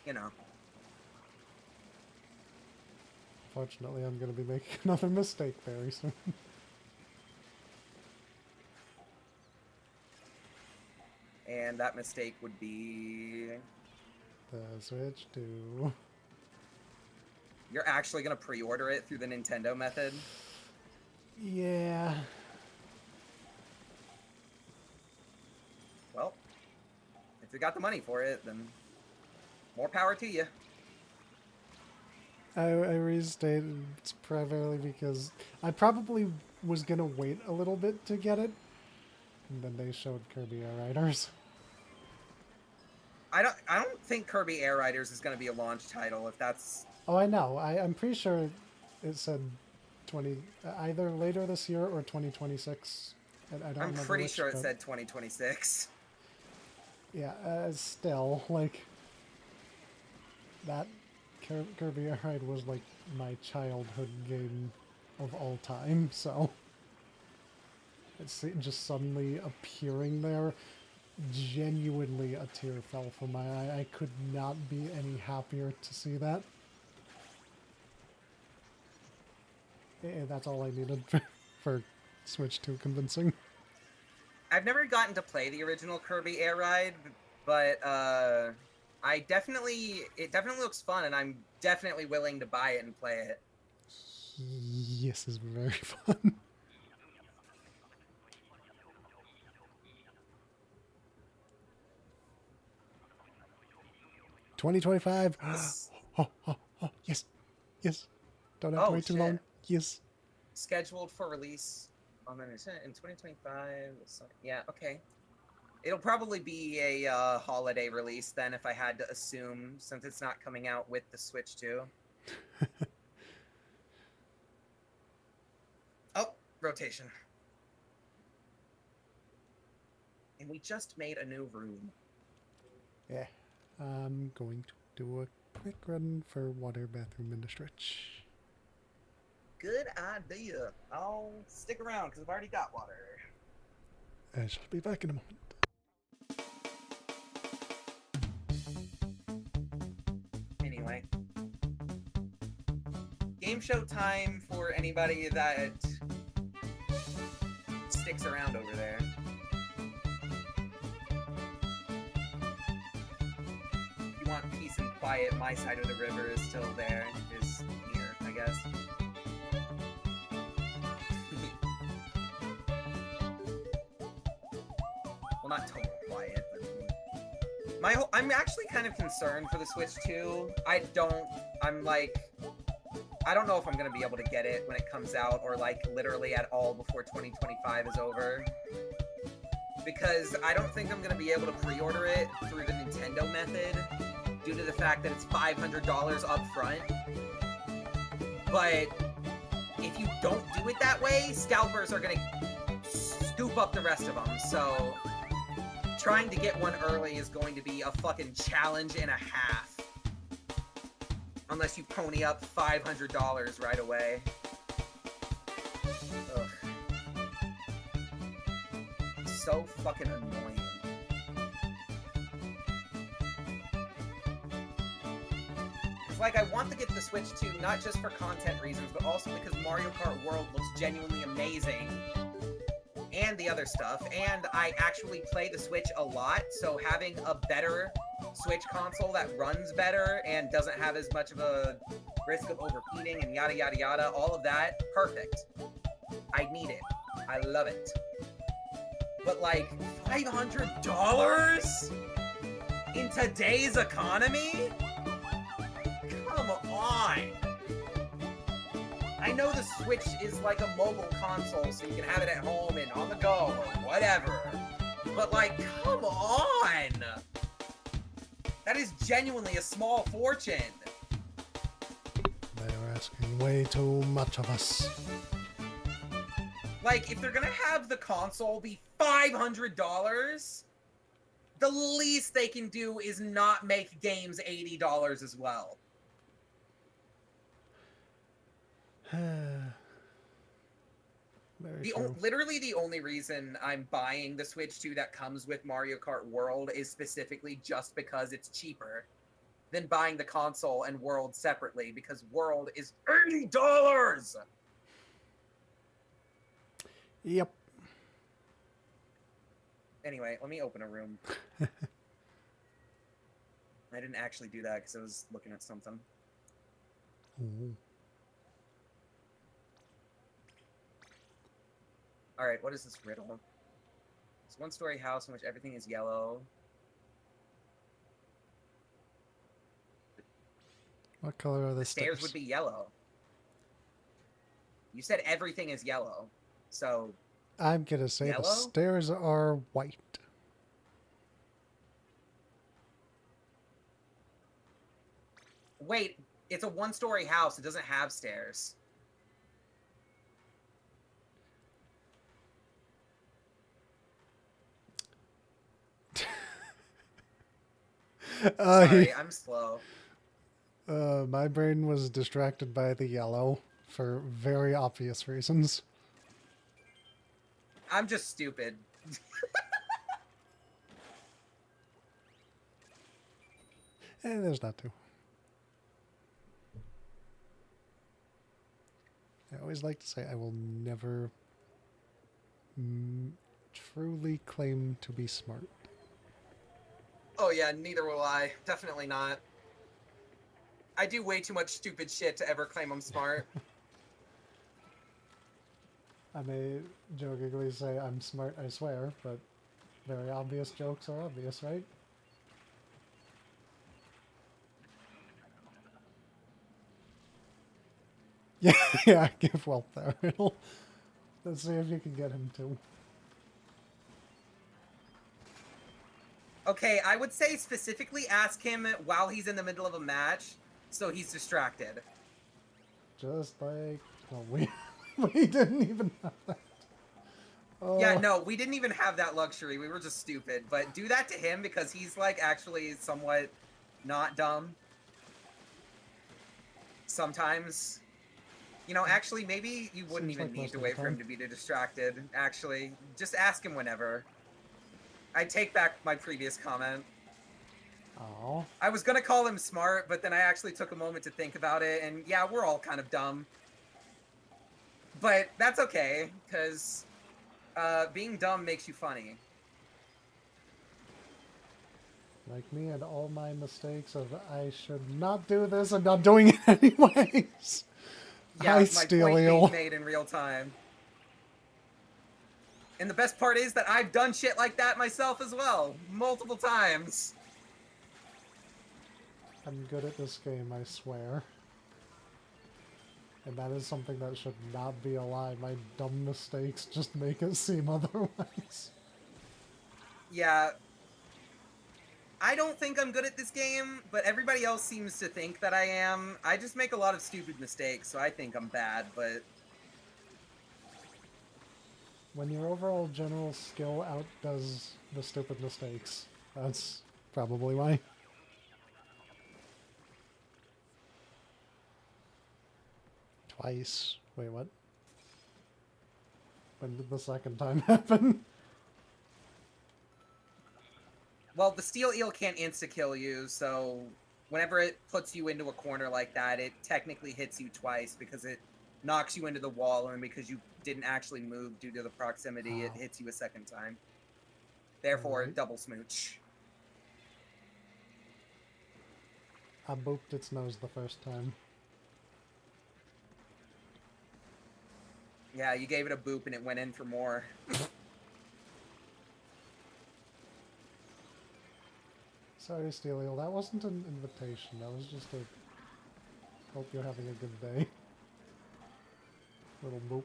you know. Fortunately, I'm going to be making another mistake very soon. And that mistake would be... The Switch 2. You're actually going to pre-order it through the Nintendo method? Yeah. Well, if you got the money for it, then more power to you. I restated it's primarily because I probably was going to wait a little bit to get it. And then they showed Kirby Air Riders. I don't think Kirby Air Riders is going to be a launch title, if that's... Oh, I know. I'm pretty sure it said 20... either later this year or 2026. I don't I'm remember pretty which, sure it but said 2026. yeah, still, like... That Kirby Air Ride was like my childhood game of all time, so... It's just suddenly appearing there. Genuinely a tear fell from my eye. I could not be any happier to see that. That's all I needed for Switch 2 convincing. I've never gotten to play the original Kirby Air Ride, but it definitely looks fun, and I'm definitely willing to buy it and play it. Yes, it's very fun. $20.25. Oh, yes, yes. Don't have to wait too long. Yes. Scheduled for release on the internet in 2025. Yeah, okay. It'll probably be a holiday release then, if I had to assume, since it's not coming out with the Switch 2. Oh, rotation. And we just made a new room. Yeah. I'm going to do a quick run for water, bathroom, and a stretch. Good idea. I'll stick around because I've already got water. I shall be back in a moment. Anyway. Game show time for anybody that sticks around over there. If you want peace and quiet, my side of the river is still there. Is here, I guess. Well, not total quiet, but I'm actually kind of concerned for the Switch 2. I don't know if I'm gonna be able to get it when it comes out, or like literally at all before 2025 is over. Because I don't think I'm gonna be able to pre-order it through the Nintendo method, due to the fact that it's $500 up front. But if you don't do it that way, scalpers are gonna scoop up the rest of them, so trying to get one early is going to be a fucking challenge and a half. Unless you pony up $500 right away. Ugh. So fucking annoying. It's like I want to get the Switch 2, not just for content reasons, but also because Mario Kart World looks genuinely amazing. And the other stuff, and I actually play the Switch a lot, so having a better Switch console that runs better and doesn't have as much of a risk of overheating and yada yada yada, all of that, perfect. I need it. I love it. But like, $500 in today's economy? Come on! I know the Switch is like a mobile console, so you can have it at home and on the go, or whatever. But like, come on! That is genuinely a small fortune. They're asking way too much of us. Like, if they're gonna have the console be $500, the least they can do is not make games $80 as well. Literally the only reason I'm buying the Switch 2 that comes with Mario Kart World is specifically just because it's cheaper. than buying the console and World separately, because World is $80. Yep. Anyway, let me open a room. I didn't actually do that because I was looking at something. Ooh. All right, what is this riddle? It's a one-story house in which everything is yellow. What color are the Stairs would be yellow. You said everything is yellow, so I'm gonna say yellow? the stairs are white. Wait, it's a one-story house. It doesn't have stairs. Sorry, I'm slow. My brain was distracted by the yellow for very obvious reasons. I'm just stupid. There's not to. I always like to say I will never truly claim to be smart. Oh yeah, neither will I. Definitely not. I do way too much stupid shit to ever claim I'm smart. I may jokingly say I'm smart, I swear, but very obvious jokes are obvious, right? Yeah, yeah, give Whelp that riddle. Let's see if you can get him to. Okay, I would say specifically ask him while he's in the middle of a match, so he's distracted. Just like... Oh, we didn't even have that. Oh. Yeah, no, we didn't even have that luxury. We were just stupid. But do that to him because he's, like, actually somewhat not dumb. Sometimes. You know, actually, maybe you wouldn't even need to wait for him to be distracted. Actually, just ask him whenever. I take back my previous comment. Oh. I was gonna call him smart, but then I actually took a moment to think about it, and yeah, we're all kind of dumb. But that's okay, because being dumb makes you funny. Like me and all my mistakes of I should not do this and not doing it anyways. Yeah, I my steal point you. being made in real time. And the best part is that I've done shit like that myself as well, multiple times. I'm good at this game, I swear. And that is something that should not be a lie. My dumb mistakes just make it seem otherwise. Yeah. I don't think I'm good at this game, but everybody else seems to think that I am. I just make a lot of stupid mistakes, so I think I'm bad, but... When your overall general skill outdoes the stupid mistakes, that's probably why. Twice. Wait, what? When did the second time happen? Well, the steel eel can't insta-kill you, so whenever it puts you into a corner like that, it technically hits you twice because it knocks you into the wall, and because you didn't actually move due to the proximity, it hits you a second time. Therefore, double smooch. I booped its nose the first time. Yeah, you gave it a boop and it went in for more. Sorry, Steelio, that wasn't an invitation. That was just a... Hope you're having a good day. Little boop.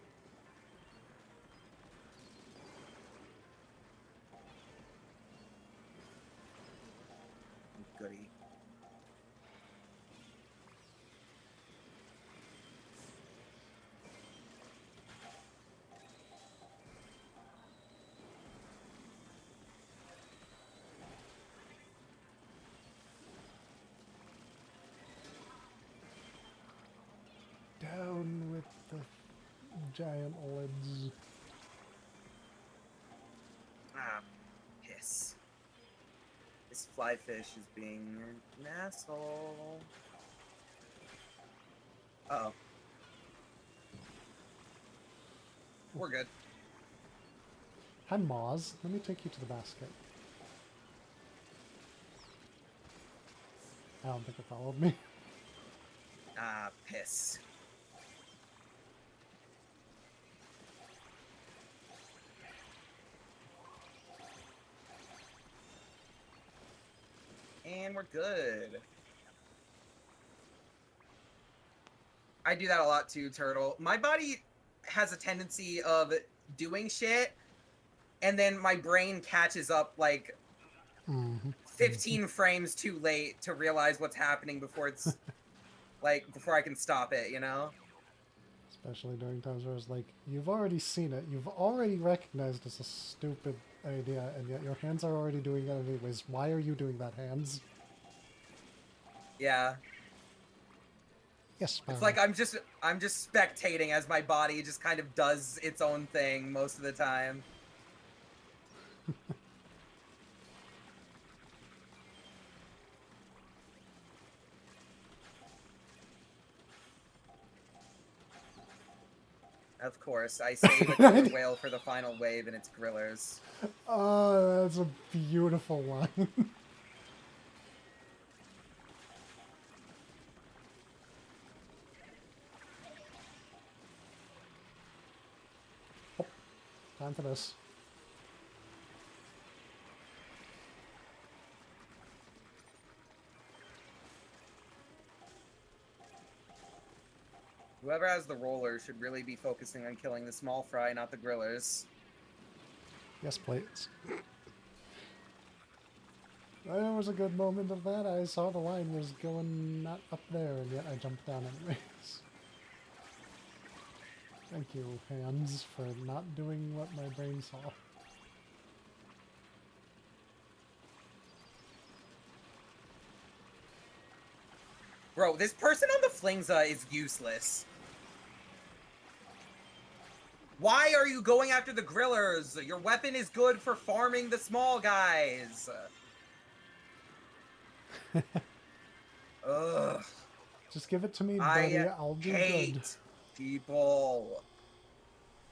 Goody. Down with the giant lids. Ah, piss. This fly fly fish is being an asshole. Uh-oh. We're good. Hi, Moz. Let me take you to the basket. I don't think it followed me. Ah, piss. And we're good. I do that a lot too, Turtle. My body has a tendency of doing shit, and then my brain catches up like 15 frames too late to realize what's happening before it's like before I can stop it, you know? Especially during times where it's like, you've already seen it, you've already recognized it's a stupid idea, and yet your hands are already doing it anyways. Why are you doing that, hands? Yeah. Yes, It's Spiral. like I'm just spectating as my body just kind of does its own thing most of the time. Of course, I save a killer whale for the final wave and it's grillers. Oh, that's a beautiful line. Oh, time for this. Whoever has the roller should really be focusing on killing the small fry, not the grillers. Yes, please. There was a good moment of that. I saw the line was going not up there, and yet I jumped down anyways. Thank you, hands, for not doing what my brain saw. Bro, this person on the Flingza is useless. Why are you going after the grillers? Your weapon is good for farming the small guys. Ugh. Just give it to me, buddy. I I'll do hate good. people.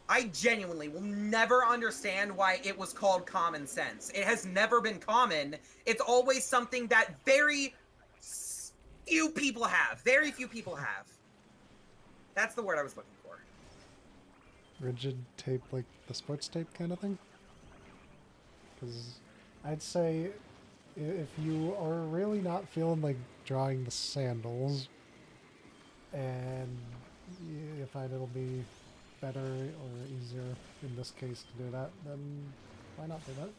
I genuinely will never understand why it was called common sense. It has never been common. It's always something that very few people have. Very few people have. That's the word I was looking for. Rigid tape, like the sports tape kind of thing? Because I'd say if you are really not feeling like drawing the sandals, and you find it'll be better or easier in this case to do that, then why not do that?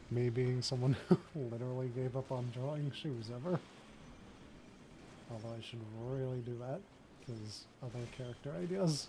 Me being someone who literally gave up on drawing shoes ever. Although I should really do that, because other character ideas.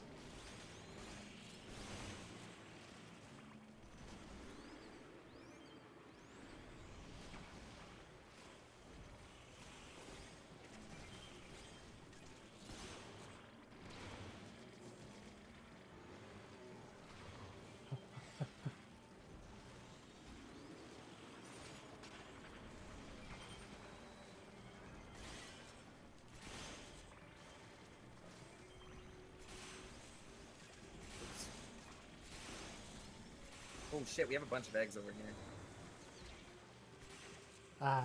Oh shit, we have a bunch of eggs over here. I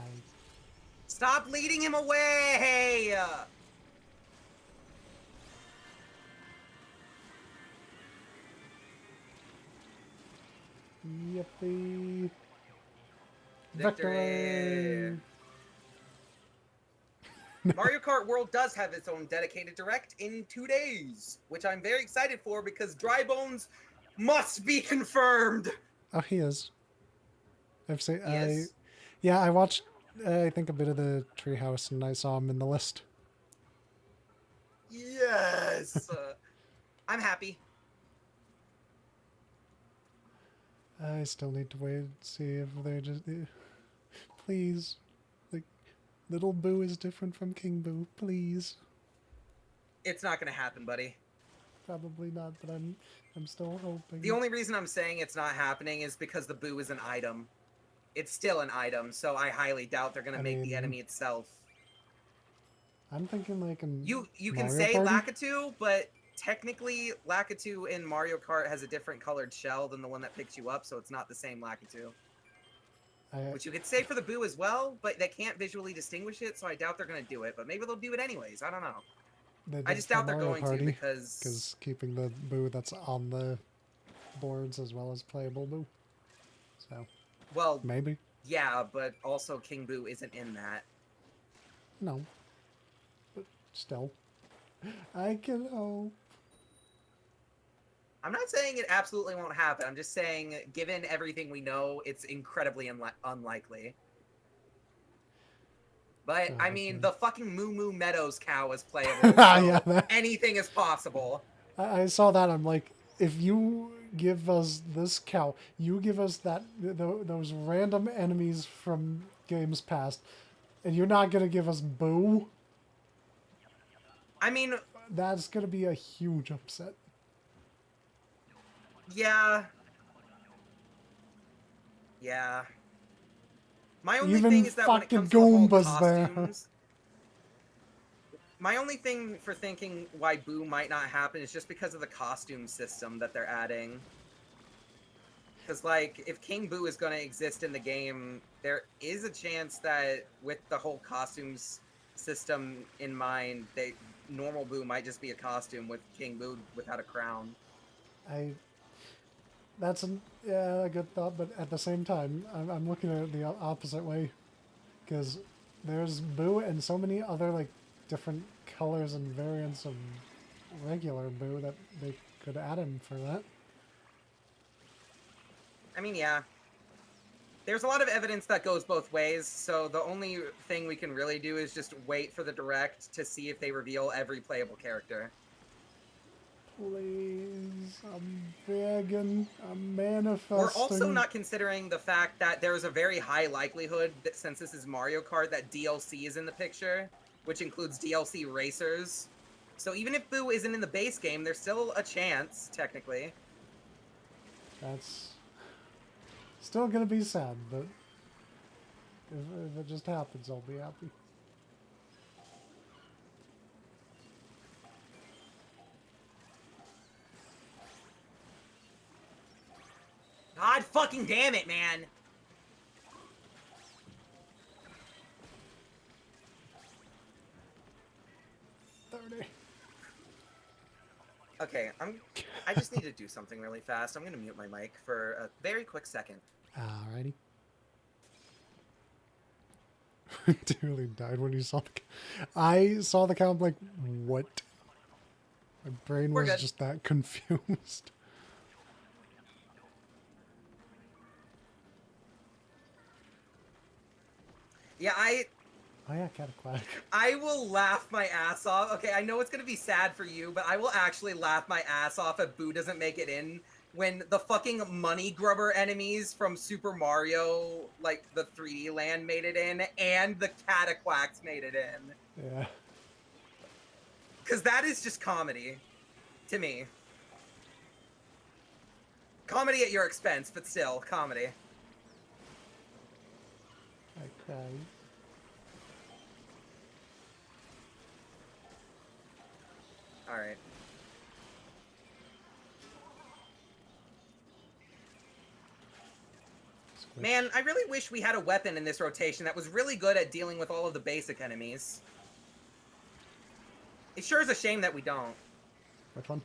Stop leading him away! Yippee! Victory! Mario Kart World does have its own dedicated direct in 2 days, which I'm very excited for because Dry Bones must be confirmed. Oh, he is. I've seen. Yes. Yeah, I watched. I think a bit of the Treehouse, and I saw him in the list. Yes. I'm happy. I still need to wait and see if they're just. Please, like, Little Boo is different from King Boo. Please. It's not gonna happen, buddy. probably not, but I'm still hoping. The only reason I'm saying it's not happening is because the boo is an item. It's still an item, so I highly doubt they're gonna make the enemy itself. I'm thinking like in You can Mario say Party? Lakitu, but technically Lakitu in Mario Kart has a different colored shell than the one that picks you up, so it's not the same Lakitu. Which you could say for the boo as well, but they can't visually distinguish it, so I doubt they're gonna do it. But maybe they'll do it anyways. I don't know. I just doubt they're going to because keeping the boo that's on the boards as well as playable boo. So well, maybe. Yeah, but also King Boo isn't in that. No. But still. I can hope. I'm not saying it absolutely won't happen. I'm just saying, given everything we know, it's incredibly unlikely. But, I mean, the fucking Moo Moo Meadows cow is playable, so yeah, anything is possible. I saw that, I'm like, if you give us this cow, you give us that those random enemies from games past, and you're not going to give us Boo? I mean... That's going to be a huge upset. Yeah. Yeah. My only Even thing is that when it comes to the whole costumes... My only thing for thinking why Boo might not happen is just because of the costume system that they're adding. Because, like, if King Boo is going to exist in the game, there is a chance that with the whole costumes system in mind, normal Boo might just be a costume with King Boo without a crown. That's a good thought, but at the same time, I'm looking at it the opposite way. Because there's Boo and so many other, like, different colors and variants of regular Boo that they could add him for that. I mean, yeah. There's a lot of evidence that goes both ways, so the only thing we can really do is just wait for the direct to see if they reveal every playable character. Please, I'm begging, I'm manifesting. We're also not considering the fact that there's a very high likelihood that since this is Mario Kart, that DLC is in the picture, which includes DLC racers. So even if Boo isn't in the base game, there's still a chance, technically. That's still gonna be sad, but if it just happens, I'll be happy. God fucking damn it, man! Okay, I just need to do something really fast. I'm gonna mute my mic for a very quick second. Alrighty. Duly died when you saw the I saw the count, like, what? My brain was just that confused. Yeah, Oh yeah, Cataquack. I will laugh my ass off. Okay, I know it's gonna be sad for you, but I will actually laugh my ass off if Boo doesn't make it in when the fucking money grubber enemies from Super Mario, like the 3D land, made it in, and the Cataquacks made it in. Yeah. Because that is just comedy, to me. Comedy at your expense, but still, comedy. I cried. Alright. Man, I really wish we had a weapon in this rotation that was really good at dealing with all of the basic enemies. It sure is a shame that we don't. Which one?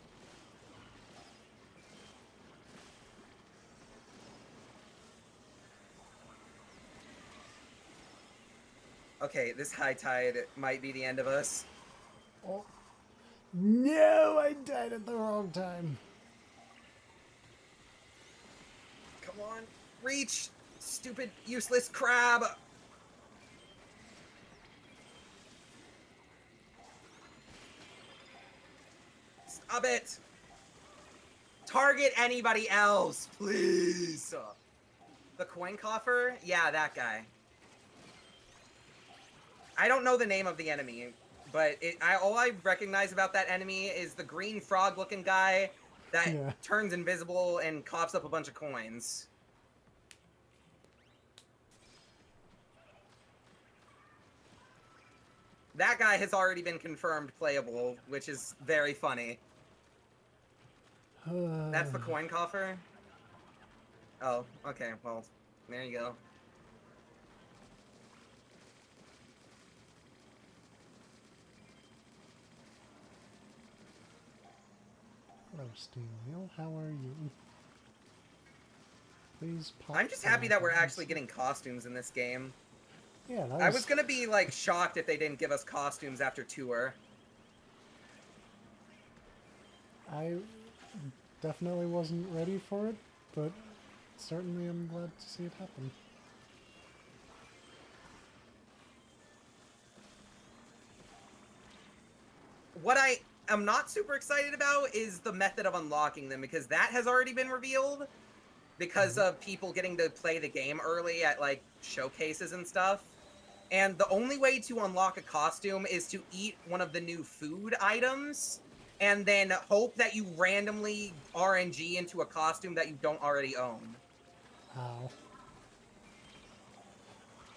Okay, this high tide might be the end of us. Oh. No, I died at the wrong time. Come on, reach, stupid, useless crab. Stop it. Target anybody else, please. The coin coffer? Yeah, that guy. I don't know the name of the enemy. But all I recognize about that enemy is the green frog-looking guy that Yeah. turns invisible and coughs up a bunch of coins. That guy has already been confirmed playable, which is very funny. That's the coin coffer? Oh, okay, well, there you go. Hello, Steelio. How are you? Please pop. I'm just happy that we're actually getting costumes in this game. Yeah, that I was gonna be, like, shocked if they didn't give us costumes after Tour. I definitely wasn't ready for it, but certainly I'm glad to see it happen. What I am not super excited about is the method of unlocking them, because that has already been revealed because of people getting to play the game early at, like, showcases and stuff. And the only way to unlock a costume is to eat one of the new food items and then hope that you randomly RNG into a costume that you don't already own. Ow.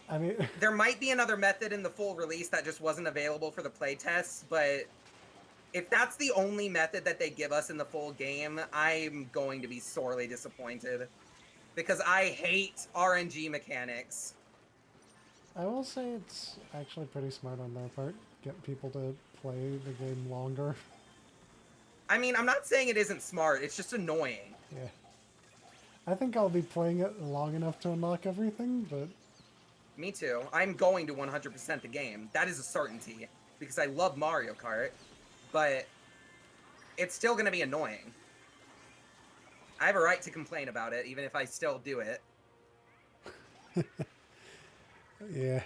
I mean... There might be another method in the full release that just wasn't available for the playtests, but if that's the only method that they give us in the full game, I'm going to be sorely disappointed. Because I hate RNG mechanics. I will say it's actually pretty smart on their part. Get people to play the game longer. I mean, I'm not saying it isn't smart, it's just annoying. Yeah. I think I'll be playing it long enough to unlock everything, but... Me too. I'm going to 100% the game. That is a certainty. Because I love Mario Kart. But it's still going to be annoying. I have a right to complain about it, even if I still do it. Yeah.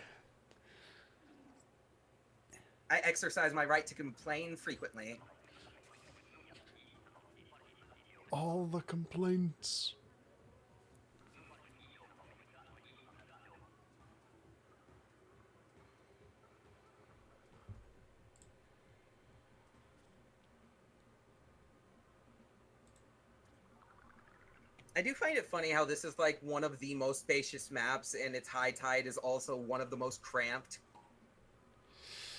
I exercise my right to complain frequently. All the complaints. I do find it funny how this is like one of the most spacious maps, and its high tide is also one of the most cramped.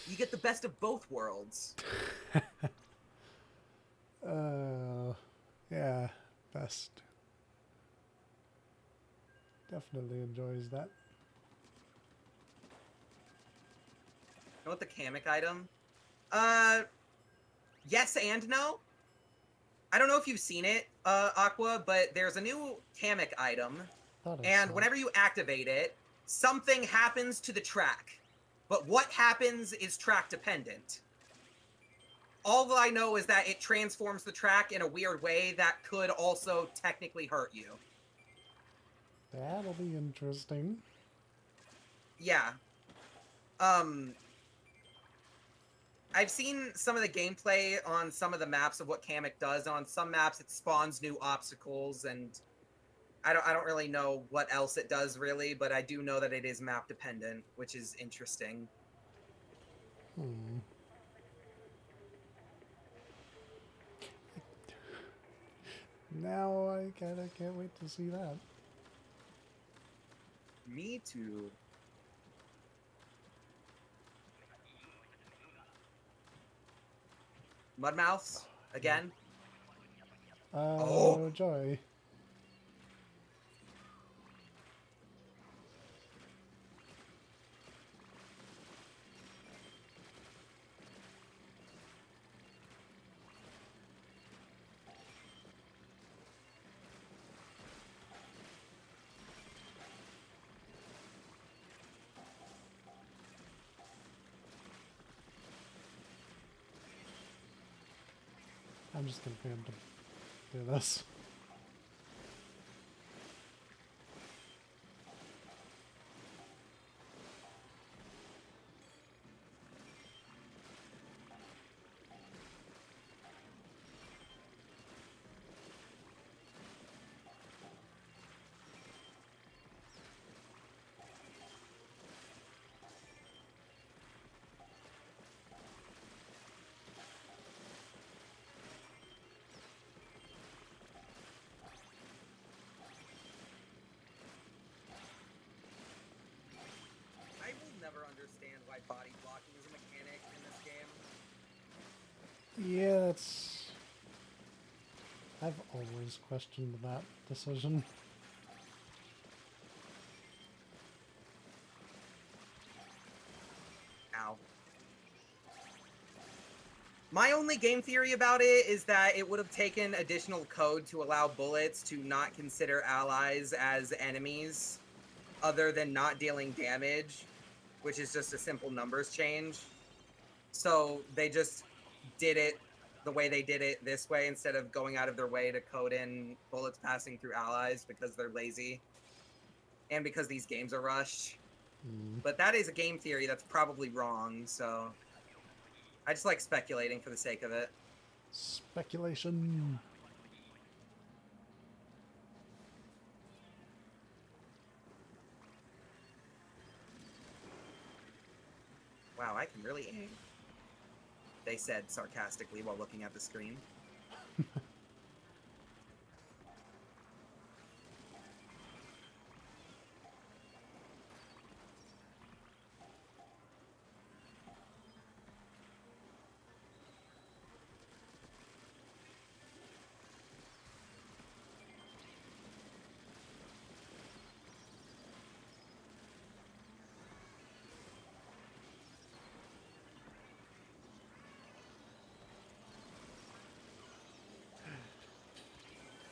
You get the best of both worlds. Yeah, best. Definitely enjoys that. You know what the Kamek item? Yes and no. I don't know if you've seen it, Aqua, but there's a new Kamek item, and whenever you activate it, something happens to the track. But what happens is track dependent. All that I know is that it transforms the track in a weird way that could also technically hurt you. That'll be interesting. Yeah. I've seen some of the gameplay on some of the maps of what Kamek does. On some maps, it spawns new obstacles, and I don't really know what else it does, really, but I do know that it is map dependent, which is interesting. Now I kinda can't wait to see that. Me too. Mudmouths again. Oh, joy. I'm just gonna preempt him. Do this. understand why body blocking is a mechanic in this game. Yeah, it's... I've always questioned that decision. Ow. My only game theory about it is that it would have taken additional code to allow bullets to not consider allies as enemies, other than not dealing damage, which is just a simple numbers change. So they just did it the way they did it this way instead of going out of their way to code in bullets passing through allies because they're lazy and because these games are rushed. But that is a game theory that's probably wrong, so I just like speculating for the sake of it. Speculation. Wow, I can really aim, they said sarcastically while looking at the screen.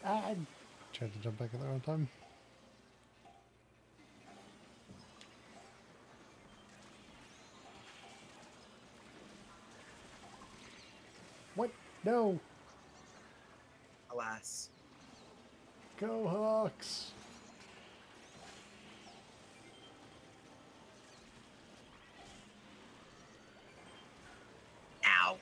I tried to jump back at the wrong time. What? No! Alas. Go Hawks! Ow!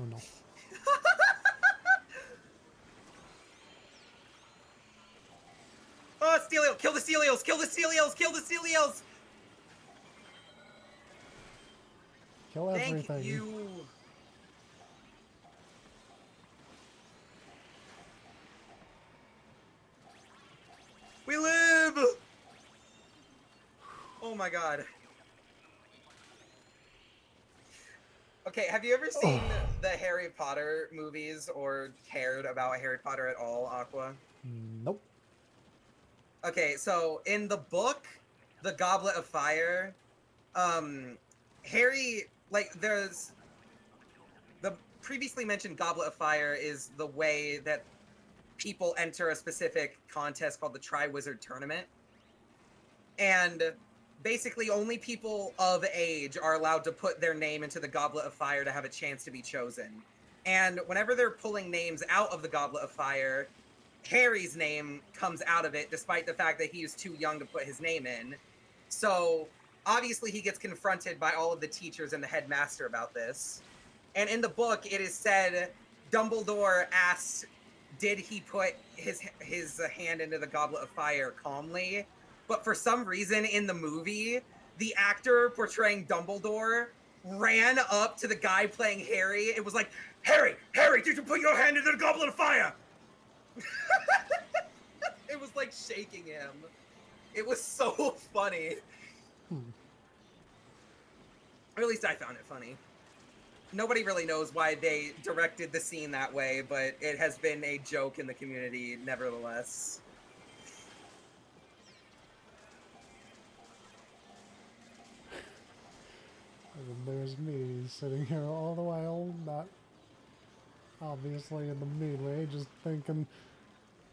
Oh no. Oh, Steelio! Kill the Steelios! Kill the Steelios! Kill the Steelios! Kill everything. Thank you! We live! Oh my god. Okay, have you ever seen the Harry Potter movies or cared about Harry Potter at all, Aqua? Nope. Okay, so in the book, The Goblet of Fire, Harry, like, there's the previously mentioned Goblet of Fire is the way that people enter a specific contest called the Triwizard Tournament. And basically only people of age are allowed to put their name into the Goblet of Fire to have a chance to be chosen. And whenever they're pulling names out of the Goblet of Fire, Harry's name comes out of it, despite the fact that he is too young to put his name in. So obviously he gets confronted by all of the teachers and the headmaster about this. And in the book, it is said Dumbledore asked, did he put his hand into the Goblet of Fire calmly? But for some reason in the movie, the actor portraying Dumbledore ran up to the guy playing Harry. It was like, Harry, did you put your hand into the Goblet of Fire? It was like shaking him. It was so funny. Or at least I found it funny. Nobody really knows why they directed the scene that way, but it has been a joke in the community nevertheless. And then there's me sitting here all the while, not obviously in the mean way, just thinking,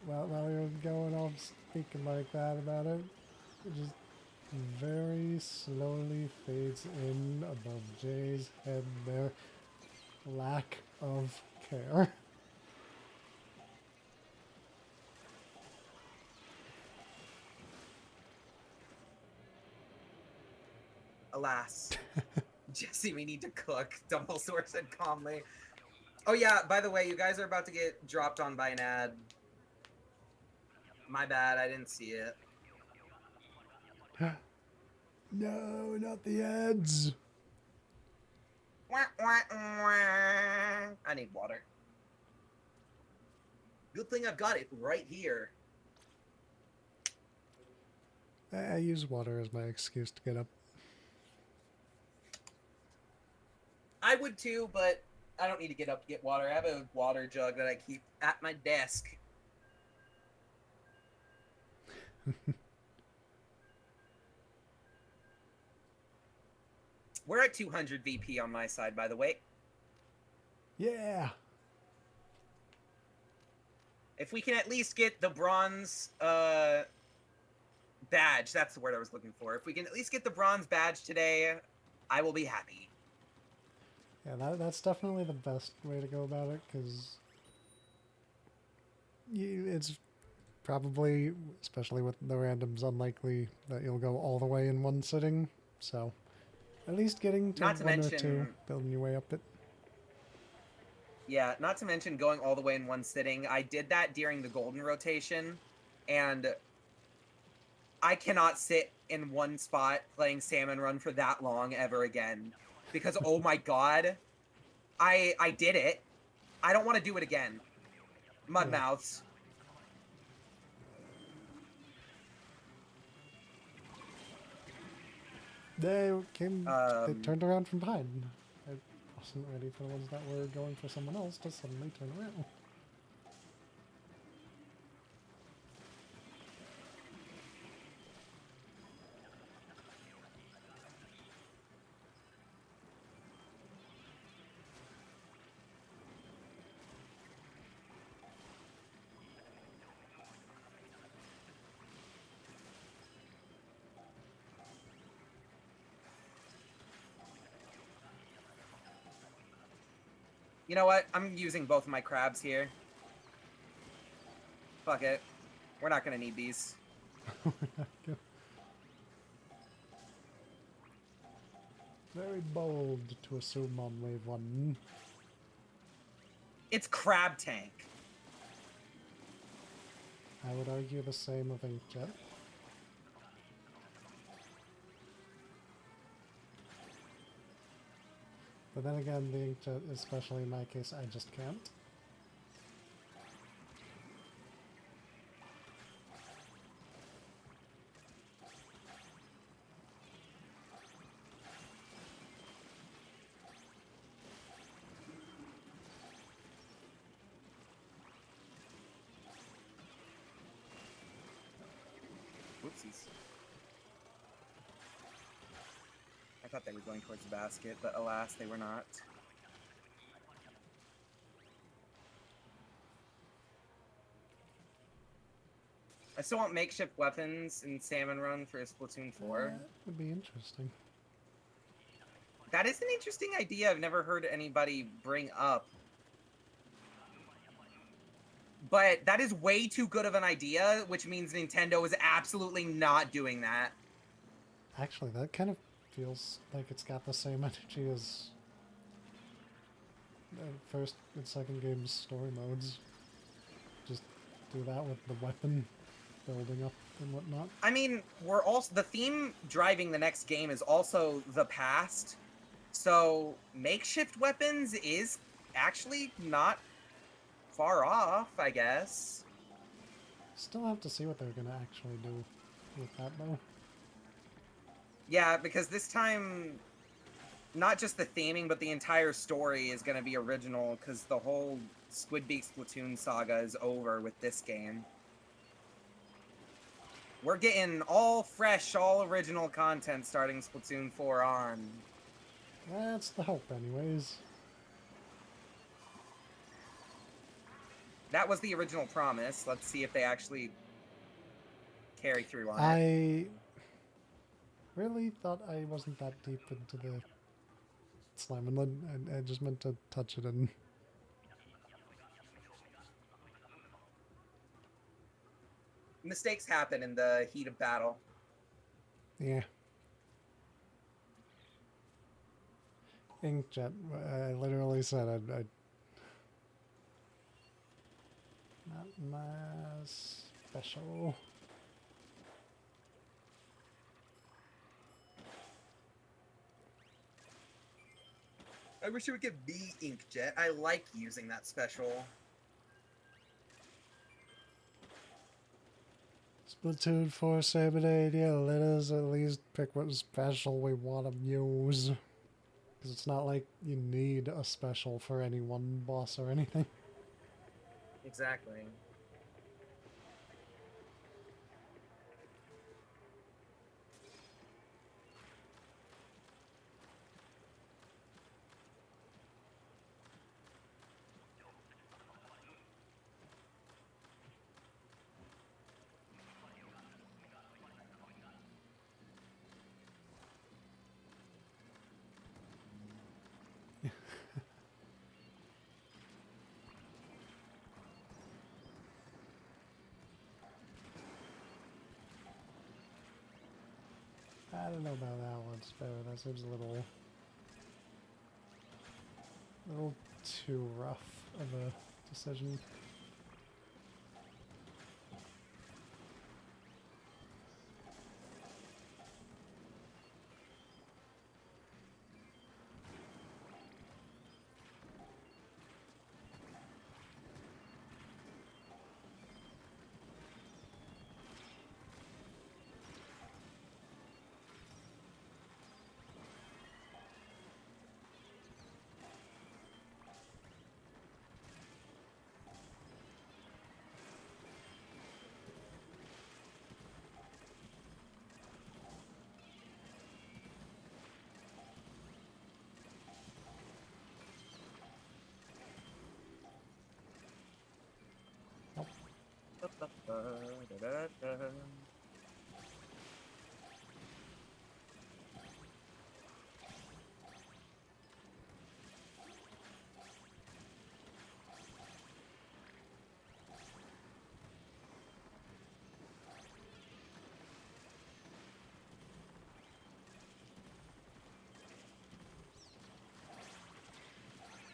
well, while you're going off speaking like that about it, it just very slowly fades in above Jay's head there. Lack of care. Alas. Jesse, we need to cook, Dumbledore said calmly. Oh yeah, by the way, you guys are about to get dropped on by an ad. My bad, I didn't see it. No, not the ads. I need water. Good thing I've got it right here. I use water as my excuse to get up. I would too, but I don't need to get up to get water. I have a water jug that I keep at my desk. We're at 200 VP on my side, by the way. Yeah! If we can at least get the bronze badge, that's the word I was looking for. If we can at least get the bronze badge today, I will be happy. Yeah, that's definitely the best way to go about it, because it's probably, especially with the randoms, unlikely that you'll go all the way in one sitting. So, at least getting to Not to one or two, mention, building your way up it. yeah, not to mention going all the way in one sitting. I did that during the golden rotation, and I cannot sit in one spot playing Salmon Run for that long ever again. Because oh my god, I did it. I don't want to do it again. Mud Yeah. mouths. They turned around from behind. I wasn't ready for the ones that were going for someone else to suddenly turn around. You know what? I'm using both of my crabs here. Fuck it. We're not gonna need these. Very bold to assume on wave one. It's crab tank. I would argue the same of Inkjet. But then again, the Inkjet, especially in my case, I just can't. Whoopsies. I thought they were going towards the basket, but alas, they were not. I still want makeshift weapons in Salmon Run for Splatoon 4. That would be interesting. That is an interesting idea I've never heard anybody bring up. But that is way too good of an idea, which means Nintendo is absolutely not doing that. Actually, that kind of feels like it's got the same energy as the first and second game's story modes. Just do that with the weapon building up and whatnot. I mean, we're also the theme driving the next game is also the past. So makeshift weapons is actually not far off, I guess. Still have to see what they're gonna actually do with that though. Yeah, because this time, not just the theming, but the entire story is going to be original, because the whole Squidbeak Splatoon saga is over with this game. We're getting all fresh, all original content starting Splatoon 4 on. That's the hope anyways. That was the original promise. Let's see if they actually carry through on it. I really thought I wasn't that deep into the slime and lid. I just meant to touch it and... Mistakes happen in the heat of battle. Yeah. Inkjet. I literally said I'd not my special. I wish it would give me Inkjet. I like using that special. Splatoon 4 Salmon yeah, let us at least pick what special we want to use. Because it's not like you need a special for any one boss or anything. Exactly. I don't know about that one, Sparrow. That seems a little too rough of a decision.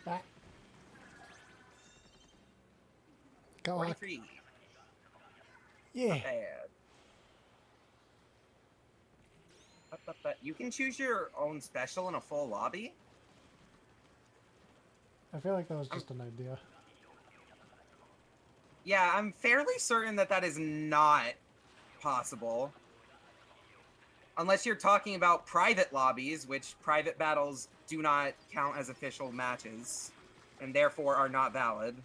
Ah, go on. 43. Yeah. Not bad. You can choose your own special in a full lobby? I feel like that was I'm, just an idea. yeah, I'm fairly certain that that is not possible. Unless you're talking about private lobbies, which private battles do not count as official matches, and therefore are not valid.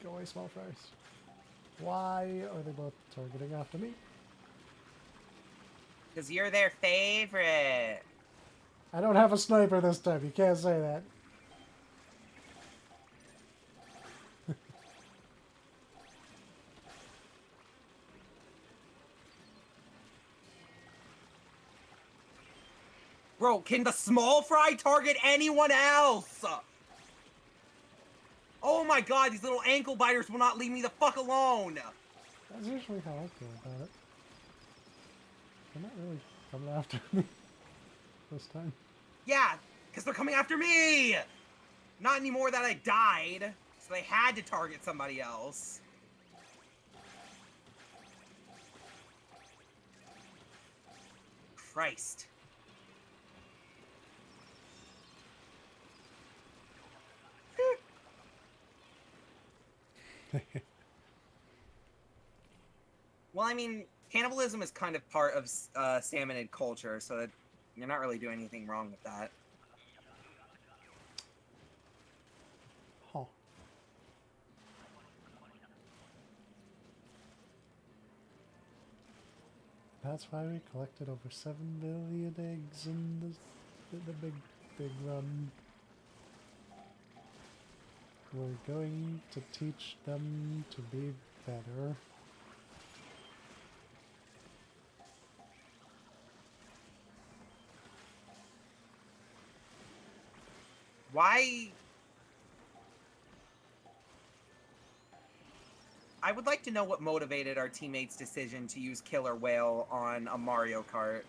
Go away, small fries. Why are they both targeting after me? Because you're their favorite. I don't have a sniper this time. You can't say that. Bro, can the small fry target anyone else? Oh my god, these little ankle biters will not leave me the fuck alone. That's usually how I feel about it. They're not really coming after me this time. Yeah, because they're coming after me. Not anymore that I died, so they had to target somebody else. Christ. Well, I mean, cannibalism is kind of part of salmonid culture, so that you're not really doing anything wrong with that. Huh. That's why we collected over 7 billion eggs in the big run. We're going to teach them to be better. Why? I would like to know what motivated our teammates' decision to use Killer Whale on a Mario Kart.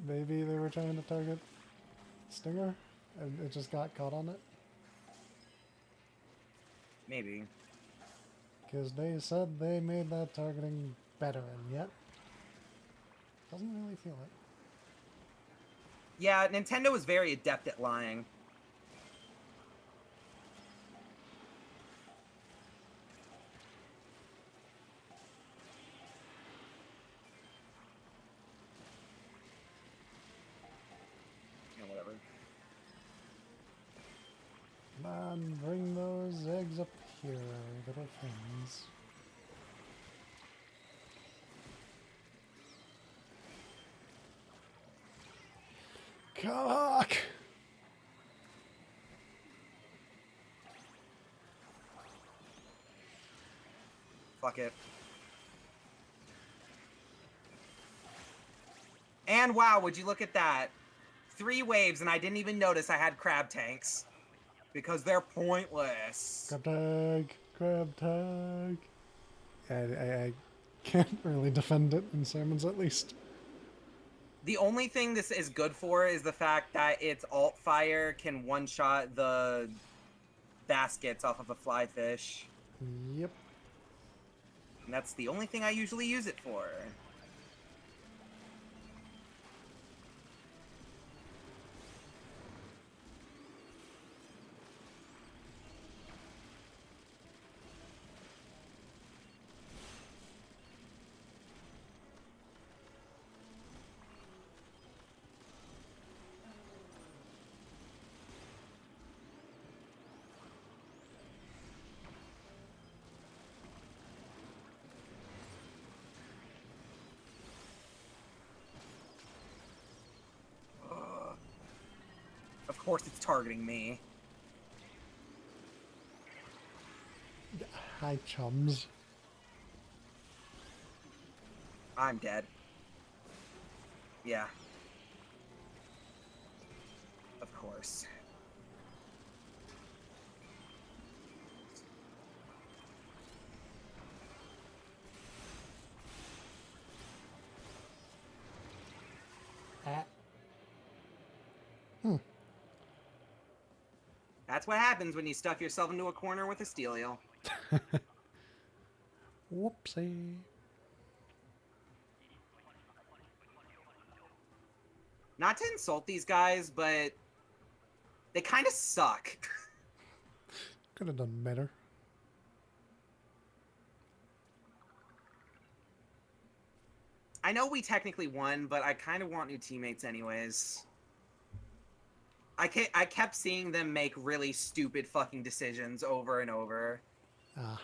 Maybe they were trying to target Stinger and it just got caught on it. Maybe. Because they said they made that targeting better, and yet doesn't really feel it. Yeah, Nintendo is very adept at lying. Yeah, whatever. Come on, bring those eggs up here, little friends. Cock! Fuck it. And wow, would you look at that? 3 waves and I didn't even notice I had crab tanks. Because they're pointless. Crab tag! Crab tag! I can't really defend it in salmons, at least. The only thing this is good for is the fact that its alt fire can one-shot the baskets off of a fly fish. Yep. And that's the only thing I usually use it for. Of course it's targeting me. Hi, chums. I'm dead. Yeah. Of course. That's what happens when you stuff yourself into a corner with a steel eel. Whoopsie. Not to insult these guys, but they kind of suck. Could have done better. I know we technically won, but I kind of want new teammates anyways. I kept seeing them make really stupid fucking decisions over and over. Ah.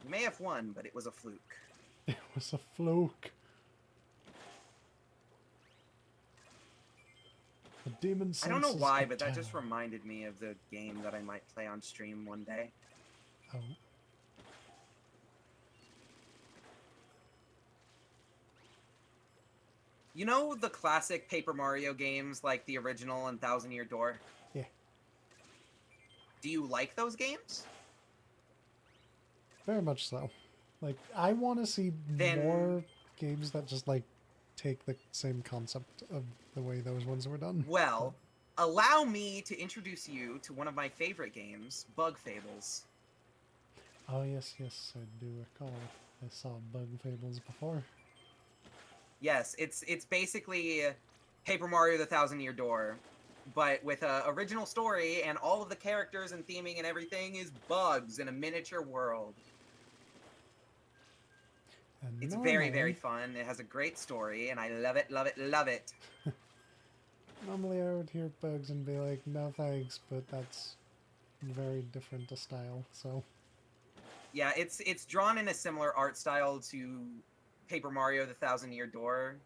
We may have won, but it was a fluke. It was a fluke. The demon I don't know senses why, could but that tell. just reminded me of the game that I might play on stream one day. Oh. You know the classic Paper Mario games like the original and Thousand Year Door? Yeah. Do you like those games? Very much so. Like, I want to see more games that just, like, take the same concept of the way those ones were done. Well, allow me to introduce you to one of my favorite games, Bug Fables. Oh, yes, yes, I do recall. I saw Bug Fables before. Yes, it's basically Paper Mario: The Thousand Year Door, but with a original story, and all of the characters and theming and everything is bugs in a miniature world. And It's normally, very, very fun. It has a great story, and I love it, love it, love it. normally I would hear Bugs and be like, no thanks, but that's very different a style, so... Yeah, it's drawn in a similar art style to Paper Mario: The Thousand Year Door,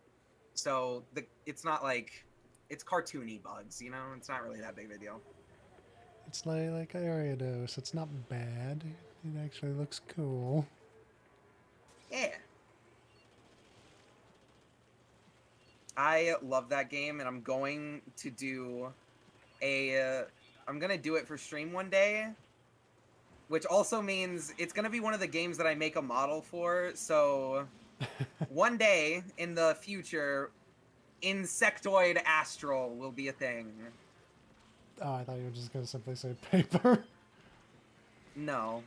so it's not like it's cartoony bugs, you know. It's not really that big of a deal. It's like Ariados. It's not bad. It actually looks cool. Yeah. I love that game, and I'm going to do I'm gonna do it for stream one day, which also means it's gonna be one of the games that I make a model for. So one day in the future, insectoid astral will be a thing. Oh, I thought you were just gonna simply say paper. No.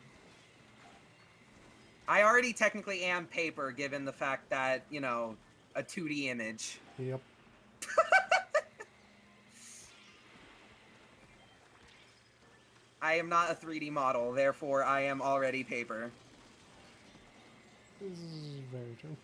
I already technically am paper, given the fact that, you know, a 2D image. Yep. I am not a 3D model, therefore I am already paper. This is very true.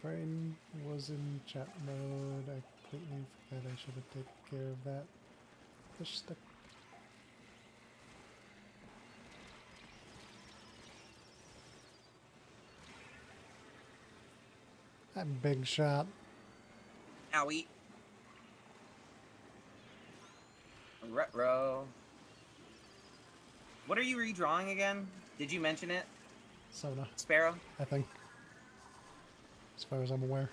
Brain was in chat mode. I completely forgot I should have taken care of that. Fish stick. That big shot. Owie. Retro. What are you redrawing again? Did you mention it? Sona, Sparrow? I think. As far as I'm aware.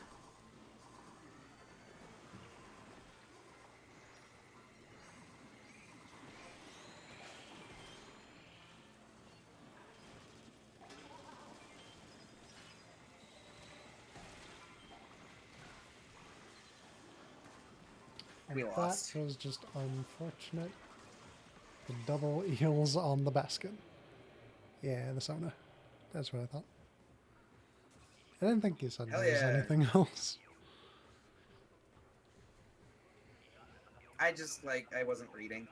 And We that lost. was just unfortunate. The double eels on the basket. Yeah, the Sona. That's what I thought. I didn't think you said Hell there was yeah. anything else. I just, like, I wasn't reading.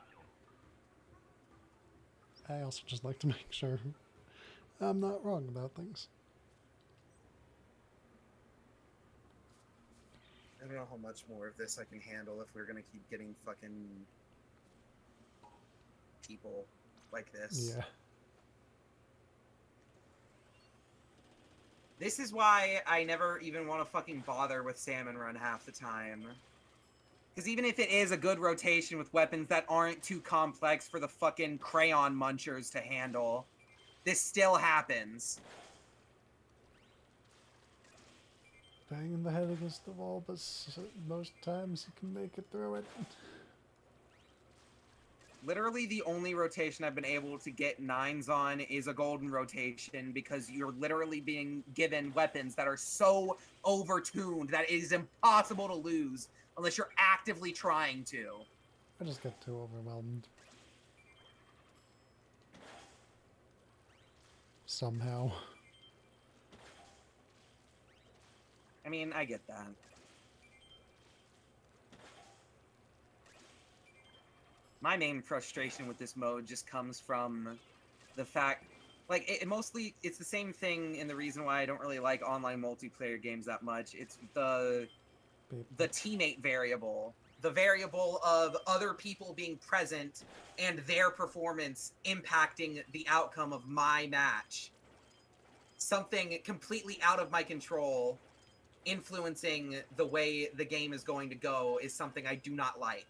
I also just like to make sure I'm not wrong about things. I don't know how much more of this I can handle if we're gonna keep getting fucking people like this. Yeah. This is why I never even want to fucking bother with Salmon Run half the time. Because even if it is a good rotation with weapons that aren't too complex for the fucking crayon munchers to handle, this still happens. Banging the head against the wall, but most times you can make it through it. Literally the only rotation I've been able to get 9s on is a golden rotation, because you're literally being given weapons that are so overtuned that it is impossible to lose unless you're actively trying to. I just get too overwhelmed. Somehow. I mean, I get that. My main frustration with this mode just comes from the fact, like, it's the same thing, and the reason why I don't really like online multiplayer games that much. It's the teammate variable, the variable of other people being present and their performance impacting the outcome of my match. Something completely out of my control influencing the way the game is going to go is something I do not like.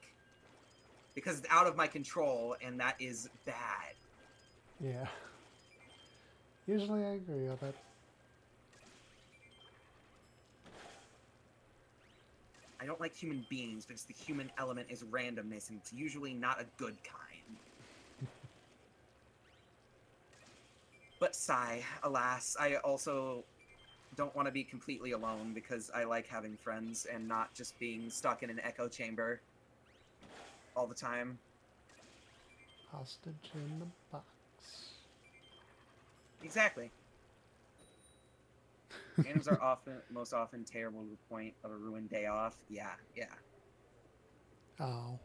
Because it's out of my control, and that is bad. Yeah. Usually I agree on that. I don't like human beings because the human element is randomness, and it's usually not a good kind. But sigh, alas, I also don't want to be completely alone because I like having friends and not just being stuck in an echo chamber all the time. Hostage in the box. Exactly. Games are most often terrible to the point of a ruined day off. Yeah. Oh.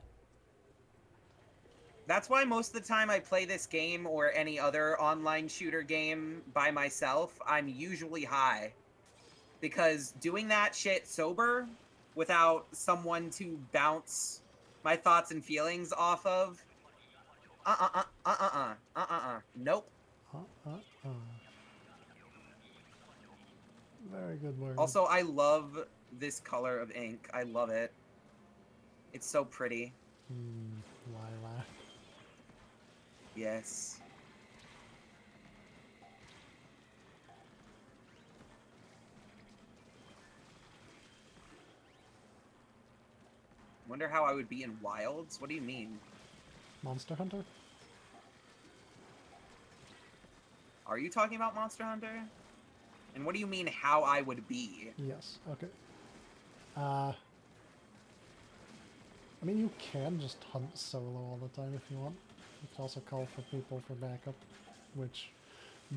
That's why most of the time I play this game or any other online shooter game by myself, I'm usually high. Because doing that shit sober without someone to bounce my thoughts and feelings off of, nope. Very good word. Also, I love this color of ink. I love it. It's so pretty. Lilac. Yes. Wonder how I would be in Wilds? What do you mean? Monster Hunter? Are you talking about Monster Hunter? And what do you mean how I would be? Yes, okay. I mean, you can just hunt solo all the time if you want. You can also call for people for backup, which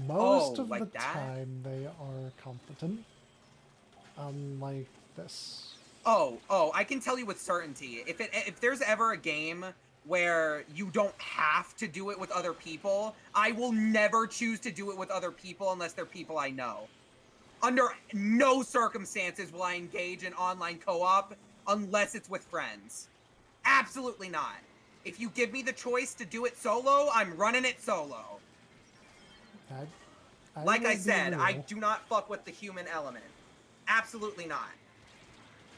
most Oh, of the like that? time they are competent. Unlike this. Oh, I can tell you with certainty. If there's ever a game where you don't have to do it with other people, I will never choose to do it with other people unless they're people I know. Under no circumstances will I engage in online co-op unless it's with friends. Absolutely not. If you give me the choice to do it solo, I'm running it solo. I Like I will be said, I real. do not fuck with the human element. Absolutely not.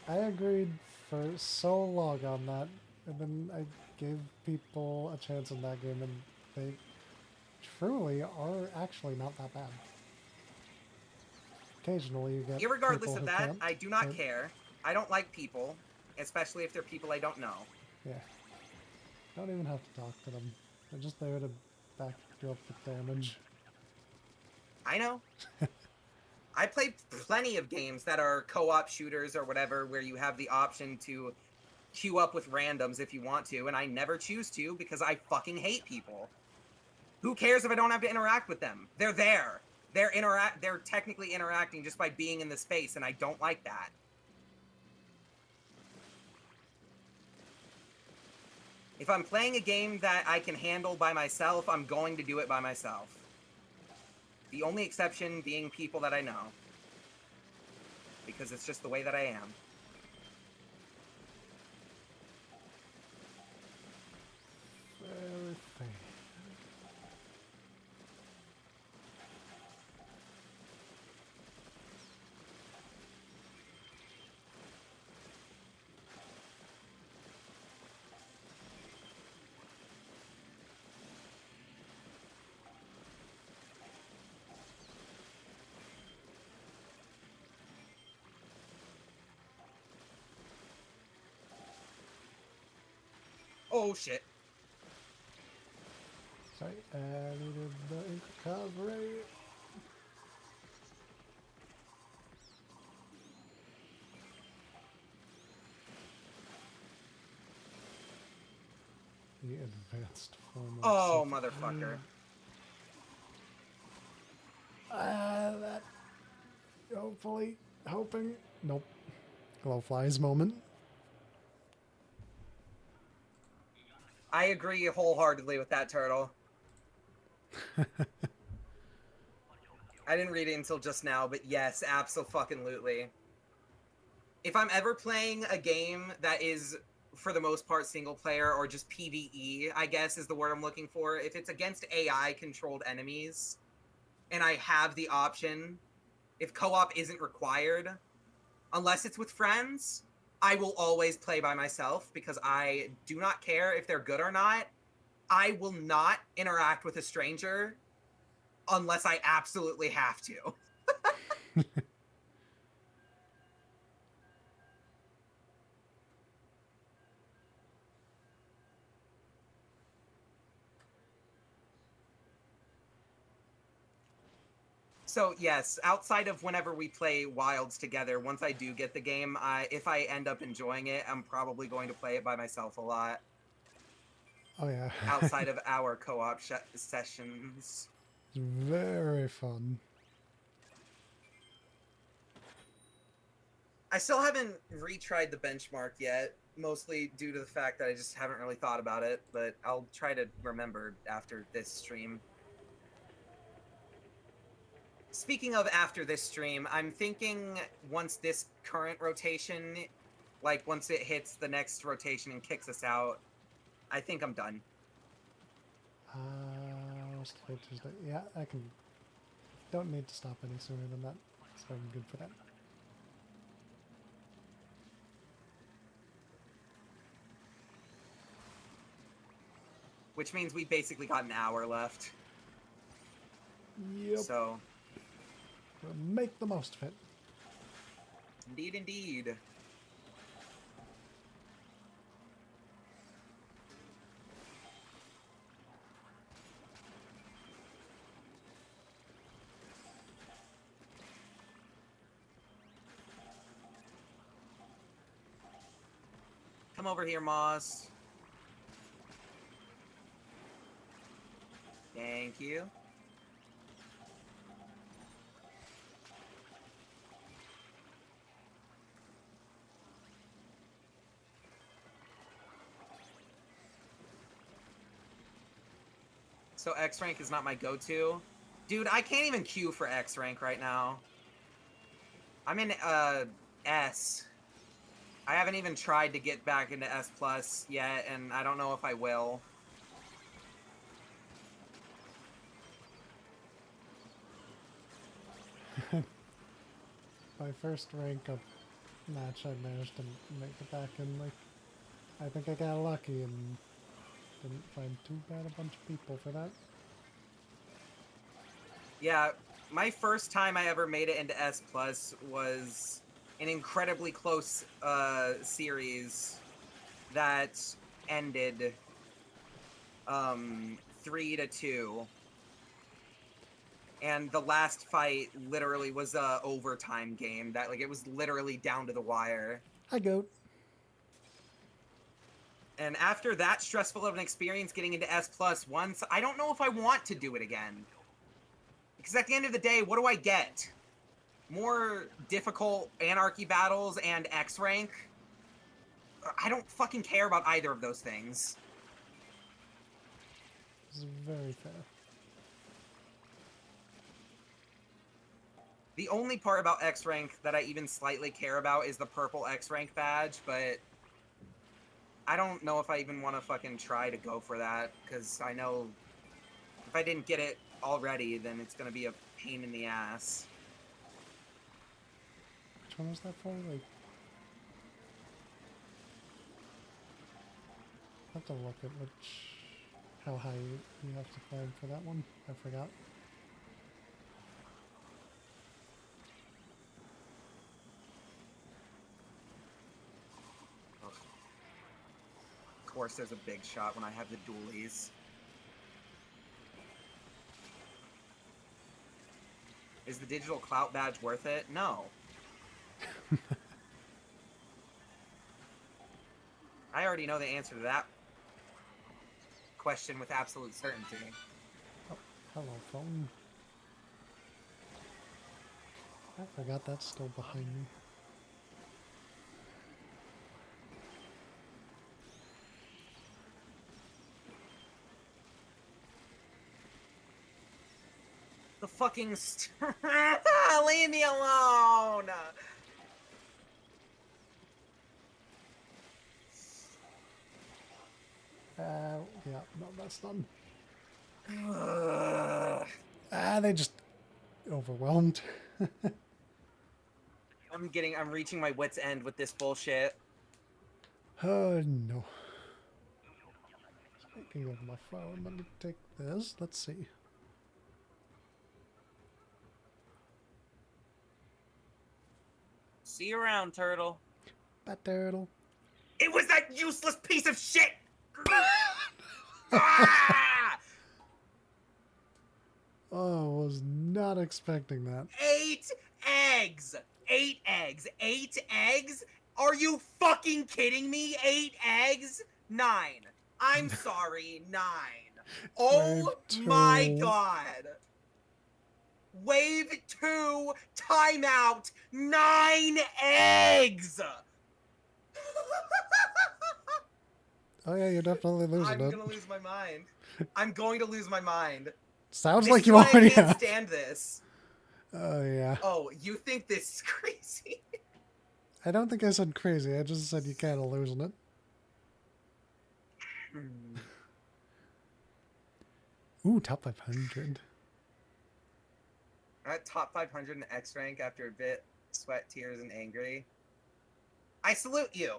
I agreed for so long on that, and then I gave people a chance in that game, and they truly are actually not that bad. Occasionally you get Irregardless people of who that, can't, I do not but care. I don't like people, especially if they're people I don't know. yeah, don't even have to talk to them. They're just there to back you up with damage. I know. I play plenty of games that are co-op shooters or whatever where you have the option to queue up with randoms if you want to, and I never choose to because I fucking hate people. Who cares if I don't have to interact with them? They're there. They're technically interacting just by being in the space, and I don't like that. If I'm playing a game that I can handle by myself, I'm going to do it by myself. The only exception being people that I know. Because it's just the way that I am. Very fair. Oh shit. Sorry, I needed the recovery. The advanced form of Oh, self. motherfucker. That hopefully, hoping. Nope. Glowflies moment. I agree wholeheartedly with that, Turtle. I didn't read it until just now, but yes, absolutely. If I'm ever playing a game that is, for the most part, single player or just PvE, I guess is the word I'm looking for, if it's against AI-controlled enemies, and I have the option, if co-op isn't required, unless it's with friends, I will always play by myself because I do not care if they're good or not. I will not interact with a stranger unless I absolutely have to. So yes, outside of whenever we play Wilds together, once I do get the game, if I end up enjoying it, I'm probably going to play it by myself a lot. Oh yeah. Outside of our co-op sessions. It's very fun. I still haven't retried the benchmark yet, mostly due to the fact that I just haven't really thought about it, but I'll try to remember after this stream. Speaking of after this stream, I'm thinking once this current rotation, like once it hits the next rotation and kicks us out, I think I'm done. What's today, Tuesday? Yeah, I can. Don't need to stop any sooner than that, so I'm good for that. which means we basically got an hour left. Yep. So, We'll make the most of it. indeed, indeed. Come over here, Moss. Thank you. So X rank is not my go-to. Dude, I can't even queue for X rank right now. I'm in S. I haven't even tried to get back into S plus yet, and I don't know if I will. My first rank up match, I managed to make it back in, like, I think I got lucky and didn't find too bad a bunch of people for that. Yeah, my first time I ever made it into S plus was an incredibly close series that ended 3-2. And the last fight literally was a overtime game that, like, it was literally down to the wire. Hi, goat. And after that stressful of an experience getting into S plus once, I don't know if I want to do it again. Because at the end of the day, what do I get? More difficult anarchy battles and X rank? I don't fucking care about either of those things. This is very fair. The only part about X rank that I even slightly care about is the purple X rank badge, but I don't know if I even want to fucking try to go for that, because I know if I didn't get it already, then it's going to be a pain in the ass. Which one was that for? Like, I have to look at how high you have to climb for that one. I forgot. Of course, there's a big shot when I have the dualies. Is the digital clout badge worth it? No. I already know the answer to that question with absolute certainty. Oh, hello, phone. I forgot that's still behind me. The fucking leave me alone! Yeah, no, that's done. Ugh. They just overwhelmed. I'm reaching my wit's end with this bullshit. Oh, no. Speaking of my phone, let me take this. Let's see. See you around, turtle. Bat turtle. It was that useless piece of shit! Ah! Oh, was not expecting that. 8 eggs! 8 eggs! 8 eggs? Are you fucking kidding me? 8 eggs? 9. I'm sorry, 9. Oh Wave my 2. god! Wave 2, timeout, 9 eggs! Oh yeah, you're definitely losing I'm it. gonna lose my mind. I'm going to lose my mind. Sounds This like is you why already I can't have. stand this. Oh yeah. Oh, you think this is crazy? I don't think I said crazy. I just said you kind of losing it. Ooh, top 500. At top 500 in X rank after a bit, sweat, tears, and angry. I salute you.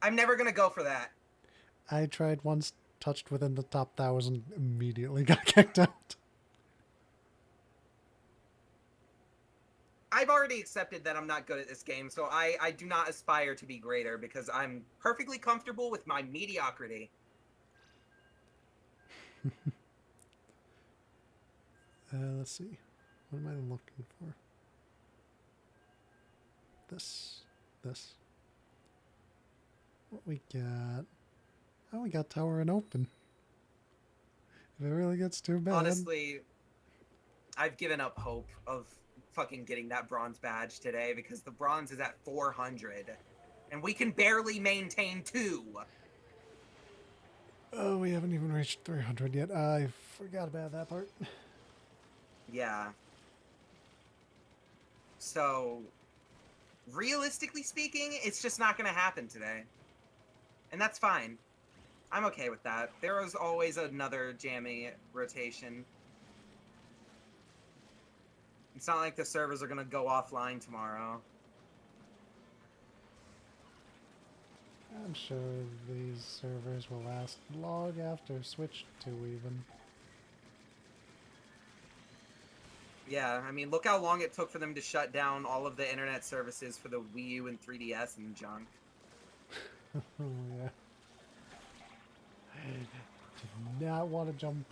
I'm never gonna go for that. I tried once touched within the top 1,000 immediately got kicked out. I've already accepted that I'm not good at this game, so I do not aspire to be greater because I'm perfectly comfortable with my mediocrity. Let's see. What am I looking for? This. What we got? Oh, we got Tower and Open. If it really gets too bad. Honestly, I've given up hope of fucking getting that bronze badge today because the bronze is at 400 and we can barely maintain 2. Oh, we haven't even reached 300 yet. I forgot about that part. Yeah. So, realistically speaking, it's just not going to happen today. And that's fine. I'm okay with that. There is always another jammy rotation. It's not like the servers are going to go offline tomorrow. I'm sure these servers will last long after Switch 2 even. Yeah, I mean, look how long it took for them to shut down all of the internet services for the Wii U and 3DS and junk. Oh, yeah. I did not want to jump.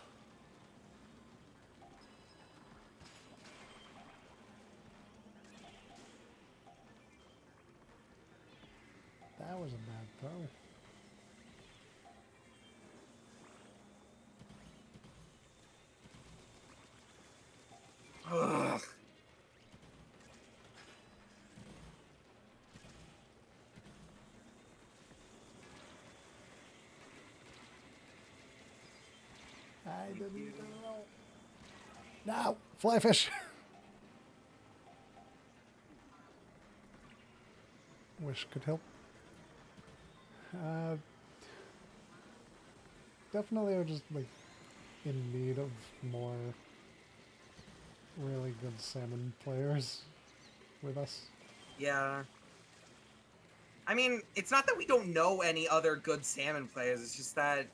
That was a bad throw. Ugh. I didn't know. No! Fly fish! Wish could help. Definitely are just like in need of more really good salmon players with us. Yeah. I mean, it's not that we don't know any other good salmon players, it's just that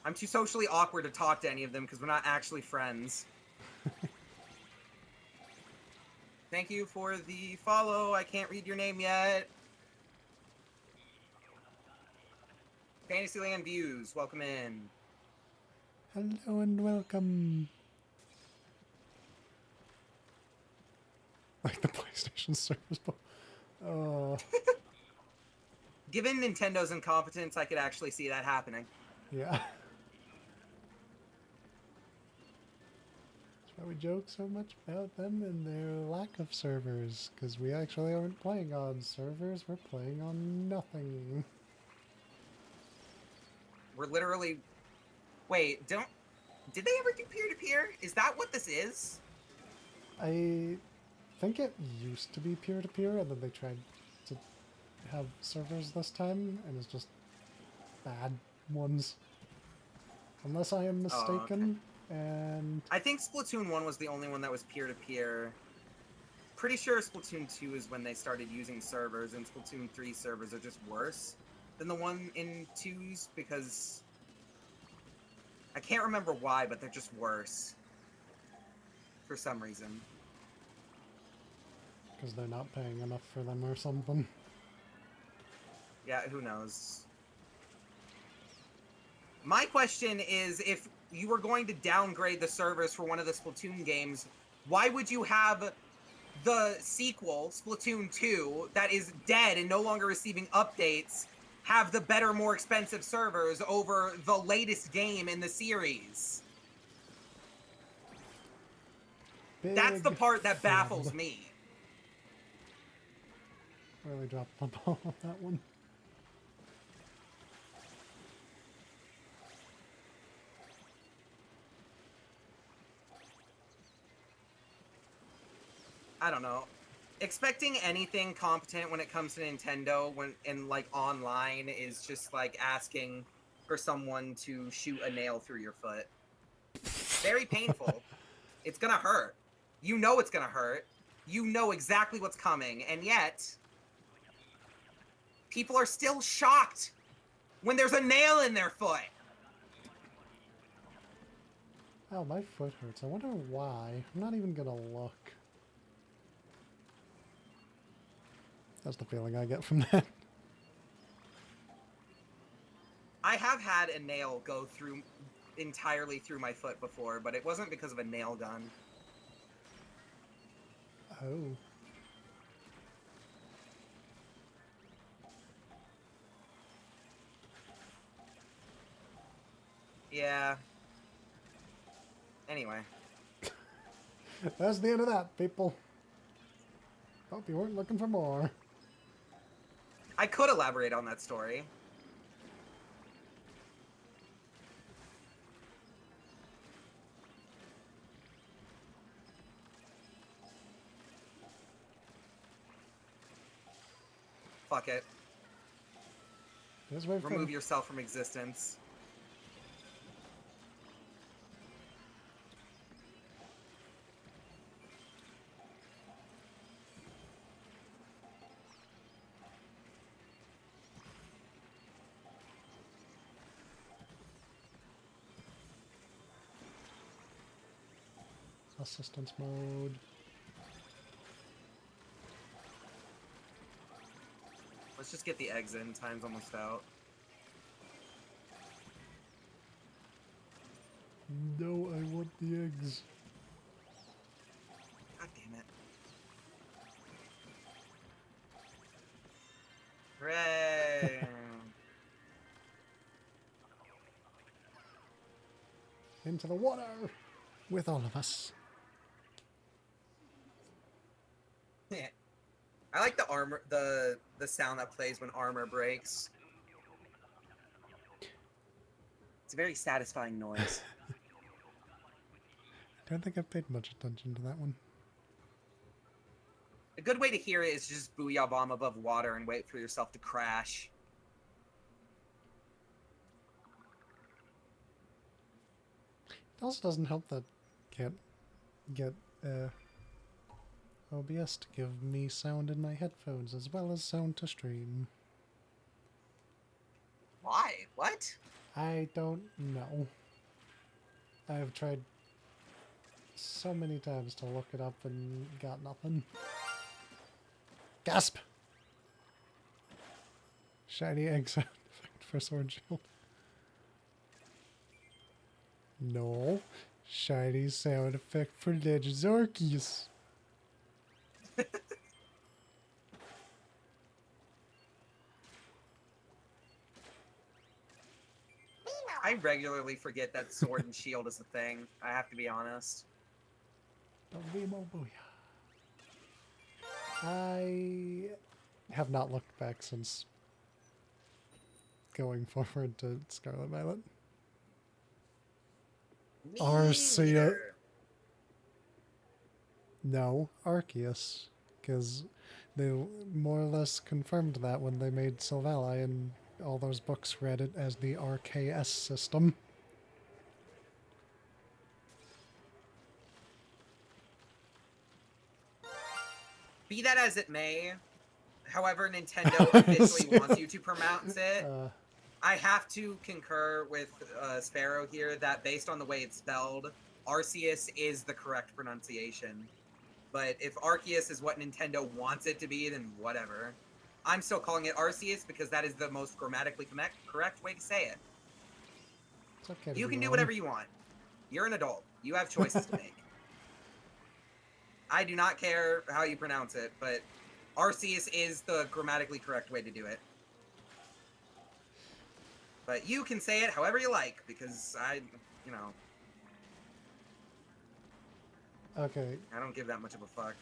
I'm too socially awkward to talk to any of them because we're not actually friends. Thank you for the follow. I can't read your name yet. Fantasyland Views, welcome in. Hello and welcome. Like the PlayStation service. Oh. Given Nintendo's incompetence, I could actually see that happening. Yeah. That's why we joke so much about them and their lack of servers, because we actually aren't playing on servers, we're playing on nothing. We're literally... Wait, did they ever do peer-to-peer? Is that what this is? I think it used to be peer-to-peer, and then they tried to have servers this time, and it's just bad ones. Unless I am mistaken, and... I think Splatoon 1 was the only one that was peer-to-peer. Pretty sure Splatoon 2 is when they started using servers, and Splatoon 3 servers are just worse than the one in 2s, because... I can't remember why, but they're just worse. For some reason. Because they're not paying enough for them or something. Yeah, who knows? My question is, if you were going to downgrade the servers for one of the Splatoon games, why would you have the sequel, Splatoon 2, that is dead and no longer receiving updates, have the better, more expensive servers over the latest game in the series? That's the part that baffles me. Really dropped the ball on that one. I don't know. Expecting anything competent when it comes to Nintendo in like online is just like asking for someone to shoot a nail through your foot. Very painful. It's gonna hurt. You know it's gonna hurt. You know exactly what's coming, and yet people are still shocked when there's a nail in their foot. Oh, my foot hurts. I wonder why. I'm not even gonna look. That's the feeling I get from that. I have had a nail go through entirely through my foot before, but it wasn't because of a nail gun. Oh. Yeah. Anyway. That's the end of that, people. Hope you weren't looking for more. I could elaborate on that story. Fuck it. Just wait for Remove yourself from existence. assistance mode. Let's just get the eggs in. Time's almost out. No, I want the eggs. God damn it. Hooray! Into the water with all of us. I like the armor, the sound that plays when armor breaks. It's a very satisfying noise. I don't think I've paid much attention to that one. A good way to hear it is just booyah bomb above water and wait for yourself to crash. It also doesn't help that can't get OBS to give me sound in my headphones as well as sound to stream. Why? What? I don't know. I've tried so many times to look it up and got nothing. Gasp! Shiny egg sound effect for Sword Shield. No. Shiny sound effect for Legends Arceus. I regularly forget that sword and shield is a thing. I have to be honest. Don't be mo booyah. I have not looked back since going forward to Scarlet Violet. Me Arceus. neither. No, Arceus. Because they more or less confirmed that when they made Sylvali, and all those books read it as the RKS system. Be that as it may, however Nintendo officially wants you to pronounce it, I have to concur with Sparrow here that based on the way it's spelled, Arceus is the correct pronunciation. But if Arceus is what Nintendo wants it to be, then whatever. I'm still calling it Arceus because that is the most grammatically correct way to say it. It's okay to You be can do wrong. whatever you want. You're an adult. You have choices to make. I do not care how you pronounce it, but Arceus is the grammatically correct way to do it. But you can say it however you like, because you know, Okay, I don't give that much of a fuck.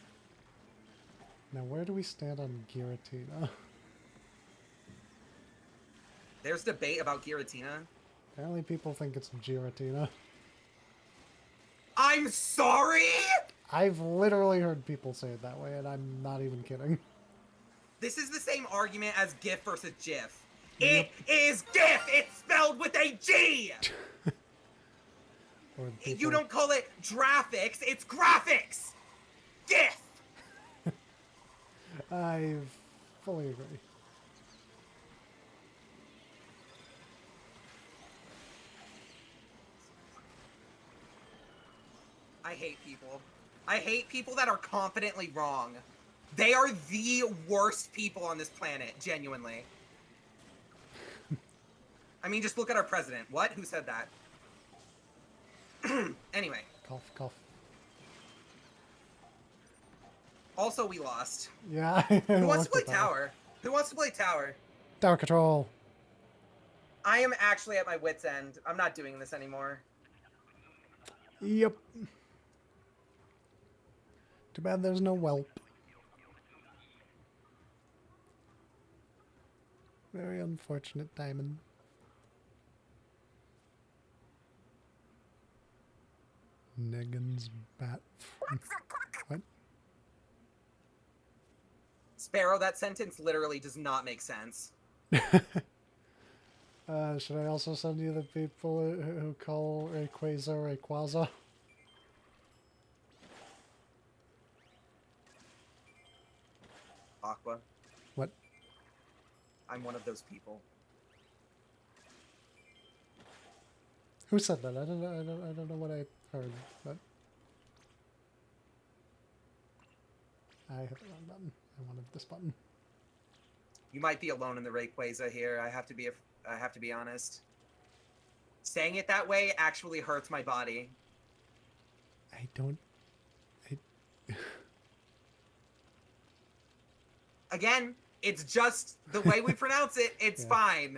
now where do we stand on Giratina? There's debate about Giratina. Apparently people think it's Giratina. I'm sorry? I've literally heard people say it that way, and I'm not even kidding. This is the same argument as GIF versus GIF. Yep. It is GIF! It's spelled with a G! Or You people- don't call it graphics, it's graphics! GIF! I fully agree. I hate people. I hate people that are confidently wrong. They are the worst people on this planet, genuinely. I mean, just look at our president. What? Who said that? Anyway. Cough, cough. Also, we lost. Yeah, Who wants to play tower? Who wants to play tower? Tower control. I am actually at my wit's end. I'm not doing this anymore. Yep. Too bad there's no whelp. Very unfortunate, Diamond. Negan's bat. What? Sparrow, that sentence literally does not make sense. Should I also send you the people who call Rayquaza Rayquaza? Aqua. What? I'm one of those people. Who said that? I don't know what I heard, but I hit the wrong button. I wanted this button. You might be alone in the Rayquaza here. I have to be honest. Saying it that way actually hurts my body. I don't. Again, it's just the way we pronounce it. It's fine.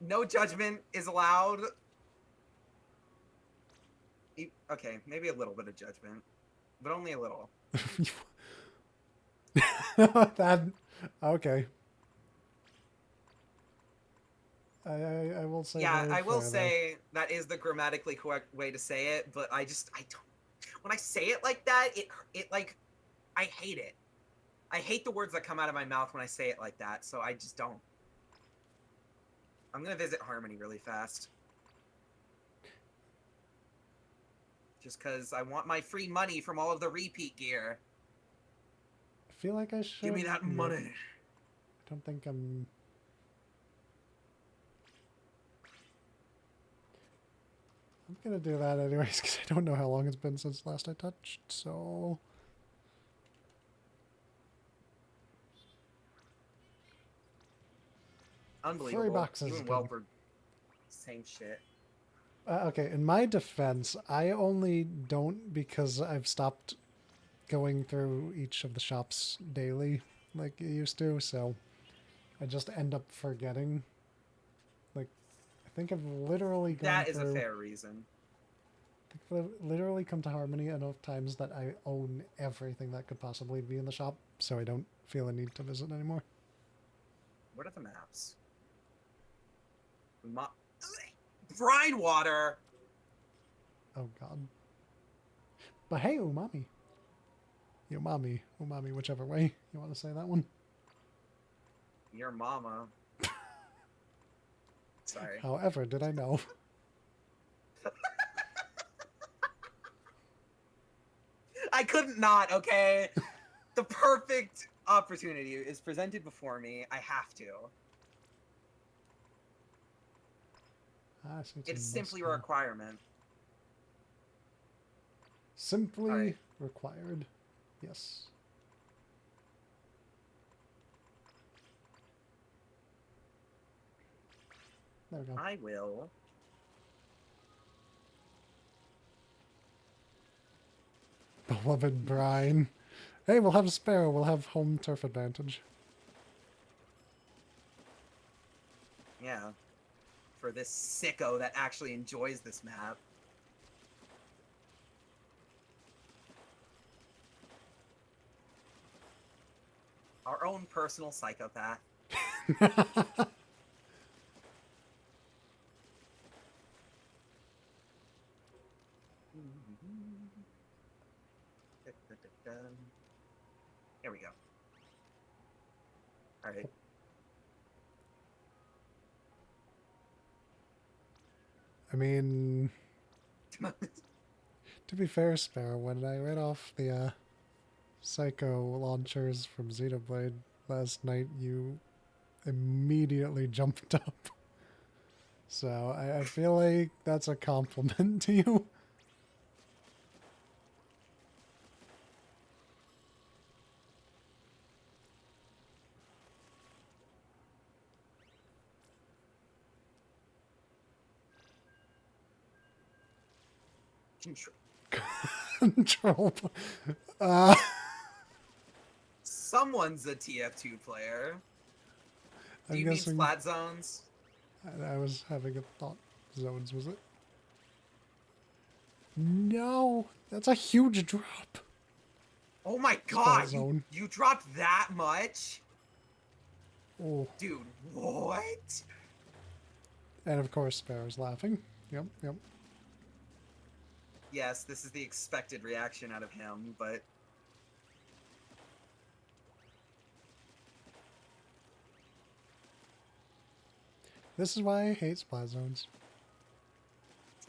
No judgment is allowed. Okay, maybe a little bit of judgment, but only a little. That okay. I will say. Yeah, I will say that is the grammatically correct way to say it, but I don't. When I say it like that, it like, I hate it. I hate the words that come out of my mouth when I say it like that, so I just don't. I'm gonna visit Harmony really fast. Just because I want my free money from all of the repeat gear. I feel like I should. Give me that money. I don't think I'm gonna do that anyways, because I don't know how long it's been since last I touched, so... Unbelievable. 3 boxes. You and Welper, same shit. Okay, in my defense, I only don't because I've stopped going through each of the shops daily like you used to, so I just end up forgetting. Like, I think I've literally gone That is through, a fair reason. I think I've literally come to Harmony enough times that I own everything that could possibly be in the shop, so I don't feel a need to visit anymore. What are the maps? Brine water! Oh god. But hey, umami. Umami, whichever way you want to say that one. Your mama. Sorry. However, did I know? I couldn't not, okay? The perfect opportunity is presented before me. I have to. It's simply a requirement. Simply required. Yes. There we go. I will. Beloved brine. Hey, we'll have Sparrow. We'll have home turf advantage. Yeah. For this sicko that actually enjoys this map. Our own personal psychopath. Here we go. All right. I mean, to be fair, Sparrow, when I read off the Psycho launchers from Xenoblade last night, you immediately jumped up. So I feel like that's a compliment to you. Contr- Control. Uh, Someone's a TF2 player. Do I'm you mean guessing Splat Zones? I was having a thought. Zones, was it? No, that's a huge drop. Oh my Splat god, zone. you dropped that much? Oh, Dude, what? and of course Sparrow's laughing. Yep, yep. Yes, this is the expected reaction out of him, but This is why I hate Splat Zones.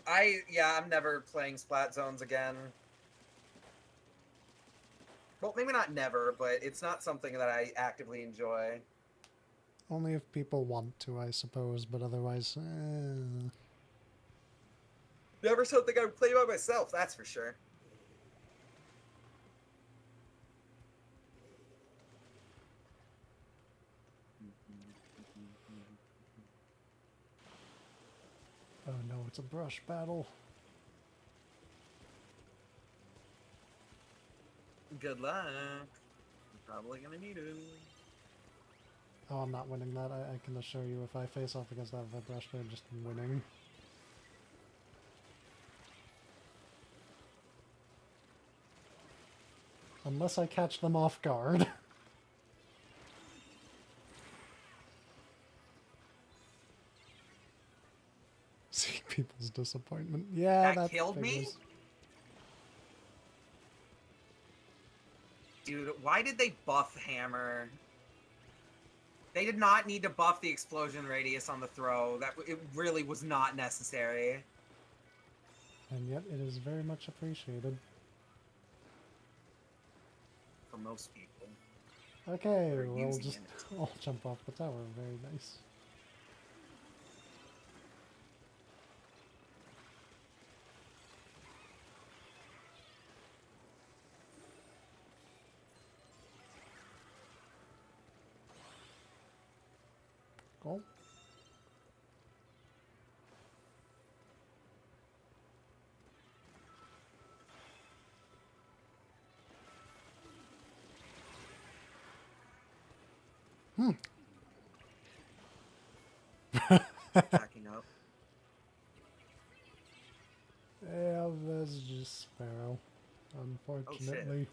I'm never playing Splat Zones again. Well, maybe not never, but it's not something that I actively enjoy. Only if people want to, I suppose, but otherwise, Never something I would play by myself, that's for sure. Oh no, it's a brush battle. Good luck. You're probably gonna need it. Oh, I'm not winning that. I can assure you, if I face off against that with a brush, I'm just winning. Unless I catch them off guard. See people's disappointment. Yeah, That killed me? figures. Dude, why did they buff Hammer? They did not need to buff the explosion radius on the throw. It really was not necessary. And yet it is very much appreciated. For most people. Okay, They're we'll using just it. all jump off the tower. Very nice. Cool. Backing up. Yeah, that's just Sparrow, unfortunately.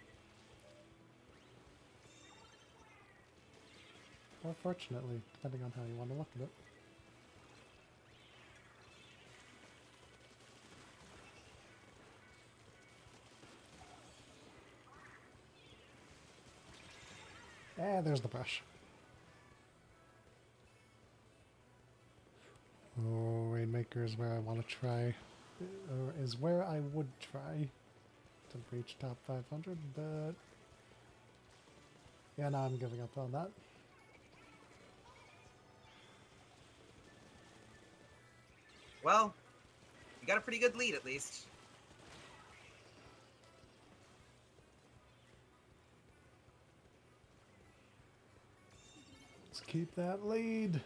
Or fortunately, depending on how you want to look at it. There's the brush. Oh, Rainmaker is where I want to try. Or is where I would try to reach top 500, but... Yeah, no, I'm giving up on that. Well, you got a pretty good lead at least. Let's keep that lead.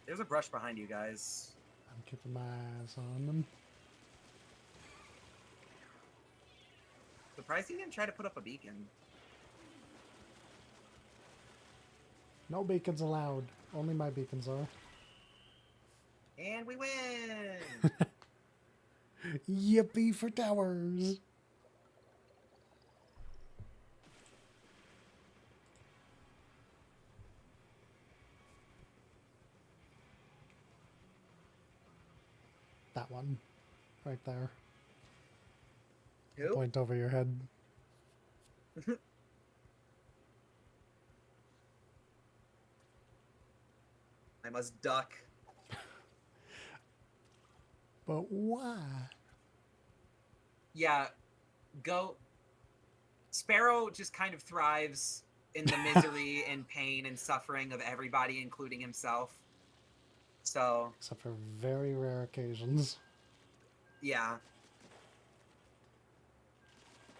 There's a brush behind you guys. I'm keeping my eyes on them. Surprised he didn't try to put up a beacon. No beacons allowed. Only my beacons are. And we win! Yippee for towers! That one. Right there. Who? Point over your head. I must duck. But why? Yeah, go. Sparrow just kind of thrives in the misery and pain and suffering of everybody, including himself. So, Except for very rare occasions. yeah.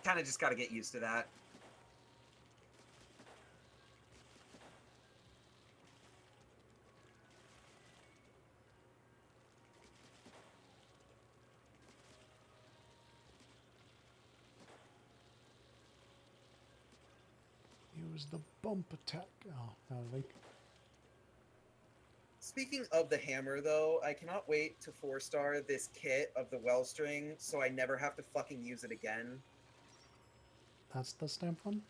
Kind of just got to get used to that. Use the bump attack. Oh, no, Link. Speaking of the hammer, though, I cannot wait to 4-star this kit of the Wellstring so I never have to fucking use it again. That's the stamp one?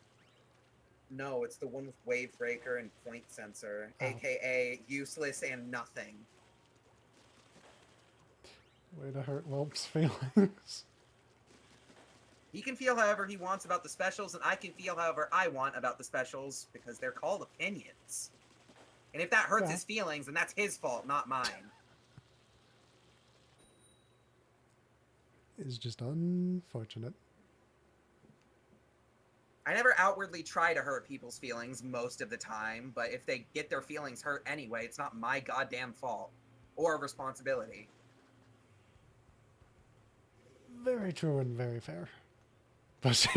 No, it's the one with Wave Breaker and Point Sensor, Oh. aka useless and nothing. Way to hurt Whelp's feelings. He can feel however he wants about the specials, and I can feel however I want about the specials, because they're called opinions. And if that hurts his feelings, then that's his fault, not mine. It's just unfortunate. I never outwardly try to hurt people's feelings most of the time, but if they get their feelings hurt anyway, it's not my goddamn fault or responsibility. Very true and very fair. But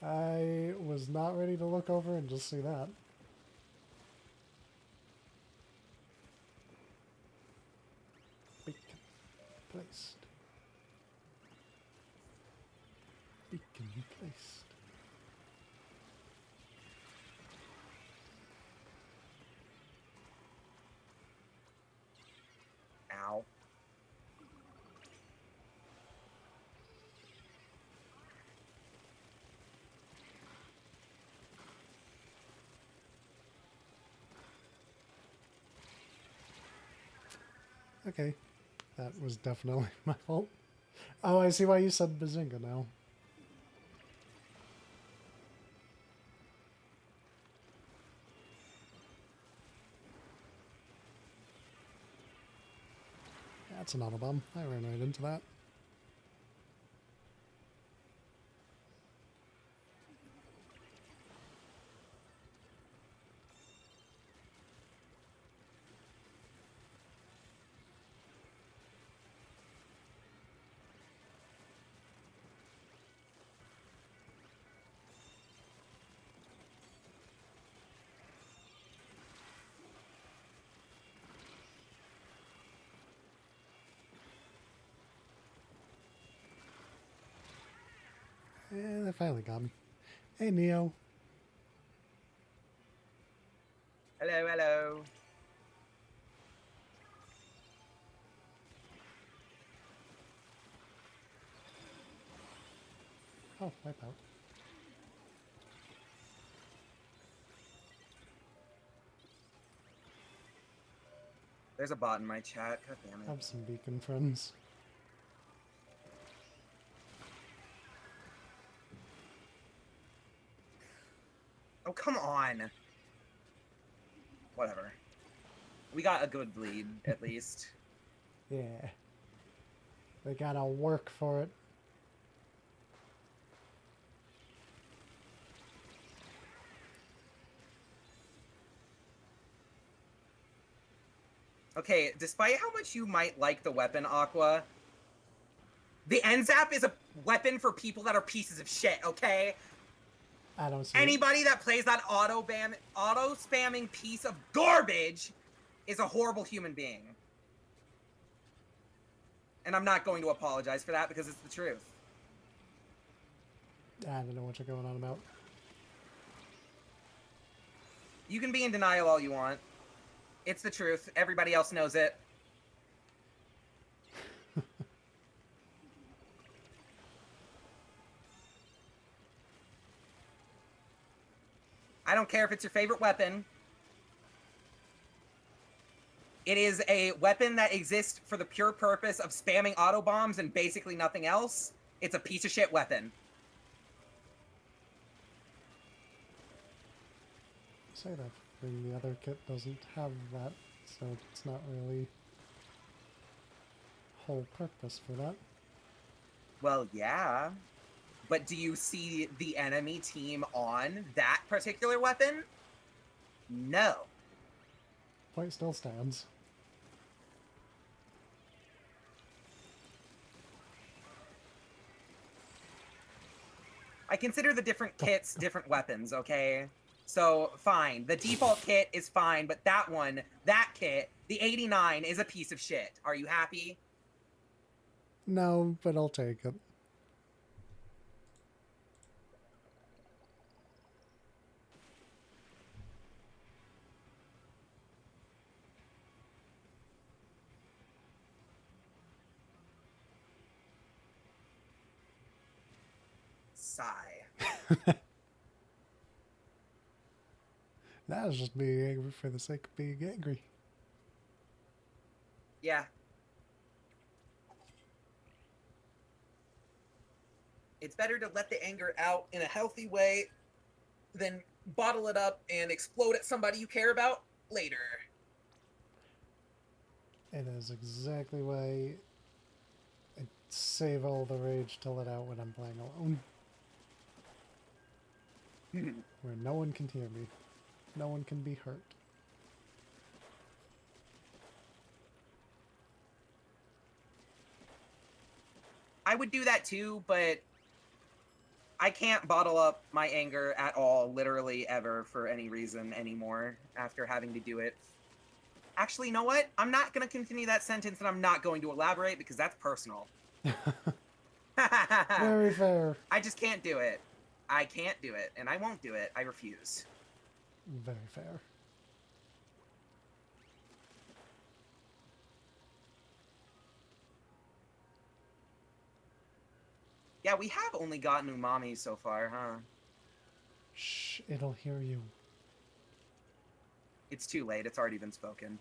I was not ready to look over and just see that. Beacon placed. Beacon placed. Ow. Okay. That was definitely my fault. Oh, I see why you said Bazinga now. That's an autobomb. I ran right into that. And they finally got me. Hey, Neo. Hello, hello. Oh, wipe out. There's a bot in my chat. God damn it. Have some beacon friends. Oh, come on. Whatever. We got a good bleed, at least. Yeah. They gotta work for it. Okay, despite how much you might like the weapon, Aqua, the end zap is a weapon for people that are pieces of shit, okay? I don't see Anybody that plays that auto spamming piece of garbage is a horrible human being. And I'm not going to apologize for that because it's the truth. I don't know what you're going on about. You can be in denial all you want. It's the truth. Everybody else knows it. I don't care if it's your favorite weapon. It is a weapon that exists for the pure purpose of spamming auto bombs and basically nothing else. It's a piece of shit weapon. Say that. And the other kit doesn't have that, so it's not really whole purpose for that. Well, yeah. But do you see the enemy team on that particular weapon? No. Point still stands. I consider the different kits different weapons, okay? So, fine. The default kit is fine, but that kit, the 89, is a piece of shit. Are you happy? No, but I'll take it. Sigh. That was just being angry for the sake of being angry. Yeah. It's better to let the anger out in a healthy way than bottle it up and explode at somebody you care about later. It is exactly why I save all the rage to let out when I'm playing alone. Where no one can hear me. No one can be hurt. I would do that too, but I can't bottle up my anger at all, literally ever, for any reason anymore after having to do it. Actually, you know what? I'm not going to continue that sentence and I'm not going to elaborate because that's personal. Very fair. I just can't do it. I can't do it, and I won't do it. I refuse. Very fair. Yeah, we have only gotten umami so far, huh? Shh, it'll hear you. It's too late. It's already been spoken.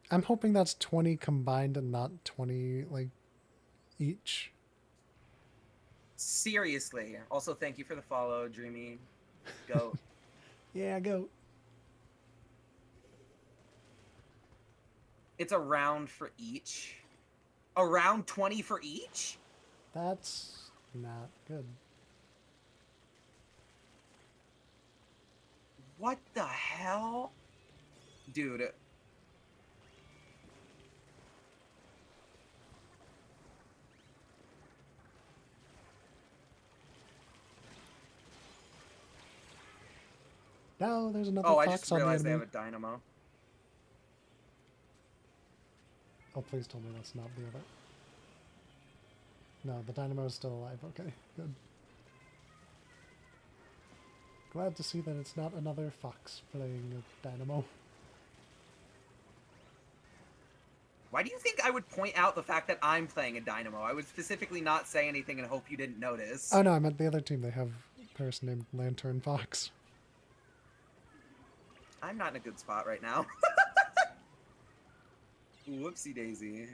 I'm hoping that's 20 combined and not 20, like, each. Seriously. Also, thank you for the follow, Dreamy Goat. Yeah, go. It's a round for each. Around 20 for each? That's not good. What the hell? Dude. No, there's another Oh, I fox just on the realized they enemy. have a dynamo. Oh, please tell me that's not the other. No, the dynamo is still alive. Okay, good. Glad to see that it's not another fox playing a dynamo. Why do you think I would point out the fact that I'm playing a dynamo? I would specifically not say anything and hope you didn't notice. Oh no, I meant the other team. They have a person named Lantern Fox. I'm not in a good spot right now. Whoopsie daisy.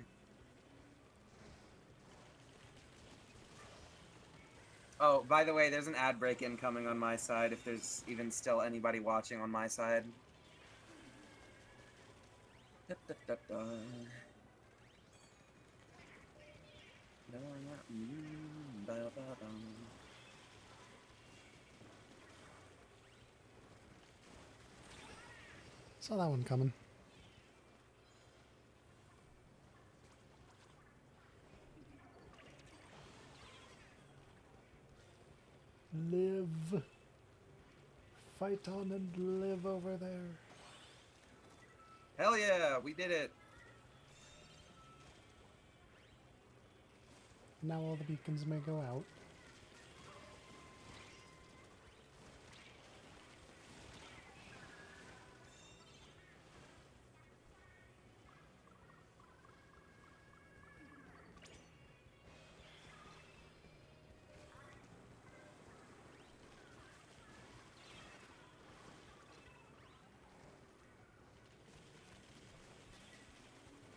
Oh, by the way, there's an ad break incoming on my side if there's even still anybody watching on my side. Da, da, da, da. No, not. Ba, ba, ba. Saw that one coming. Live. Fight on and live over there. Hell yeah, we did it. Now all the beacons may go out.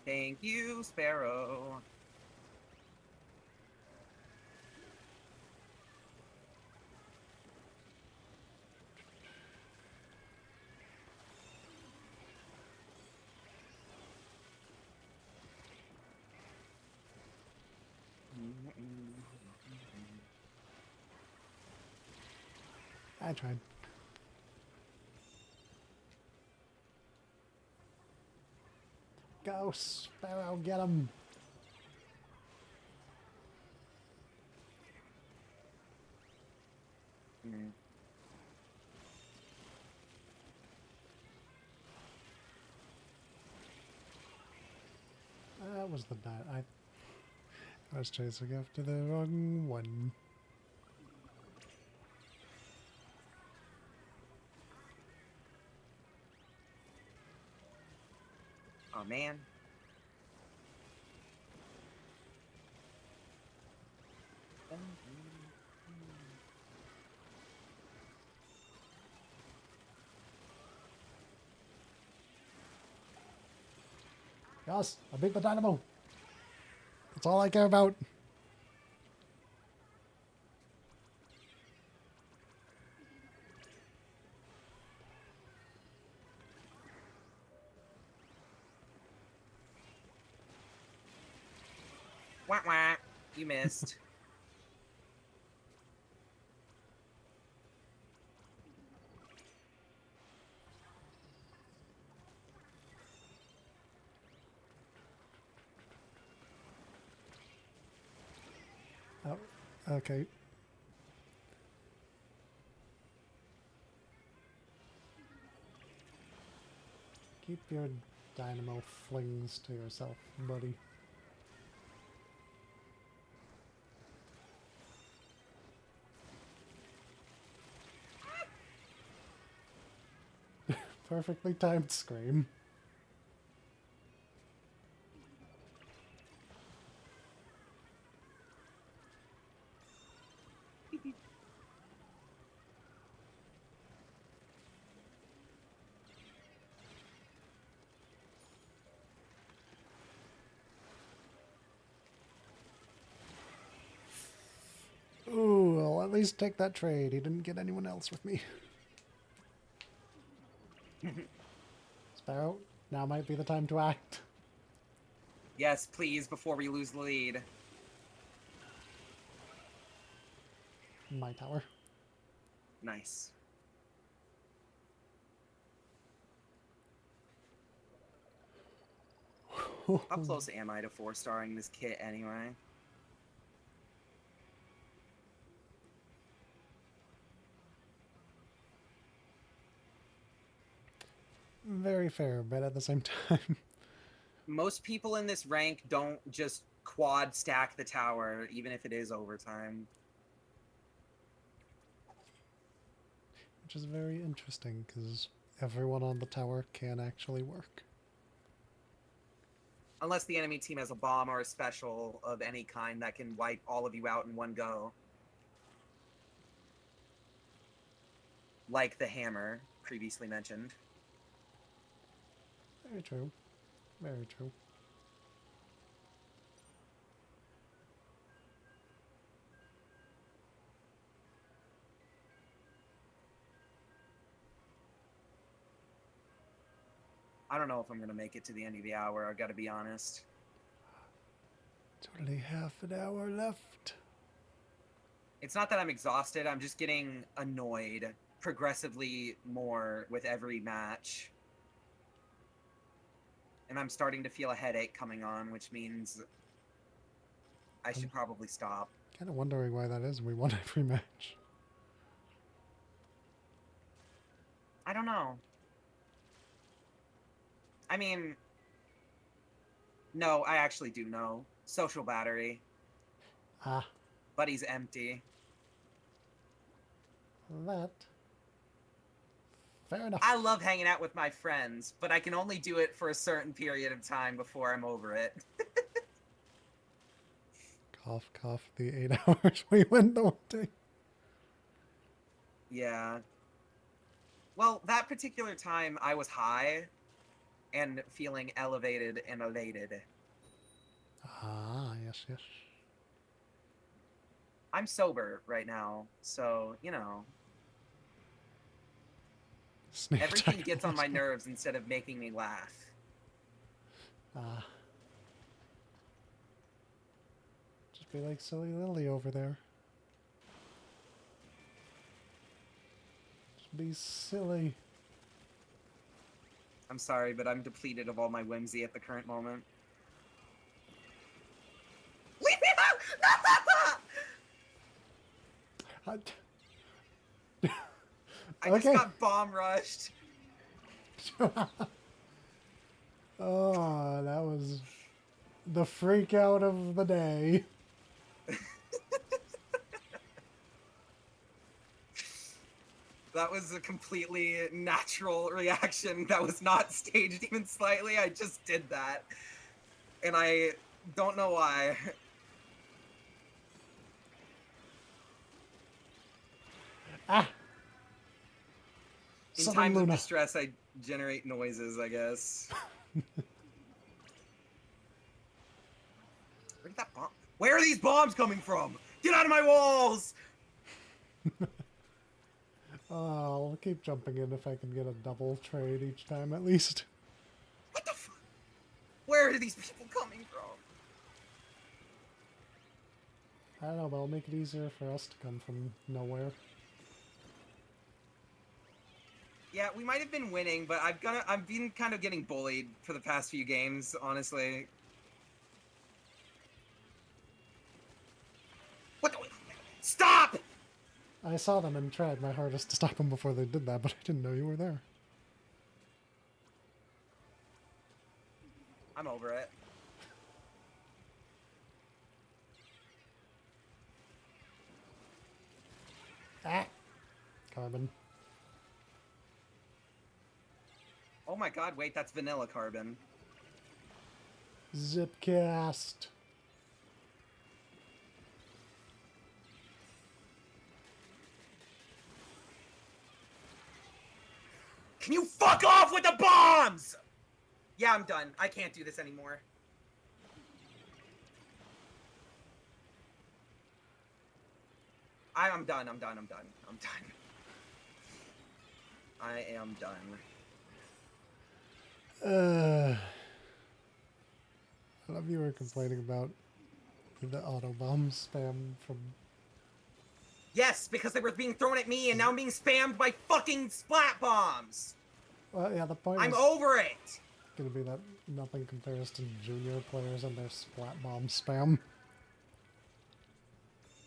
Thank you, Sparrow. I tried. Go, Sparrow, get him. Mm. That was the I was chasing after the wrong one. Oh man. Yes, I beat the dynamo. That's all I care about. Wah wah. You missed. Oh, okay. Keep your dynamo flings to yourself, buddy. Perfectly timed scream. Ooh, I'll at least take that trade. He didn't get anyone else with me. Sparrow, now might be the time to act. Yes, please, before we lose the lead. My tower. Nice. How close am I to 4-starring this kit anyway? Very fair, but at the same time. Most people in this rank don't just quad stack the tower, even if it is overtime. Which is very interesting, because everyone on the tower can actually work. Unless the enemy team has a bomb or a special of any kind that can wipe all of you out in one go. Like the hammer, previously mentioned. Very true. Very true. I don't know if I'm going to make it to the end of the hour, I've got to be honest. It's only half an hour left. It's not that I'm exhausted, I'm just getting annoyed progressively more with every match. And I'm starting to feel a headache coming on, which means I should probably stop. Kind of wondering why that is. We won every match. I don't know. I mean, no, I actually do know. Social battery. Ah, Buddy's empty. that. Fair enough. I love hanging out with my friends, but I can only do it for a certain period of time before I'm over it. Cough, cough, the 8 hours we went the whole day. Yeah. Well, that particular time I was high and feeling elevated and elated. Ah, yes, yes. I'm sober right now, so, you know, Sneak everything attack gets on my monster. nerves instead of making me laugh. Ah. Just be like silly Lily over there. be silly. I'm sorry, but I'm depleted of all my whimsy at the current moment. Leave me out! I just Okay. got bomb rushed. Oh, that was the freak out of the day. That was a completely natural reaction that was not staged even slightly. I just did that. And I don't know why. Ah! In Southern times of Luna. distress, I generate noises, I guess. Where'd that bomb? Where are these bombs coming from? Get out of my walls! I'll keep jumping in if I can get a double trade each time at least. What the fuck? Where are these people coming from? I don't know, but I'll make it easier for us to come from nowhere. Yeah, we might have been winning, but I've been kind of getting bullied for the past few games, honestly. What the? Stop! I saw them and tried my hardest to stop them before they did that, but I didn't know you were there. I'm over it. Ah! Carbon. Oh my god, wait, that's vanilla carbon. Zipcast. Can you fuck off with the bombs? Yeah, I'm done. I can't do this anymore. I'm done. I'm done. I am done. I love you were complaining about the auto bomb spam from... Yes, because they were being thrown at me and now I'm being spammed by fucking splat bombs. Well, yeah, the point I'm was over it. gonna be that nothing compares to junior players and their splat bomb spam.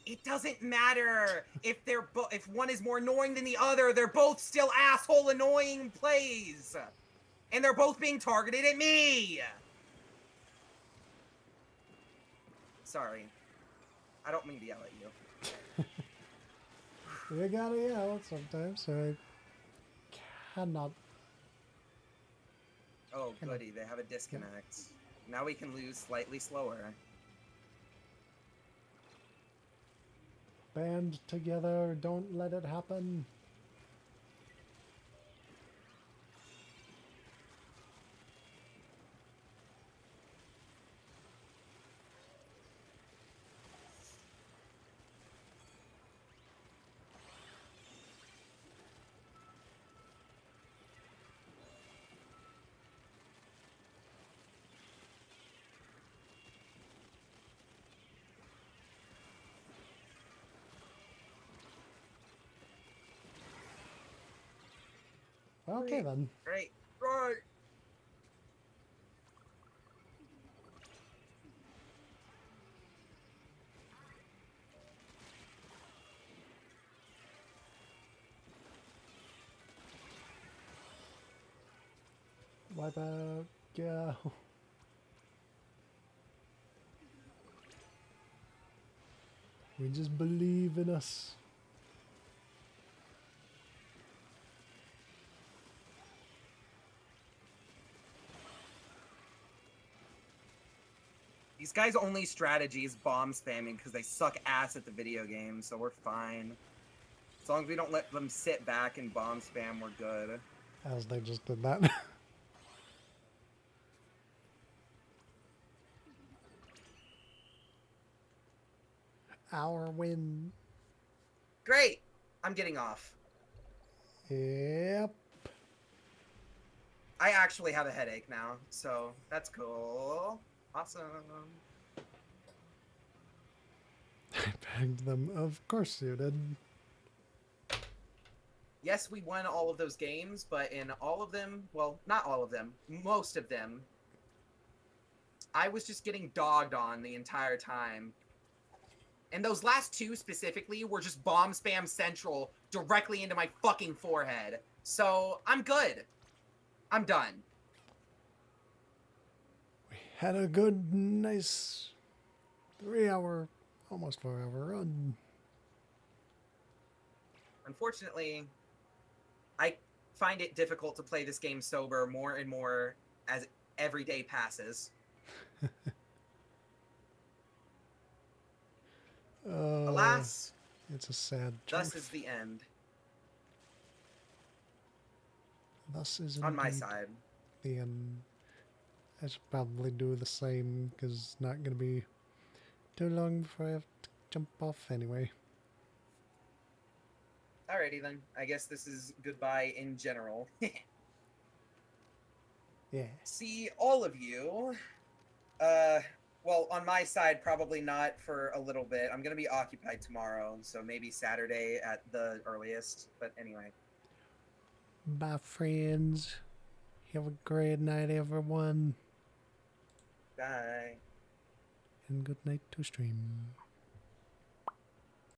It doesn't matter if if one is more annoying than the other. They're both still asshole annoying plays. And they're both being targeted at me. Sorry. I don't mean to yell at you. You gotta yell sometimes, so I cannot... Oh, goody. They have a disconnect. Now we can lose slightly slower. Band together, don't let it happen. Okay then. Great. Right. Wipe out, go. We just believe in us. These guys' only strategy is bomb spamming because they suck ass at the video game, so we're fine. As long as we don't let them sit back and bomb spam, we're good. As they just did that. Our win. Great! I'm getting off. Yep. I actually have a headache now, so that's cool. Awesome. I begged them. Of course you did. yes, we won all of those games, but in all of them, well, not all of them, most of them, I was just getting dogged on the entire time. And those last two specifically were just bomb spam central directly into my fucking forehead. So I'm good. I'm done. We had a good, nice 3 hour, almost 4 hour run. Unfortunately, I find it difficult to play this game sober more and more as every day passes. Alas, It's a sad thus truth. is the end. Thus is On my indeed side. the end. I should probably do the same because it's not going to be too long before I have to jump off anyway. Alrighty then. I guess this is goodbye in general. Yeah. See all of you. Well, on my side, probably not for a little bit. I'm gonna be occupied tomorrow, so maybe Saturday at the earliest. But anyway. Bye, friends. Have a great night, everyone. Bye. And good night to stream.